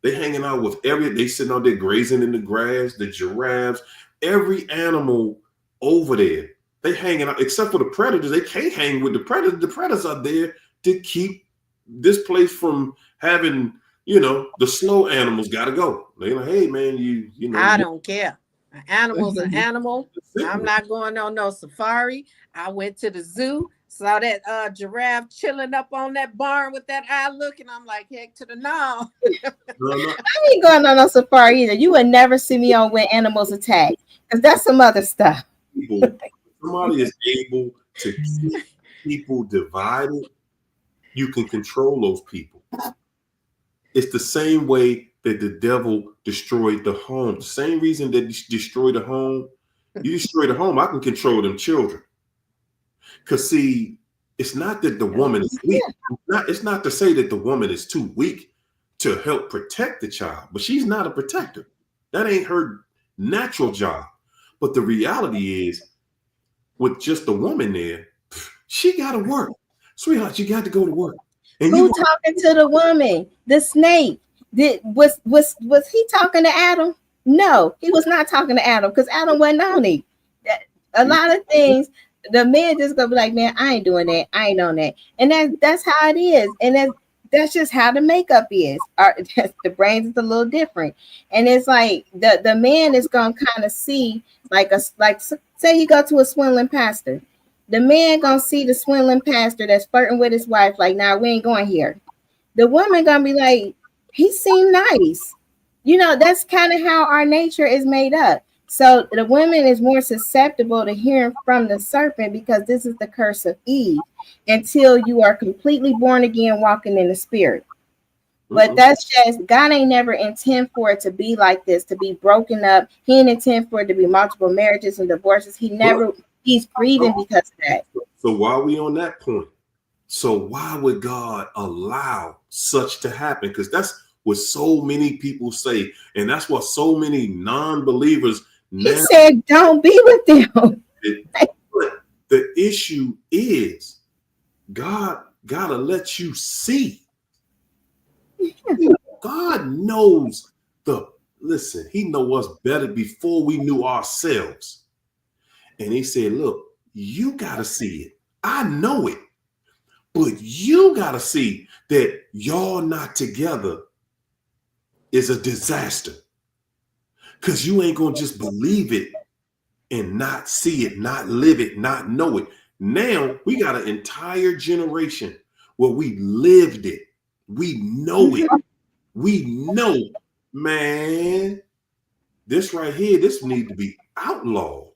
They hanging out with they sitting out there grazing in the grass. The giraffes, every animal over there, they hanging out. Except for the predators, they can't hang with the predators. The predators are there to keep this place from having, the slow animals got to go. They're like, hey man, you know. I don't care. An animal's an animal. I'm not going on no safari. I went to the zoo, saw that giraffe chilling up on that barn with that eye look, and I'm like, heck to the no. I ain't going on no safari either. You would never see me on When Animals Attack, because that's some other stuff. Somebody is able to keep people divided, you can control those people. It's the same way that the devil destroyed the home. The same reason that you destroy the home, you destroy the home, I can control them children. Because see, it's not that the woman is weak. It's not to say that the woman is too weak to help protect the child, but she's not a protector. That ain't her natural job. But the reality is, with just the woman there, she got to work. Sweetheart, you got to go to work. And who talking to the woman? The snake. Was he talking to Adam? No, he was not talking to Adam, because Adam wasn't on it. A lot of things, the man just gonna be like, man, I ain't doing that. I ain't on that. And that's how it is. And that's just how the makeup is. The brains is a little different. And it's like the man is gonna kind of see like say you go to a swindling pastor. The man gonna see the swindling pastor that's flirting with his wife, like, nah, we ain't going here. The woman gonna be like, he seemed nice. You know, that's kind of how our nature is made up. So the woman is more susceptible to hearing from the serpent, because this is the curse of Eve, until you are completely born again, walking in the spirit. But that's just, God ain't never intend for it to be like this, to be broken up. He didn't intend for it to be multiple marriages and divorces. He's grieving because of that. So while we on that point, so why would God allow such to happen? Because that's what so many people say, and that's what so many non-believers now. He said, don't be with them. But the issue is, God gotta let you see. God knows he knows us better before we knew ourselves. And he said, look, you gotta see it. I know it, but you gotta see that y'all not together is a disaster. Because you ain't gonna just believe it and not see it, not live it, not know it. Now we got an entire generation where we lived it. We know it. We know, man, this right here, this need to be outlawed.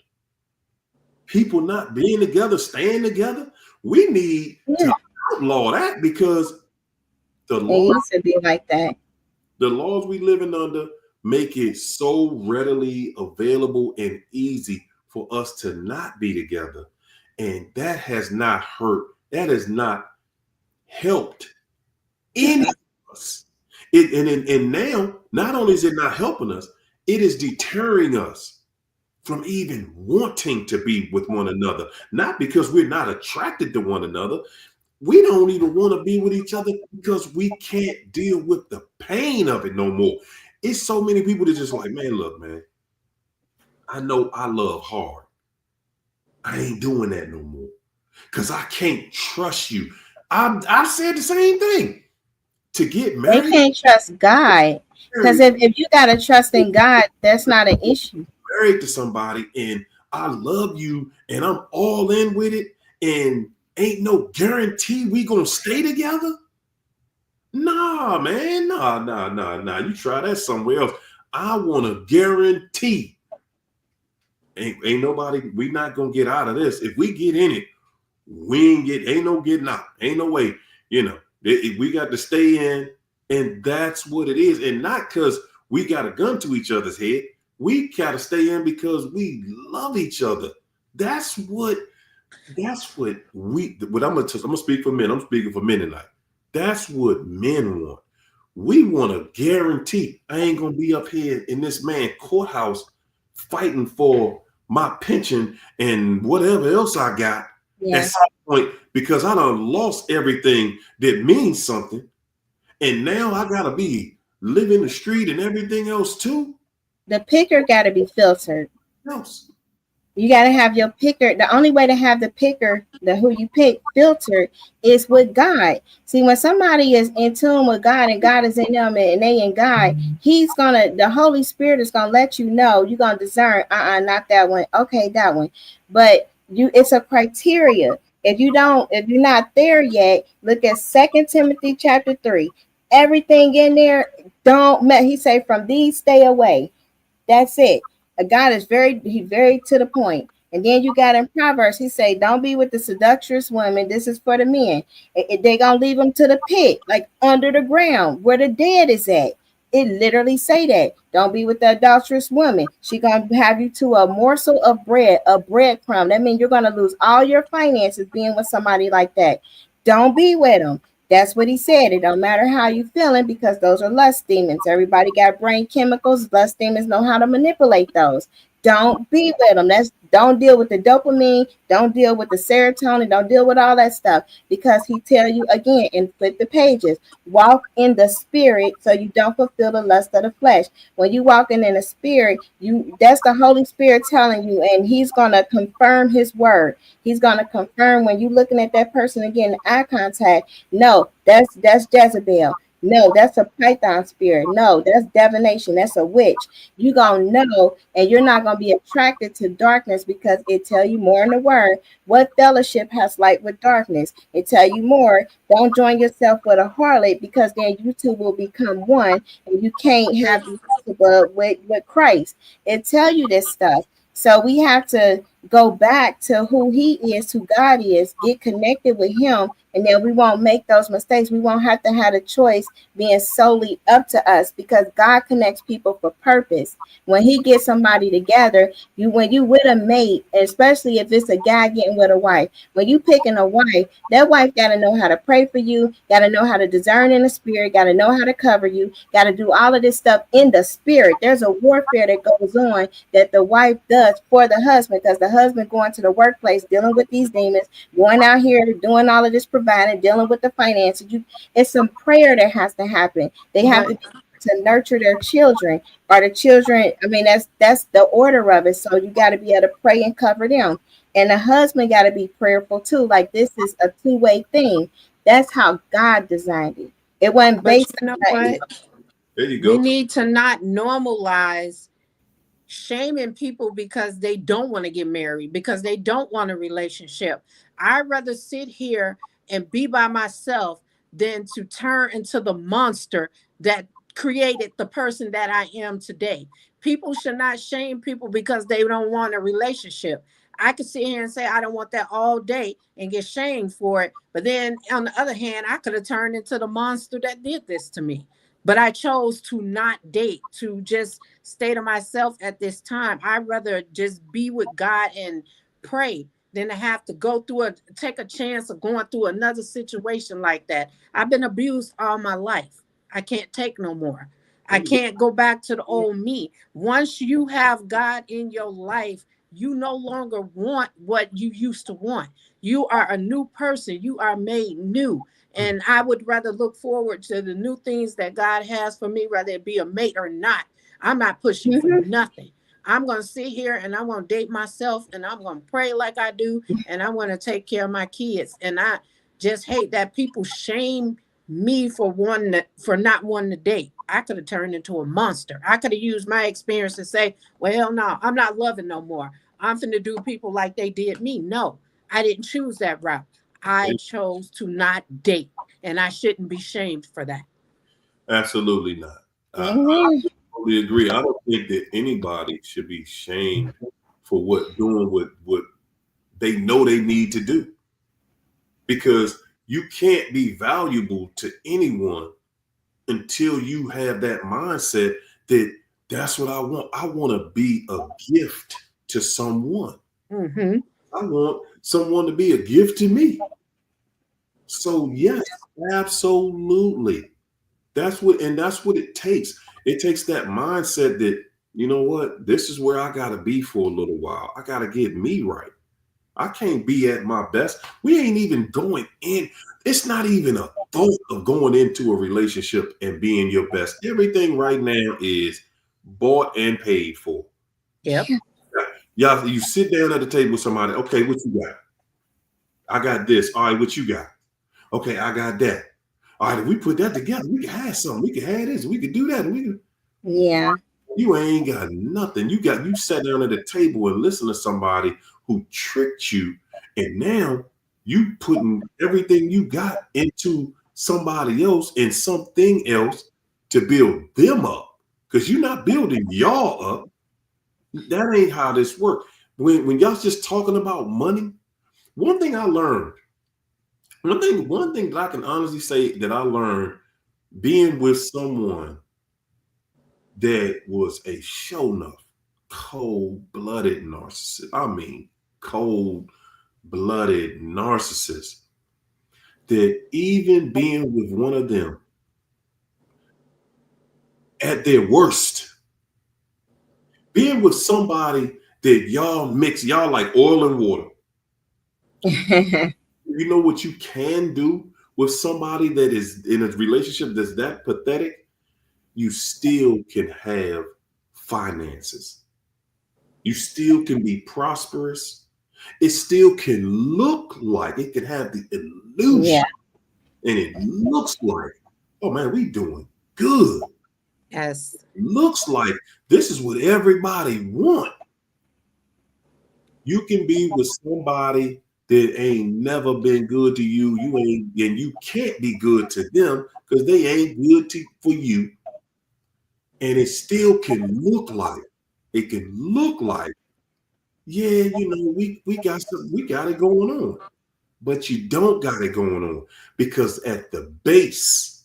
People not being together, staying together. We need to outlaw that, because the laws used to be like that. The laws we living under make it so readily available and easy for us to not be together. And that has not hurt. That has not helped any of us. And now, not only is it not helping us, it is deterring us from even wanting to be with one another. Not because we're not attracted to one another. We don't even want to be with each other because we can't deal with the pain of it no more. It's so many people that just like, man, look, man, I know I love hard. I ain't doing that no more because I can't trust you. I said the same thing. To get married, they can't trust God, because if you got to trust in God, that's not an issue. Married to somebody and I love you and I'm all in with it and ain't no guarantee we gonna stay together. Nah, man, nah. You try that somewhere else. I want to guarantee. Ain't nobody. We not gonna get out of this. If we get in it, ain't no getting out. Ain't no way. You know, we got to stay in, and that's what it is. And not because we got a gun to each other's head. We gotta stay in because we love each other. That's what I'm gonna speak for men. I'm speaking for men tonight. That's what men want. We want to guarantee I ain't gonna be up here in this man courthouse fighting for my pension and whatever else I got at some point, because I done lost everything that means something. And now I gotta be living the street and everything else too. The picker got to be filtered. Else. You got to have your picker. The only way to have the picker, the who you pick filtered, is with God. See, when somebody is in tune with God and God is in them and they in God, the Holy Spirit is gonna let you know. You're gonna discern, not that one. Okay, that one. But it's a criteria. If you're not there yet, look at 2 Timothy chapter 3. Everything in there, he say, from these stay away. That's it. God is very to the point. And then you got in Proverbs, he say, don't be with the seductress women. This is for the men. They gonna leave them to the pit, like under the ground, where the dead is at. It literally say that. Don't be with the adulterous woman. She gonna have you to a morsel of bread, a breadcrumb. That means you're gonna lose all your finances being with somebody like that. Don't be with them. That's what he said. It don't matter how you feeling, because those are lust demons. Everybody got brain chemicals. Lust demons know how to manipulate those. Don't be with them. Don't deal with the dopamine. Don't deal with the serotonin. Don't deal with all that stuff, because he tell you again and flip the pages. Walk in the spirit so you don't fulfill the lust of the flesh. When you walking in the spirit, that's the Holy Spirit telling you, and he's gonna confirm his word. He's gonna confirm when you looking at that person again, eye contact. No, that's Jezebel. No, that's a python spirit. No, that's divination. That's a witch. You gonna know, and you're not gonna be attracted to darkness, because it tell you more in the word. What fellowship has light with darkness? It tell you more. Don't join yourself with a harlot, because then you two will become one, and you can't have the with Christ. It tell you this stuff. So we have to go back to who he is, who God is, get connected with him, and then we won't make those mistakes. We won't have to have a choice being solely up to us, because God connects people for purpose. When he gets somebody together, when you with a mate, especially if it's a guy getting with a wife, when you picking a wife, that wife got to know how to pray for you, got to know how to discern in the spirit, got to know how to cover you, got to do all of this stuff in the spirit. There's a warfare that goes on that the wife does for the husband, because the husband going to the workplace dealing with these demons, going out here doing all of this providing, dealing with the finances. It's some prayer that has to happen. They have to nurture their children, or the children. I mean, that's the order of it. So you got to be able to pray and cover them, and the husband got to be prayerful too. Like, this is a two-way thing. That's how God designed it. It wasn't based on what? There you go. We need to not normalize shaming people because they don't want to get married, because they don't want a relationship. I'd rather sit here and be by myself than to turn into the monster that created the person that I am today. People should not shame people because they don't want a relationship. I could sit here and say I don't want that all day and get shamed for it. But then on the other hand, I could have turned into the monster that did this to me. But I chose to not date, to just stay to myself at this time. I'd rather just be with God and pray than to have to take a chance of going through another situation like that. I've been abused all my life. I can't take no more. I can't go back to the old me. Once you have God in your life, you no longer want what you used to want. You are a new person. You are made new. And I would rather look forward to the new things that God has for me, whether it be a mate or not. I'm not pushing for nothing. I'm going to sit here and I'm going to date myself, and I'm going to pray like I do, and I want to take care of my kids. And I just hate that people shame me for not wanting to date. I could have turned into a monster. I could have used my experience to say, well, no, I'm not loving no more. I'm finna do people like they did me. No, I didn't choose that route. I chose to not date, and I shouldn't be shamed for that. Absolutely not. I totally agree. I don't think that anybody should be shamed for doing what they know they need to do, because you can't be valuable to anyone until you have that mindset that that's what I want. I want to be a gift to someone. Mm-hmm. I want someone to be a gift to me. So yes, absolutely. That's what it takes. It takes that mindset that, you know what, this is where I gotta be for a little while. I gotta get me right. I can't be at my best. We ain't even going in. It's not even a thought of going into a relationship and being your best. Everything right now is bought and paid for. Yep. Y'all, you sit down at the table with somebody. Okay, what you got? I got this. All right, what you got? Okay, I got that. All right, if we put that together, we can have something. We can have this. We can do that. We can. Yeah. You ain't got nothing. You sat down at the table and listened to somebody who tricked you, and now you putting everything you got into somebody else and something else to build them up, because you're not building y'all up. That ain't how this works. When y'all just talking about money, one thing I learned, one thing that I can honestly say that I learned being with someone that was a show enough cold-blooded narcissist. I mean, cold-blooded narcissist. That even being with one of them at their worst, being with somebody that y'all mix, y'all like oil and water. You know what you can do with somebody that is in a relationship that's that pathetic? You still can have finances. You still can be prosperous. It still can look like, it can have the illusion. Yeah. And it looks like, oh man, we doing good. Yes. It looks like this is what everybody want. You can be with somebody that ain't never been good to you. And you can't be good to them because they ain't good for you. And it still can look like, yeah, we got it going on. But you don't got it going on, because at the base,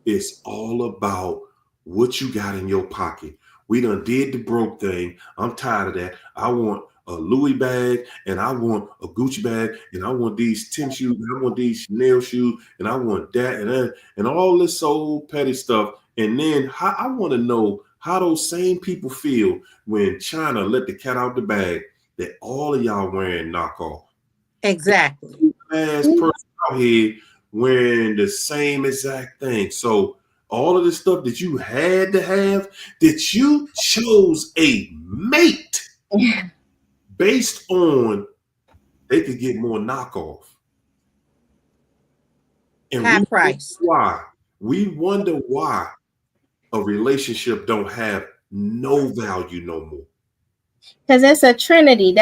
it's all about what you got in your pocket. We done did the broke thing. I'm tired of that. I want a Louis bag, and I want a Gucci bag, and I want these tennis shoes, and I want these Chanel shoes, and I want that, and all this old petty stuff. And then I want to know how those same people feel when China let the cat out the bag that all of y'all wearing knockoff. Exactly. Ass person out here wearing the same exact thing. So all of the stuff that you had to have, that you chose a mate based on they could get more knockoff. And high price. We wonder why a relationship don't have no value no more. Because it's a trinity.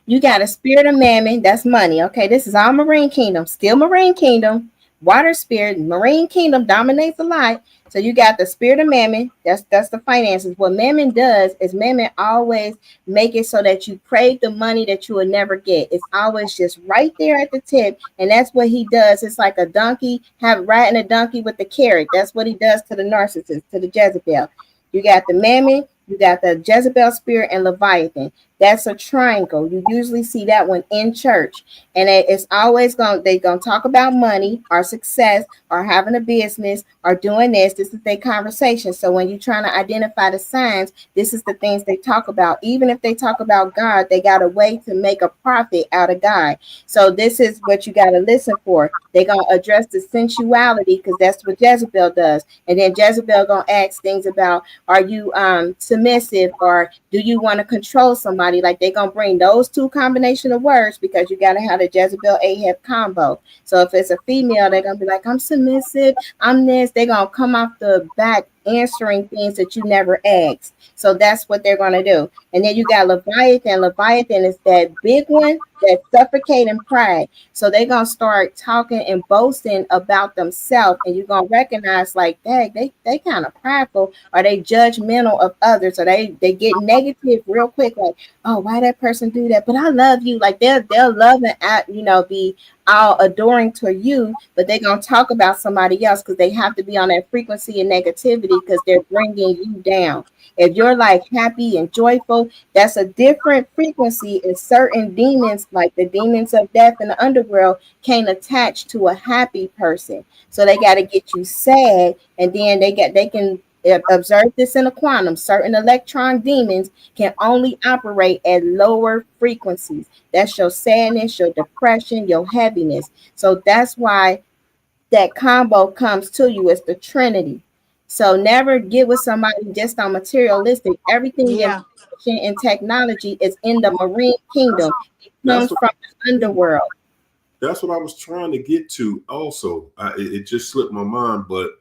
You got a spirit of mammon, that's money. Okay, this is all marine kingdom, still marine kingdom. Water spirit, marine kingdom dominates a lot. So you got the spirit of mammon, that's the finances. What mammon does is mammon always make it so that you crave the money that you will never get. It's always just right there at the tip, and that's what he does. It's like a donkey riding a donkey with the carrot. That's what he does to the narcissist, to the Jezebel. You got the mammon, you got the Jezebel spirit, and Leviathan. That's a triangle. You usually see that one in church. And it's always they're going to talk about money or success or having a business or doing this. This is their conversation. So when you're trying to identify the signs, this is the things they talk about. Even if they talk about God, they got a way to make a profit out of God. So this is what you got to listen for. They're going to address the sensuality, because that's what Jezebel does. And then Jezebel going to ask things about, are you submissive, or do you want to control somebody? Like they're gonna bring those two combination of words, because you gotta have the Jezebel Ahab combo. So if it's a female, they're gonna be like, I'm submissive, I'm this. They're gonna come off the back answering things that you never asked. So that's what they're gonna do. And then you got Leviathan. Leviathan is that big one that suffocating pride. So they're gonna start talking and boasting about themselves, and you're gonna recognize like, dang, they kind of prideful, or they judgmental of others, or they get negative real quick, like, oh, why that person do that? But I love you. Like they'll love and be all adoring to you, but they're gonna talk about somebody else, because they have to be on that frequency of negativity, because they're bringing you down. If you're like happy and joyful, that's a different frequency. And certain demons, like the demons of death in the underworld, can't attach to a happy person. So they got to get you sad, and then they can observe this in a quantum. Certain electron demons can only operate at lower frequencies. That's your sadness, your depression, your heaviness. So that's why that combo comes to you as the Trinity. So never get with somebody just on materialistic. Everything and technology is in the marine kingdom. It comes from the underworld. That's what I was trying to get to also. It just slipped my mind, but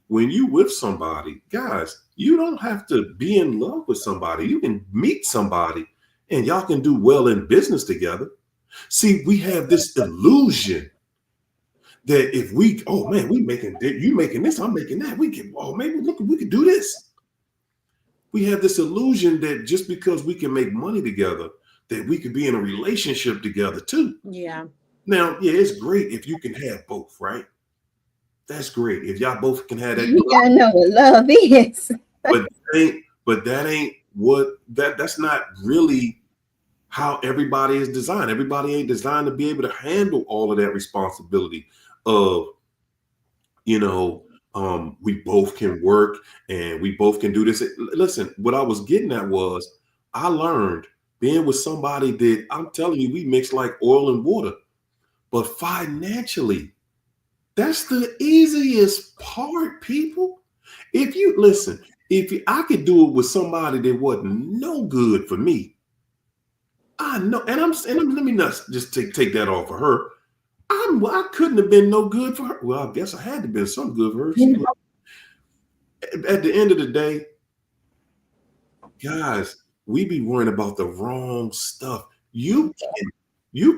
when you with somebody, guys, you don't have to be in love with somebody. You can meet somebody and y'all can do well in business together. See, we have this illusion that if we, oh man, you making this, I'm making that. We can, oh, maybe look, we can do this. We have this illusion that just because we can make money together, that we could be in a relationship together too. Yeah. Now, yeah, it's great if you can have both, right? That's great. If y'all both can have that. You gotta know what love is. but that ain't what that's not really how everybody is designed. Everybody ain't designed to be able to handle all of that responsibility of, we both can work and we both can do this. Listen, what I was getting at was I learned being with somebody that I'm telling you, we mix like oil and water, but financially, that's the easiest part, people. If you listen, I could do it with somebody that wasn't no good for me, I know, and let me not just take that off of her. I couldn't have been no good for her. Well, I guess I had to be some good for her. At the end of the day, guys, we be worrying about the wrong stuff. You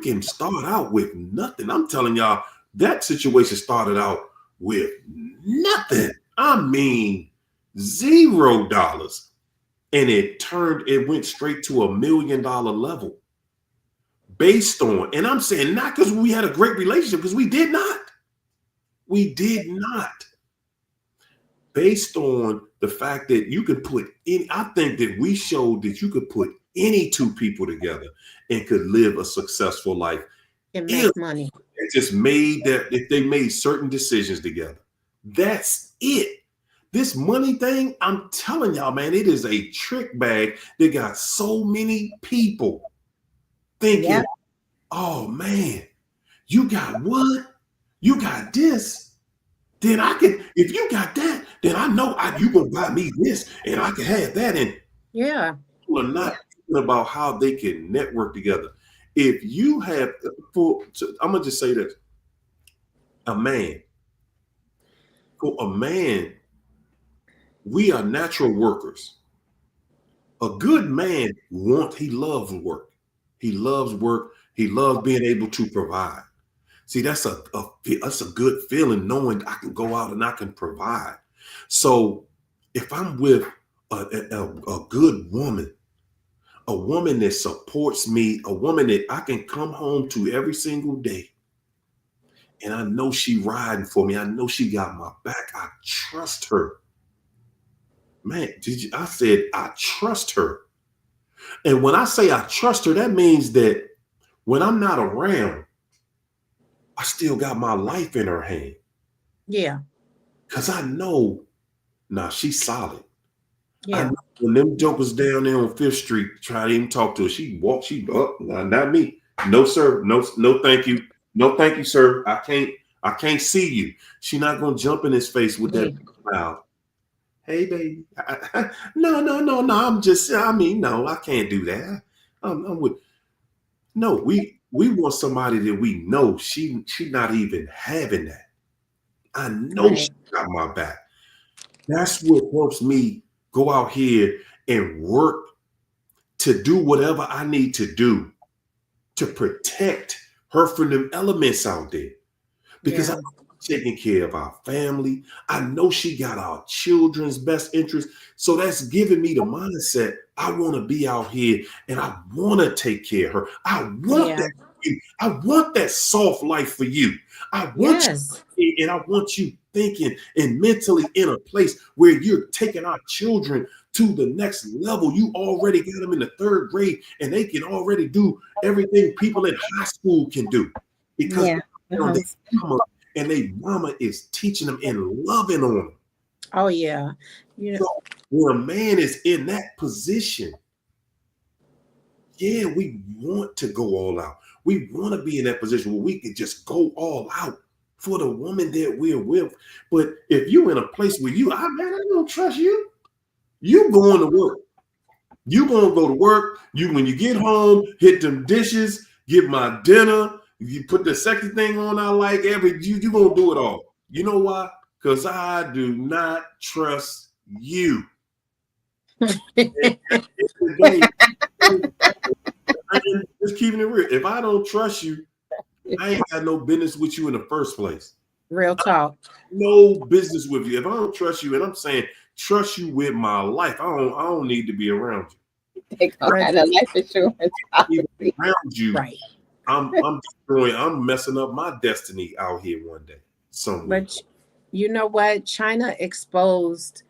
can start out with nothing. I'm telling y'all, that situation started out with nothing. I mean, $0. And it went straight to $1 million level based on, and I'm saying not because we had a great relationship, because we did not. We did not. Based on the fact that you could put in, I think that we showed that you could put any two people together and could live a successful life. And make money. It just made that if they made certain decisions together. That's it. This money thing, I'm telling y'all, man, it is a trick bag that got so many people thinking, oh man, you got what? You got this. Then I can, if you got that, then I know you gonna buy me this and I can have that. And people are not thinking about how they can network together. If you have, I'm gonna just say this: a man, we are natural workers. A good man he loves work. He loves work. He loves being able to provide. See, that's a good feeling knowing I can go out and I can provide. So if I'm with a good woman, a woman that supports me, a woman that I can come home to every single day, and I know she riding for me, I know she got my back, I trust her. Man, I said I trust her. And when I say I trust her, that means that when I'm not around, I still got my life in her hand. Yeah. Because I know, she's solid. Yeah. I know when them jokers down there on 5th Street try to even talk to her, she not me. No, sir. No, thank you. No, thank you, sir. I can't see you. She not going to jump in his face with that smile. Hey, baby. No. No, I can't do that. I'm with. No, we want somebody that we know she not even having that. I know she got my back. That's what helps me go out here and work to do whatever I need to do to protect her from them elements out there. Because I'm taking care of our family. I know she got our children's best interest. So that's giving me the mindset. I want to be out here and I want to take care of her. I want that for you. I want that soft life for you. I want you, and I want you thinking and mentally in a place where you're taking our children to the next level. You already got them in the 3rd grade and they can already do everything people in high school can do because and their mama is teaching them and loving on them. Oh, yeah. So when a man is in that position, we want to go all out. We want to be in that position where we can just go all out for the woman that we're with. But if you're in a place where I don't trust you, you going to work. You gonna go to work. You when you get home, hit them dishes, get my dinner. You put the sexy thing on I like you gonna do it all. You know why? Because I do not trust you. Just keeping it real. If I don't trust you, I ain't got no business with you in the first place. Real talk. No business with you. If I don't trust you, and I'm saying trust you with my life, I don't need to be around you. They gonna have a life insurance policy. Around you, right. I'm messing up my destiny out here one day. Somewhere. But you know what? China exposed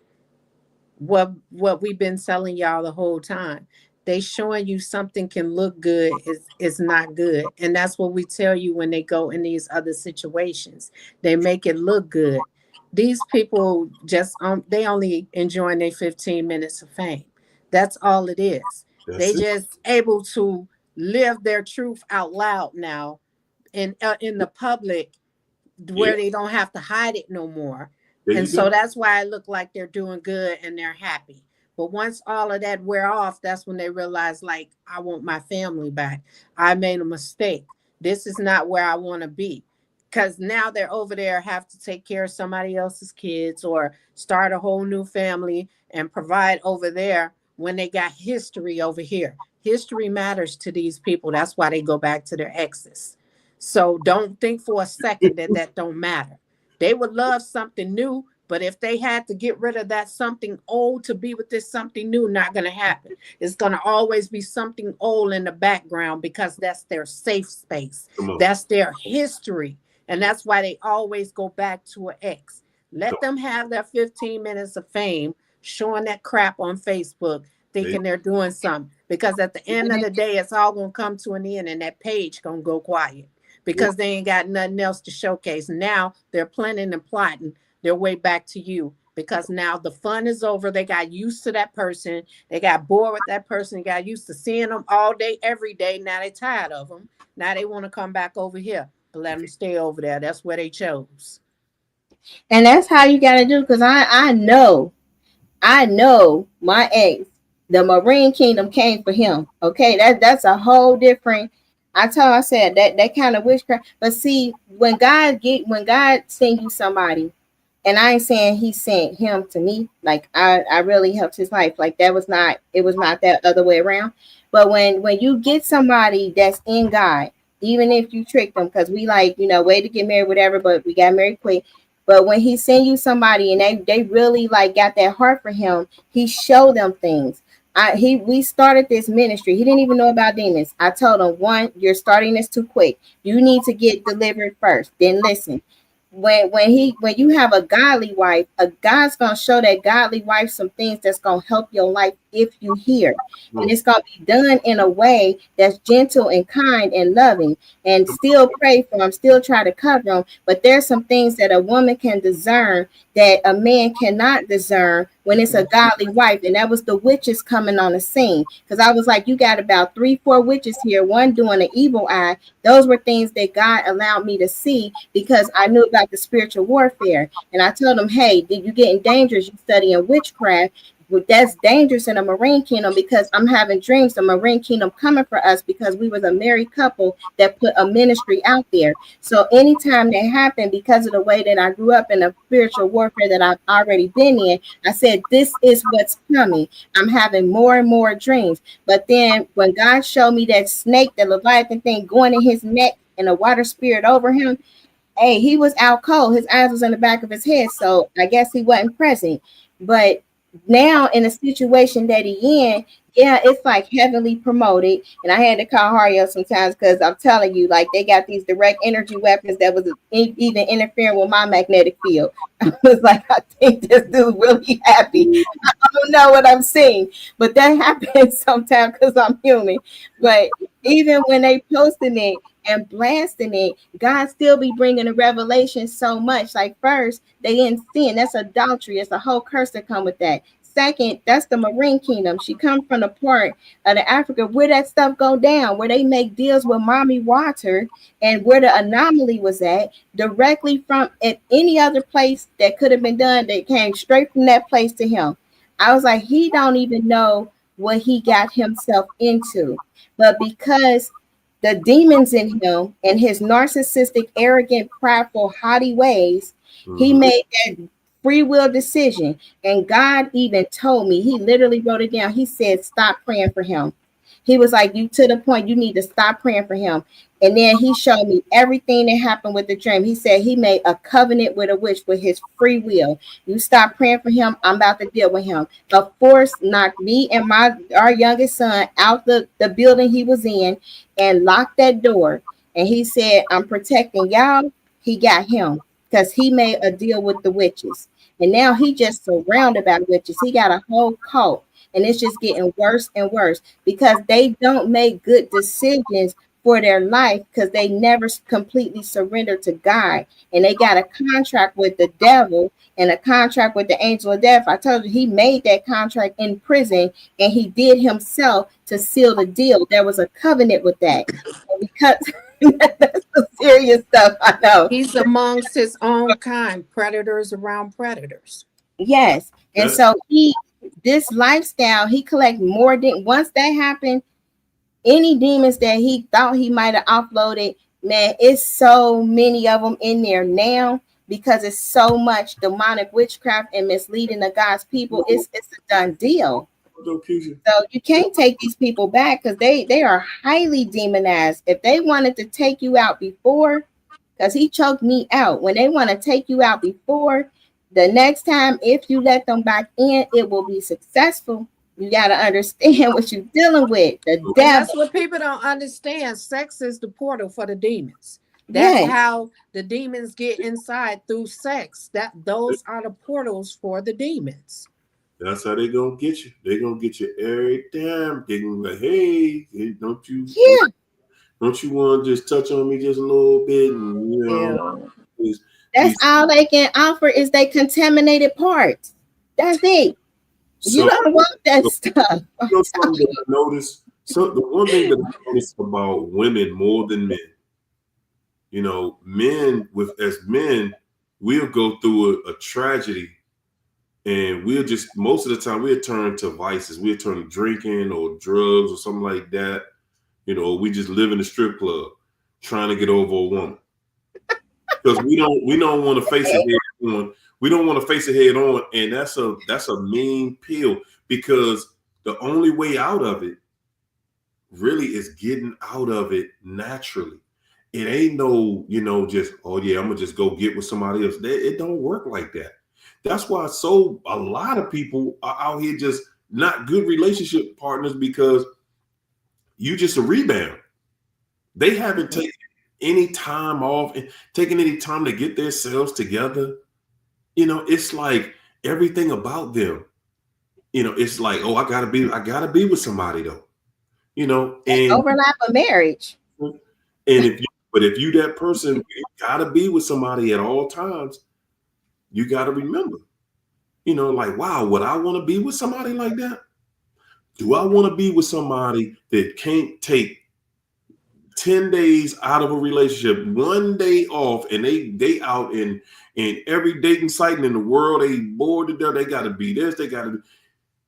what we've been telling y'all the whole time. They showing you something can look good is not good, and that's what we tell you when they go in these other situations. They make it look good. These people just they only enjoying their 15 minutes of fame. That's all it is. They just able to live their truth out loud now in the public, where they don't have to hide it no more. And so that's why it look like they're doing good and they're happy. But once all of that wear off, that's when they realize, like, I want my family back. I made a mistake. This is not where I want to be. Because now they're over there, have to take care of somebody else's kids or start a whole new family and provide over there when they got history over here. History matters to these people. That's why they go back to their exes. So don't think for a second that that don't matter. They would love something new, but if they had to get rid of that something old to be with this something new, not going to happen. It's going to always be something old in the background because that's their safe space. That's their history. And that's why they always go back to an ex. Let them have their 15 minutes of fame showing that crap on Facebook, thinking they're doing something. Because at the end of the day, it's all going to come to an end and that page going to go quiet. Because they ain't got nothing else to showcase. Now they're planning and plotting their way back to you because now the fun is over. They got used to that person. They got bored with that person. They got used to seeing them all day, every day. Now they're tired of them. Now they want to come back over here. But let them stay over there. That's where they chose. And that's how you got to do. Because I know my ex, the Marine Kingdom came for him. Okay, that's a whole different. I said that kind of witchcraft. But see, when God send you somebody, and I ain't saying he sent him to me, like I really helped his life. Like it was not that other way around. But when you get somebody that's in God, even if you trick them, because we wait to get married, whatever, but we got married quick. But when he send you somebody and they really got that heart for him, he showed them things. We started this ministry. He didn't even know about demons. I told him, one, you're starting this too quick. You need to get delivered first. Then listen. When you have a godly wife, God's gonna show that godly wife some things that's gonna help your life if you hear. And it's gonna be done in a way that's gentle and kind and loving, and still pray for them, still try to cover them. But there's some things that a woman can discern that a man cannot discern when it's a godly wife. And that was the witches coming on the scene. Because I was like, you got about 3-4 witches here, one doing an evil eye. Those were things that God allowed me to see because I knew about the spiritual warfare. And I told them, hey, did you getting dangerous? You studying witchcraft. That's dangerous in a Marine Kingdom because I'm having dreams, the Marine Kingdom coming for us because we was a married couple that put a ministry out there. So anytime that happened, because of the way that I grew up in the spiritual warfare that I've already been in, I said, this is what's coming. I'm having more and more dreams. But then when God showed me that snake, the Leviathan thing going in his neck and a water spirit over him, hey, he was out cold. His eyes was in the back of his head. So I guess he wasn't present. But now in a situation that he in, yeah, it's like heavily promoted. And I had to call Hario sometimes because I'm telling you, like they got these direct energy weapons that was even interfering with my magnetic field. I was like, I think this dude really happy. I don't know what I'm seeing, but that happens sometimes because I'm human. But even when they posting it and blasting it, God still be bringing a revelation so much. Like first, they in sin. That's adultery. It's a whole curse that come with that. Second, that's the Marine Kingdom. She comes from the part of the Africa where that stuff go down, where they make deals with mommy water, and where the anomaly was at, directly from at any other place that could have been done. That came straight from that place to him. I was like, he don't even know what he got himself into. But because the demons in him and his narcissistic, arrogant, prideful, haughty ways, he made that free will decision. And God even told me, he literally wrote it down. He said, stop praying for him. He was like, you to the point, you need to stop praying for him. And then he showed me everything that happened with the dream. He said he made a covenant with a witch with his free will. You stop praying for him, I'm about to deal with him. A force knocked me and our youngest son out the building he was in and locked that door. And he said, I'm protecting y'all. He got him because he made a deal with the witches. And now he just surrounded by witches. He got a whole cult. And it's just getting worse and worse because they don't make good decisions for their life because they never completely surrender to God. And they got a contract with the devil and a contract with the angel of death. I told you he made that contract in prison and he did himself to seal the deal. There was a covenant with that. And because that's the serious stuff, I know. He's amongst his own kind, predators around predators. Yes. And so this lifestyle, he collect more than once that happened. Any demons that he thought he might have offloaded, man, it's so many of them in there now because it's so much demonic witchcraft and misleading of God's people. It's a done deal. So you can't take these people back because they are highly demonized. If they wanted to take you out before, because he choked me out, when they want to take you out before, the next time, if you let them back in, it will be successful. You got to understand what you're dealing with. The devil. That's what people don't understand. Sex is the portal for the demons. That's how the demons get inside, through sex. Those are the portals for the demons. That's how they gonna get you. They gonna get you every time. They gonna be like, hey, don't you want to just touch on me just a little bit? And, you know, that's all they can offer is they contaminated parts. That's it. So, you don't want that stuff. You know something that I noticed? So the one thing that I noticed about women more than men, you know, as men, we'll go through a tragedy and we'll just, most of the time, we'll turn to vices. We'll turn to drinking or drugs or something like that. You know, we just live in a strip club trying to get over a woman. Because we don't want to face it head on. We don't want to face it head on, and that's a mean pill because the only way out of it really is getting out of it naturally. It ain't no, you know, just, oh yeah, I'm gonna just go get with somebody else. It don't work like that. That's why a lot of people are out here just not good relationship partners because you just a rebound. They haven't taken any time off and taken any time to get themselves together. You know, it's like everything about them, you know, it's like, oh, I gotta be with somebody though, you know, and overlap a marriage. And if you that person, you gotta be with somebody at all times. You gotta remember, you know, like, wow, would I want to be with somebody like that? Do I want to be with somebody that can't take 10 days out of a relationship, 1 day off, and they out in every dating site in the world, they bored to death, they got to be this,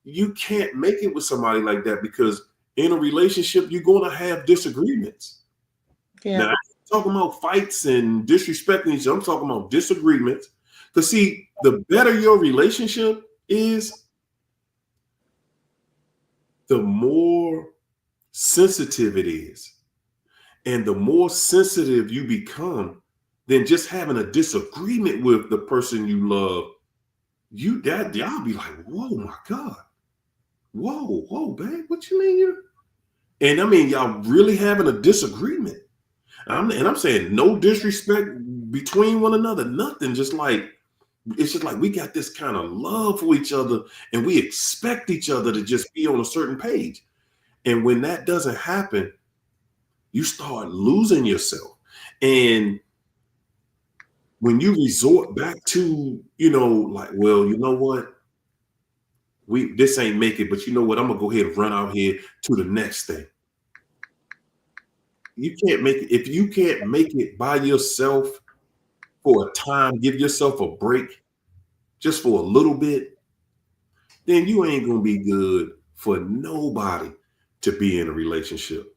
you can't make it with somebody like that because in a relationship, you're going to have disagreements. Yeah. Now, I'm talking about fights and disrespecting each other. I'm talking about disagreements. Because see, the better your relationship is, the more sensitive it is. And the more sensitive you become than just having a disagreement with the person you love, y'all be like, whoa, my God. Whoa, babe, what you mean? And I mean, y'all really having a disagreement. And I'm saying no disrespect between one another, nothing. Just like, it's just like we got this kind of love for each other and we expect each other to just be on a certain page. And when that doesn't happen, you start losing yourself. And when you resort back to, you know, like, well, you know what? This ain't make it, but you know what? I'm gonna go ahead and run out here to the next thing. You can't make it. If you can't make it by yourself for a time, give yourself a break just for a little bit, then you ain't gonna be good for nobody to be in a relationship.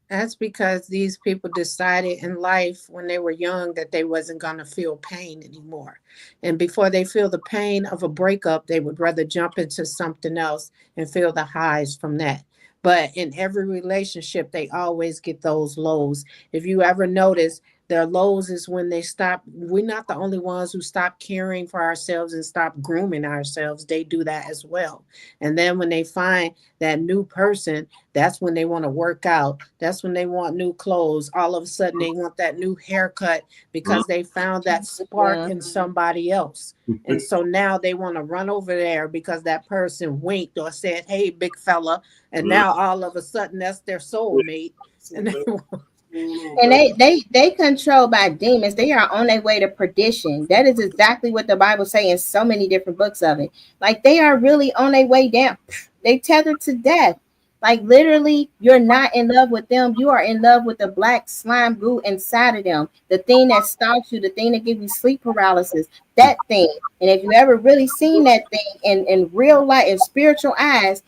That's because these people decided in life when they were young that they wasn't going to feel pain anymore. And before they feel the pain of a breakup, they would rather jump into something else and feel the highs from that. But in every relationship, they always get those lows. If you ever notice, their lows is when they stop. We're not the only ones who stop caring for ourselves and stop grooming ourselves. They do that as well. And then when they find that new person, that's when they want to work out. That's when they want new clothes. All of a sudden, they want that new haircut because they found that spark in somebody else. And so now they want to run over there because that person winked or said, "Hey, big fella." And now all of a sudden, that's their soulmate. And they control by demons. They are on their way to perdition. That is exactly what the Bible says in so many different books of it. Like they are really on their way down. They tethered to death. Like literally, you're not in love with them. You are in love with the black slime goo inside of them. The thing that stalks you, the thing that gives you sleep paralysis, that thing. And if you ever really seen that thing in real life, in spiritual eyes,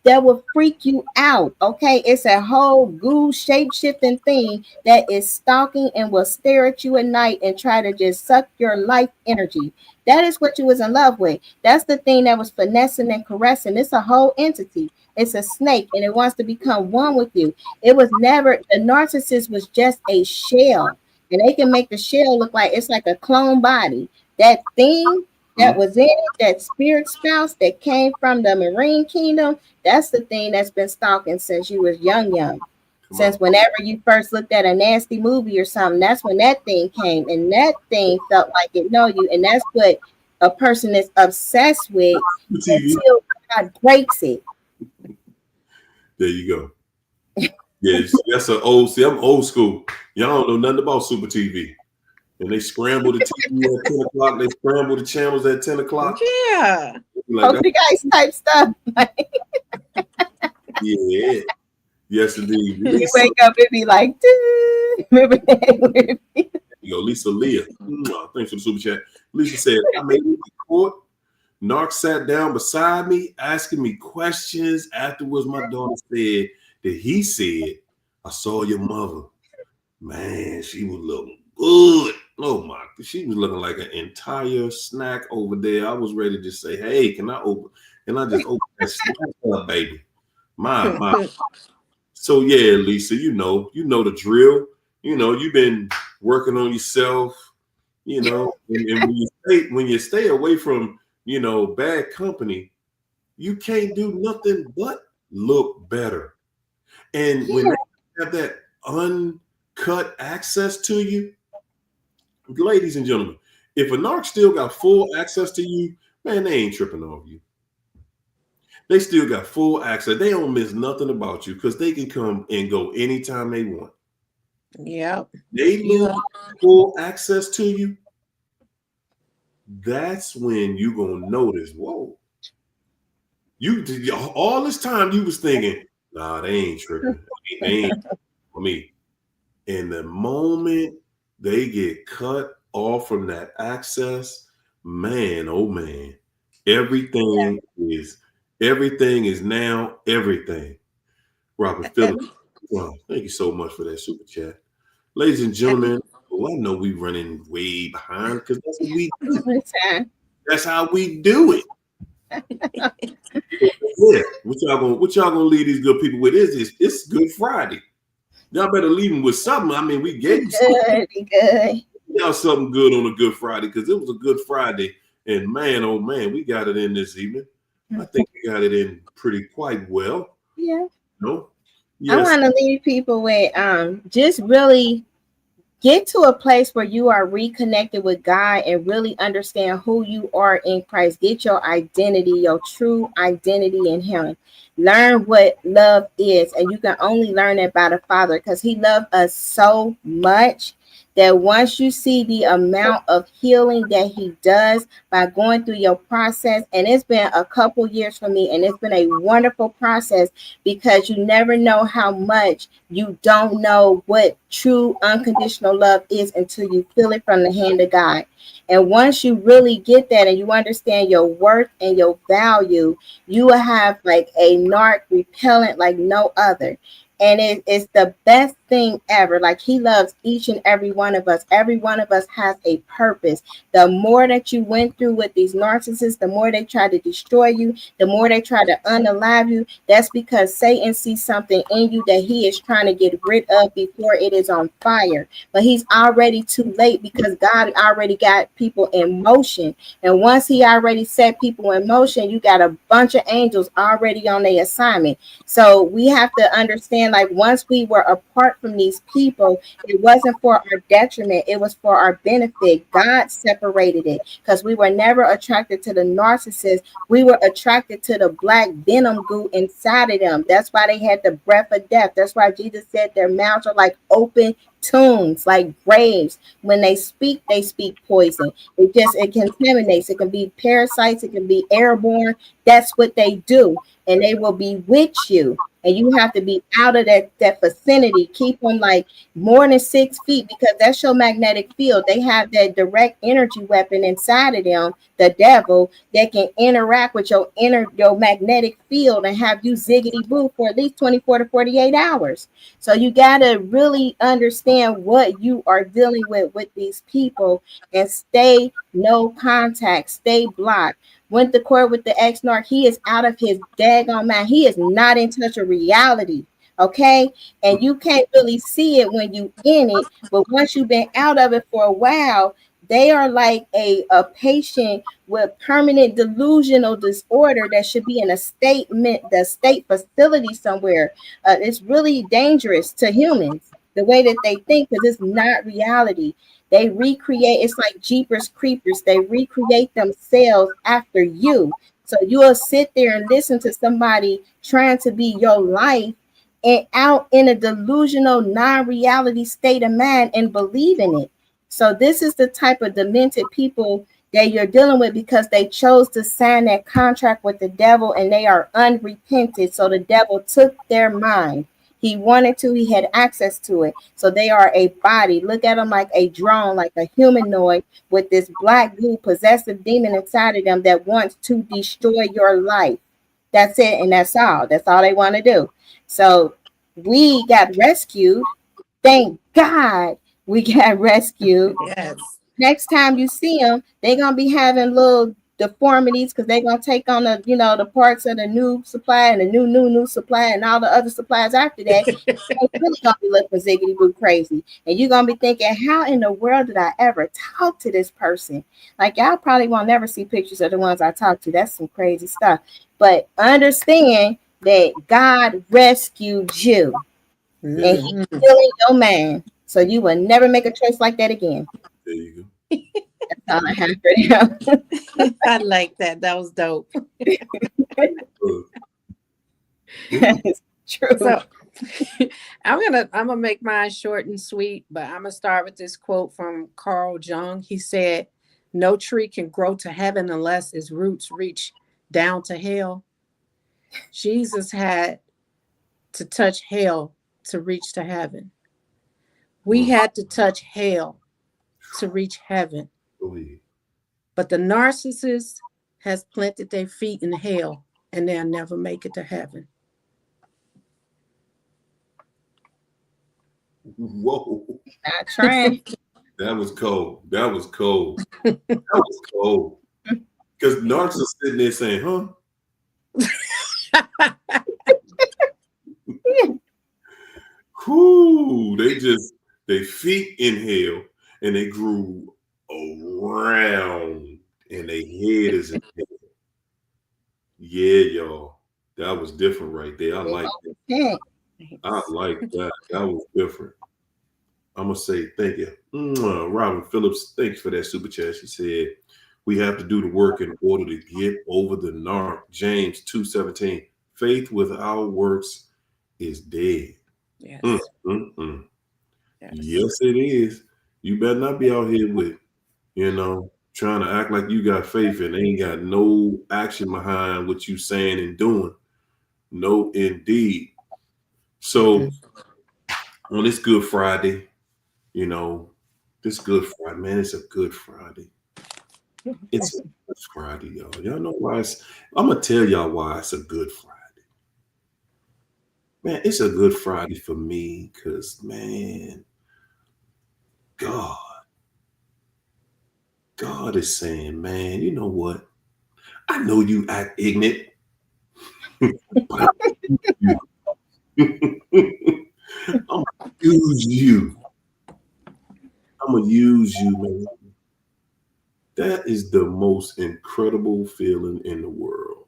that will freak you out. Okay, it's a whole goo shape-shifting thing that is stalking and will stare at you at night and try to just suck your life energy. That is what you was in love with. That's the thing that was finessing and caressing. It's a whole entity. It's a snake and it wants to become one with you. It was never, the narcissist was just a shell, and they can make the shell look like it's like a clone body. That thing that was in it, that spirit spouse that came from the marine kingdom, that's the thing that's been stalking since you was young. Since whenever you first looked at a nasty movie or something, that's when that thing came, and that thing felt like it know you, and that's what a person is obsessed with until God breaks it. There you go. Yes, that's an old. See, I'm old school. Y'all don't know nothing about Super TV. And they scramble the TV at 10 o'clock. They scramble the channels at 10 o'clock. Yeah. Like you guys type stuff. Yeah. Yes, indeed. You wake up and be like, remember that? You know, Lisa Leah. Thanks for the super chat. Lisa said, I made it to court. Narc sat down beside me, asking me questions. Afterwards, my daughter said that he said, I saw your mother. Man, she was looking good. Oh my, she was looking like an entire snack over there. I was ready to say, hey, can I just open that snack up, baby? My. So yeah, Lisa, you know the drill. You know, you've been working on yourself, you know, and when you stay away from, you know, bad company, you can't do nothing but look better. And when they have that uncut access to you, ladies and gentlemen, if a narc still got full access to you, man, they ain't tripping over you. They still got full access. They don't miss nothing about you because they can come and go anytime they want. Yep. They lose full access to you. That's when you gonna notice, whoa. You all this time you was thinking, nah, they ain't tripping. They ain't for me. And the moment they get cut off from that access, man, oh man, everything is now everything. Robert Phillips, wow, thank you so much for that super chat. Ladies and gentlemen, I know we running way behind because that's what we do. That's how we do it. Yeah, what y'all gonna leave these good people with is it's Good Friday. Y'all better leave them with something. I mean, we gave you something. Good. Y'all something good on a Good Friday because it was a Good Friday, and man, oh man, we got it in this evening. I think we got it in quite well. Yeah. No. Yes. I want to leave people with just really get to a place where you are reconnected with God and really understand who you are in Christ. Get your identity, your true identity in Him. Learn what love is, and you can only learn it by the Father because He loved us so much that once you see the amount of healing that he does by going through your process, and it's been a couple years for me, and it's been a wonderful process, because you never know how much you don't know what true unconditional love is until you feel it from the hand of God. And once you really get that and you understand your worth and your value, you will have like a narc repellent like no other. And it's the best thing ever. Like, he loves each and every one of us. Every one of us has a purpose. The more that you went through with these narcissists, the more they try to destroy you, the more they try to unalive you. That's because Satan sees something in you that he is trying to get rid of before it is on fire. But he's already too late, because God already got people in motion. And once he already set people in motion, you got a bunch of angels already on their assignment. So we have to understand, like, once we were apart from these people, it wasn't for our detriment, it was for our benefit. God separated it, because we were never attracted to the narcissist. We were attracted to the black venom goo inside of them. That's why they had the breath of death. That's why Jesus said their mouths are like open tombs, like graves. When they speak poison. It contaminates. It can be parasites, it can be airborne. That's what they do. And they will bewitch you. And you have to be out of that vicinity. Keep them like more than 6 feet, because that's your magnetic field. They have that direct energy weapon inside of them, the devil, that can interact with your magnetic field and have you ziggity boo for at least 24 to 48 hours. So you got to really understand what you are dealing with these people, and stay no contact, stay blocked. Went to court with the ex-narc. He is out of his daggone mind. He is not in touch with reality. Okay. And you can't really see it when you in it. But once you've been out of it for a while, they are like a patient with permanent delusional disorder that should be in the state facility somewhere. It's really dangerous to humans, the way that they think, because it's not reality. They recreate, it's like Jeepers Creepers. They recreate themselves after you. So you'll sit there and listen to somebody trying to be your life, and out in a delusional, non-reality state of mind, and believe in it. So this is the type of demented people that you're dealing with, because they chose to sign that contract with the devil, and they are unrepented. So the devil took their mind. He wanted to, he had access to it. So they are a body. Look at them like a drone, like a humanoid with this black goo possessive demon inside of them that wants to destroy your life. That's it. And that's all. That's all they want to do. So we got rescued. Thank God we got rescued. Yes. Next time you see them, they're going to be having little deformities, because they're going to take on the parts of the new supply and the new supply and all the other supplies after that. It's really going to be looking ziggity boo crazy. And you're going to be thinking, how in the world did I ever talk to this person? Like, y'all probably won't never see pictures of the ones I talked to. That's some crazy stuff. But understand that God rescued you, and He's healing your man. So you will never make a choice like that again. There you go. That's all I have for them. I like that. That was dope. It's true. So I'm gonna make mine short and sweet, but I'm gonna start with this quote from Carl Jung. He said, "No tree can grow to heaven unless its roots reach down to hell." Jesus had to touch hell to reach to heaven. We had to touch hell to reach heaven. But the narcissist has planted their feet in hell, and they'll never make it to heaven. Whoa. Not trying. That was cold. That was cold. That was cold. Because narcissists sitting there saying, huh? Whoo, they feet in hell, and they grew around, and their head is in hell. Yeah, y'all. That was different right there. I like that. I like that. That was different. I'm going to say thank you. Robin Phillips, thanks for that super chat. She said, we have to do the work in order to get over the narc. James 2:17, faith without works is dead. Yes. Yes. Yes, it is. You better not be out here with, trying to act like you got faith and ain't got no action behind what you saying and doing. No, indeed. So on this Good Friday, this Good Friday, man, it's a Good Friday. It's a Good Friday, y'all. Y'all know why I'm going to tell y'all why it's a Good Friday. Man, it's a Good Friday for me because, man, God is saying, man, you know what? I know you act ignorant, but I'm gonna use you. I'm gonna use you, man. That is the most incredible feeling in the world.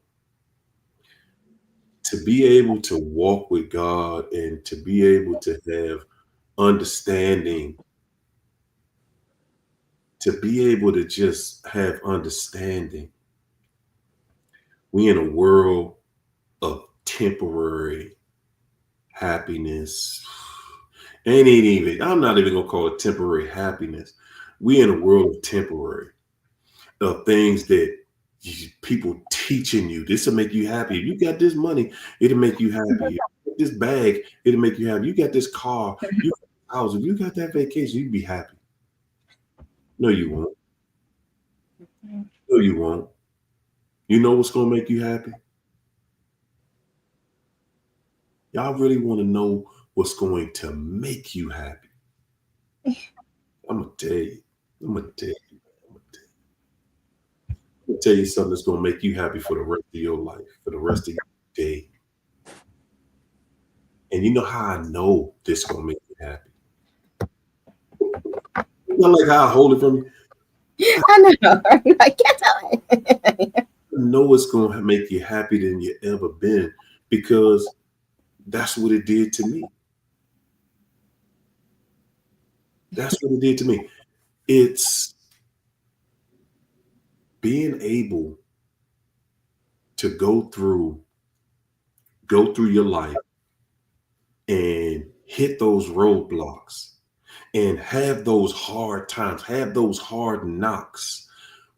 To be able to walk with God and to be able to have understanding, to be able to just have understanding. We in a world of temporary happiness. I'm not even gonna call it temporary happiness. We in a world of temporary, of things that people teaching you. This will make you happy. If you got this money, it'll make you happy. If you got this bag, it'll make you happy. You got this car, you got this house. If you got that vacation, you'd be happy. No, you won't. No, you won't. You know what's gonna make you happy? Y'all really want to know what's going to make you happy? I'm gonna tell you. I'm gonna tell you. I'm gonna tell you something that's gonna make you happy for the rest of your life, for the rest of your day. And you know how I know this gonna make you happy? Not like how I hold it from you. I know. I can't tell it. I know it's gonna make you happier than you ever been because that's what it did to me. That's what it did to me. It's being able to go through your life and hit those roadblocks and have those hard times, have those hard knocks.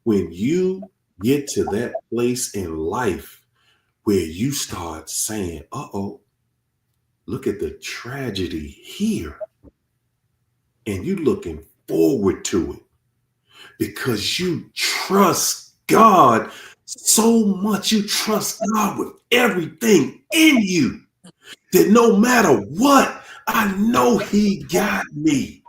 When you get to that place in life where you start saying, uh-oh, look at the tragedy here. And you looking forward to it because you trust God so much. You trust God with everything in you that no matter what, I know he got me.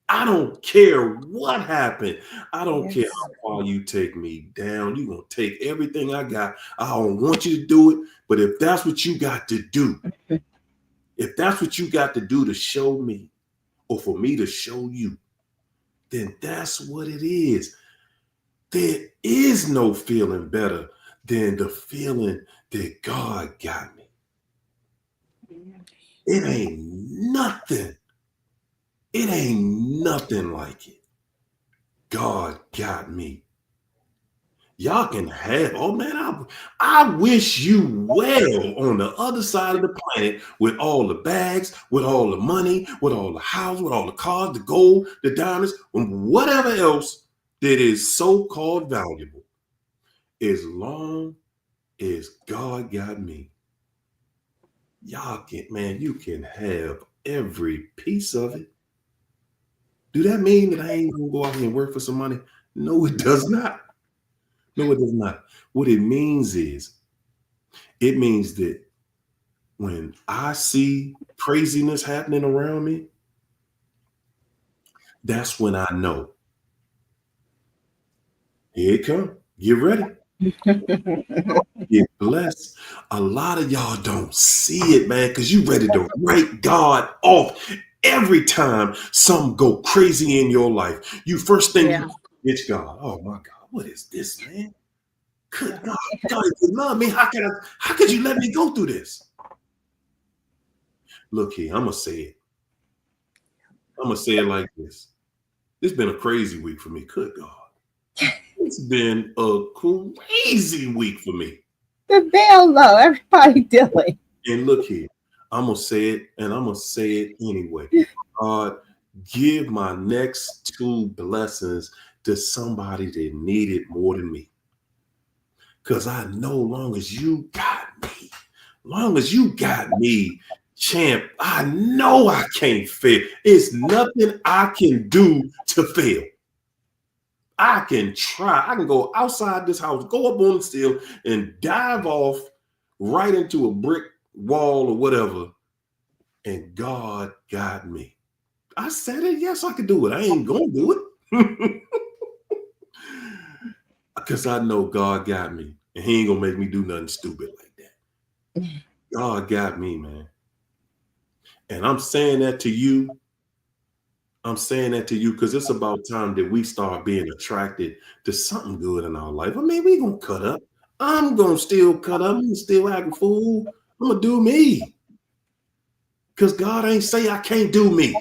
I don't care what happened. I don't care how far you take me down. You're going to take everything I got. I don't want you to do it. But if that's what you got to do, if that's what you got to do to show me or for me to show you, then that's what it is. There is no feeling better than the feeling that God got me. It ain't nothing. It ain't nothing like it. God got me. Y'all can have, oh man, I wish you well on the other side of the planet with all the bags, with all the money, with all the house, with all the cars, the gold, the diamonds, and whatever else that is so-called valuable. As long as God got me, y'all can, man, you can have every piece of it. Do that mean that I ain't gonna go out here and work for some money? No, it does not. No, it does not. What it means is, it means that when I see craziness happening around me, that's when I know. Here it comes. Get ready. Get blessed. A lot of y'all don't see it, man, because you ready to write God off every time something go crazy in your life. You first thing it's God. Oh my God, what is this, man? Good God, God, if you love me, how could you let me go through this? Look here, I'm gonna say it. I'm gonna say it like this. It's been a crazy week for me. Good God. It's been a crazy week for me. The bell low, everybody doing. And look here, I'm gonna say it, and I'm gonna say it anyway. God give my next 2 blessings to somebody that need it more than me. Because I know long as you got me, champ, I know I can't fail. It's nothing I can do to fail. I can try. I can go outside this house, go up on the sill and dive off right into a brick wall or whatever. And God got me. I said it. Yes, I could do it. I ain't going to do it. Because I know God got me. And he ain't going to make me do nothing stupid like that. God got me, man. And I'm saying that to you. I'm saying that to you because it's about time that we start being attracted to something good in our life. I mean, we going to cut up. I'm going to still cut up. I'm going to still act a fool. I'm going to do me. Because God ain't say I can't do me.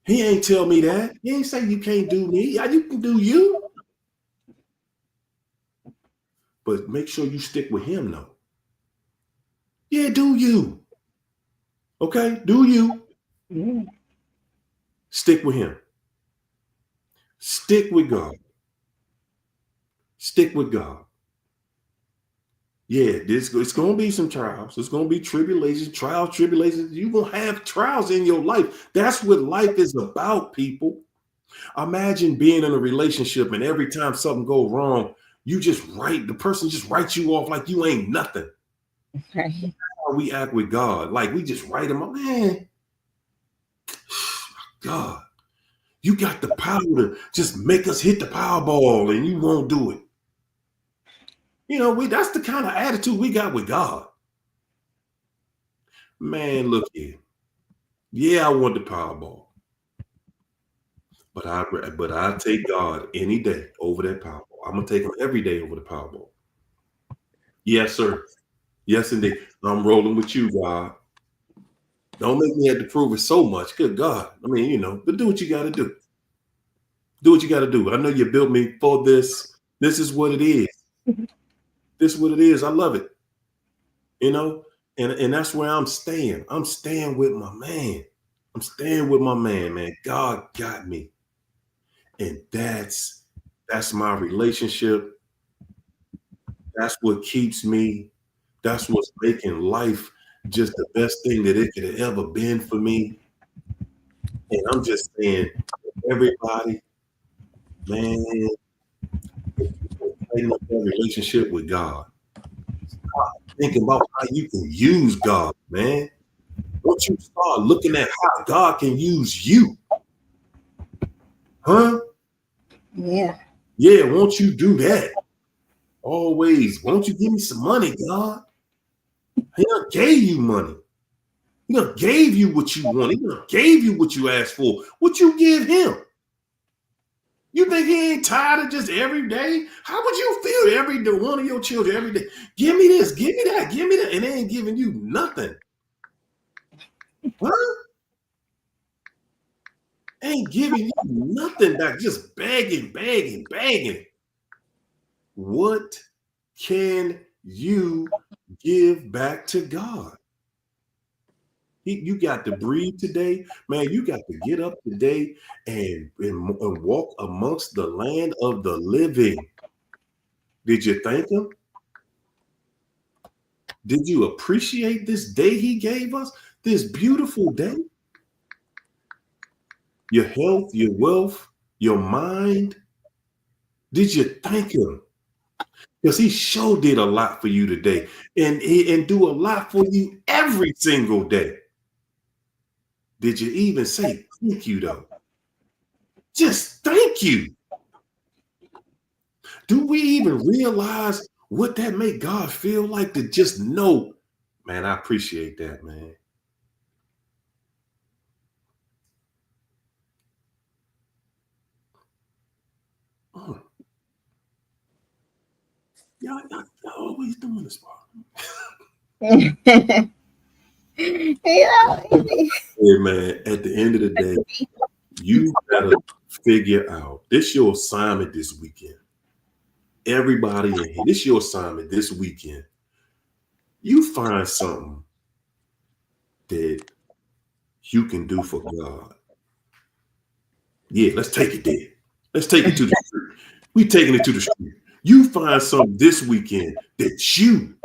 He ain't tell me that. He ain't say you can't do me. Yeah, you can do you. But make sure you stick with him, though. Yeah, do you. Okay? Do you. Mm. Stick with him. Stick with God. Stick with God. Yeah, it's going to be some trials. It's going to be tribulations, trials, tribulations. You're going to have trials in your life. That's what life is about, people. Imagine being in a relationship and every time something goes wrong, the person just writes you off like you ain't nothing. Right. That's how we act with God. Like we just write him up, man. God, you got the power to just make us hit the Powerball and you won't do it. You know, that's the kind of attitude we got with God. Man, look here. Yeah, I want the Powerball. But I take God any day over that Powerball. I'm going to take him every day over the Powerball. Yes, sir. Yes, indeed. I'm rolling with you, God. Don't make me have to prove it so much. Good God. I mean, you know, but do what you got to do. Do what you got to do. I know you built me for this. This is what it is. This is what it is. I love it. You know, and that's where I'm staying. I'm staying with my man. I'm staying with my man. God got me. And that's my relationship. That's what keeps me. That's what's making life just the best thing that it could have ever been for me. And I'm just saying, everybody, man, tighten up that relationship with God. Start thinking about how you can use God, man. Once you start looking at how God can use you, huh? Yeah. Yeah, won't you do that? Always. Won't you give me some money, God? He done gave you money. He done gave you what you want. He done gave you what you asked for. What you give him? You think he ain't tired of just every day? How would you feel every day, one of your children every day? Give me this, give me that, give me that. And they ain't giving you nothing. Huh? Ain't giving you nothing back. Just begging. What can you give back to God? You got to breathe today, man. You got to get up today and walk amongst the land of the living. Did you thank him? Did you appreciate this day he gave us? This beautiful day? Your health, your wealth, your mind. Did you thank him? Because he sure did a lot for you today and do a lot for you every single day. Did you even say thank you, though? Just thank you. Do we even realize what that make God feel like to just know, man, I appreciate that, man. Oh. Y'all always doing this, Yeah. Yeah, man, at the end of the day, you gotta figure out, this your assignment this weekend. Everybody in here, this your assignment this weekend. You find something that you can do for God. Yeah, let's take it there. Let's take it to the street. We taking it to the street. You find something this weekend that you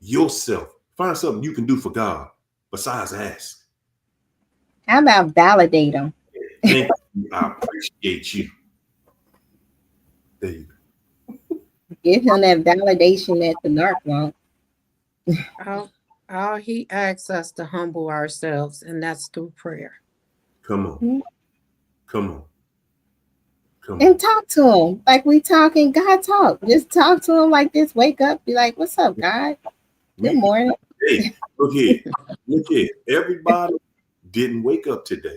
yourself find something you can do for God besides ask. How about validate them? Thank you. I appreciate you. There you go. Give him that validation that the narc won't. All he asks us to humble ourselves, and that's through prayer. Come on. Mm-hmm. Come on. Come and on. talk to him like we talking. God talk. Just talk to him like this. Wake up. Be like, "What's up, God? Good morning." Hey, look here. Look here. Everybody didn't wake up today.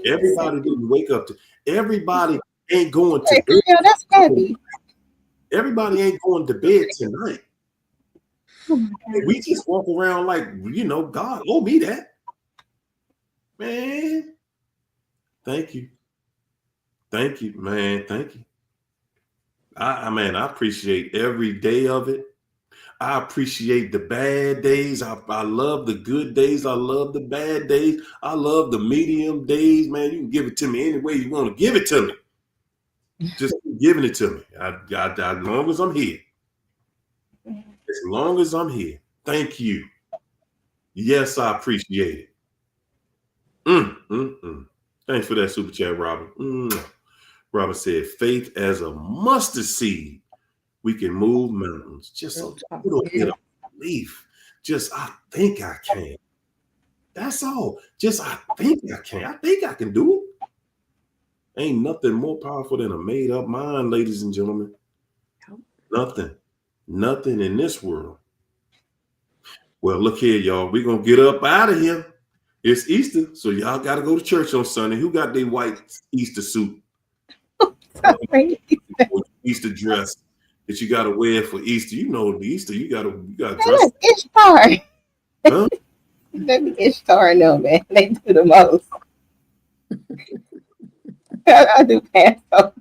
Everybody didn't wake up. Everybody ain't going to bed. Yeah, that's heavy. Everybody ain't going to bed tonight. Oh we just walk around like, God owe me that. Man, thank you. Thank you, man. Thank you. I appreciate every day of it. I appreciate the bad days. I love the good days. I love the bad days. I love the medium days, man. You can give it to me any way you want to give it to me. Just keep giving it to me. As long as I'm here. As long as I'm here. Thank you. Yes, I appreciate it. Thanks for that super chat, Robert. Robert said, faith as a mustard seed. We can move mountains. Just a little bit of belief. Just, I think I can. That's all. Just, I think I can. I think I can do it. Ain't nothing more powerful than a made up mind, ladies and gentlemen. Nothing. Nothing in this world. Well, look here, y'all. We're going to get up out of here. It's Easter, so y'all got to go to church on Sunday. Who got their white Easter suit? Easter dress that you got to wear for Easter. You know, the Easter, you got to dress. Ishtar. Huh? Let me Ishtar know, man. They do the most. I do Passover.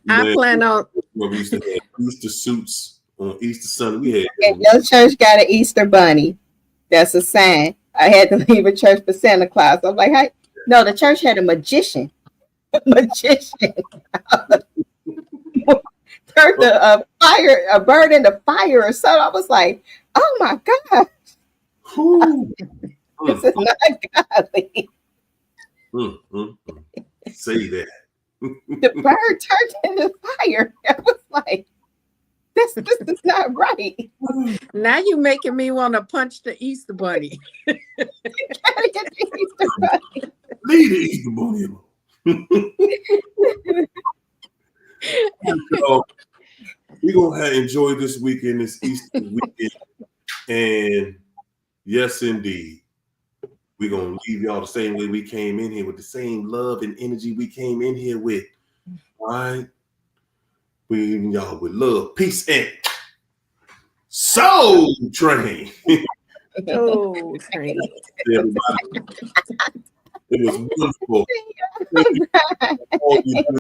I plan on. When we used to have Easter suits on Easter Sunday, we had. And your church got an Easter bunny. That's a sign. I had to leave a church for Santa Claus. I'm like, hey, no, the church had a magician. Turned a bird into fire or something. I was like, oh my God. This is not godly. Say that. The bird turned into fire. I was like, this is not right. Now you're making me want to punch the Easter bunny. Leave the Easter bunny alone. We're going to enjoy this weekend, this Easter weekend. And yes, indeed, we're going to leave y'all the same way we came in here, with the same love and energy we came in here with. All right? We leaving y'all with love, peace, and Soul Train. Soul Train. Everybody. It was wonderful. Thank you.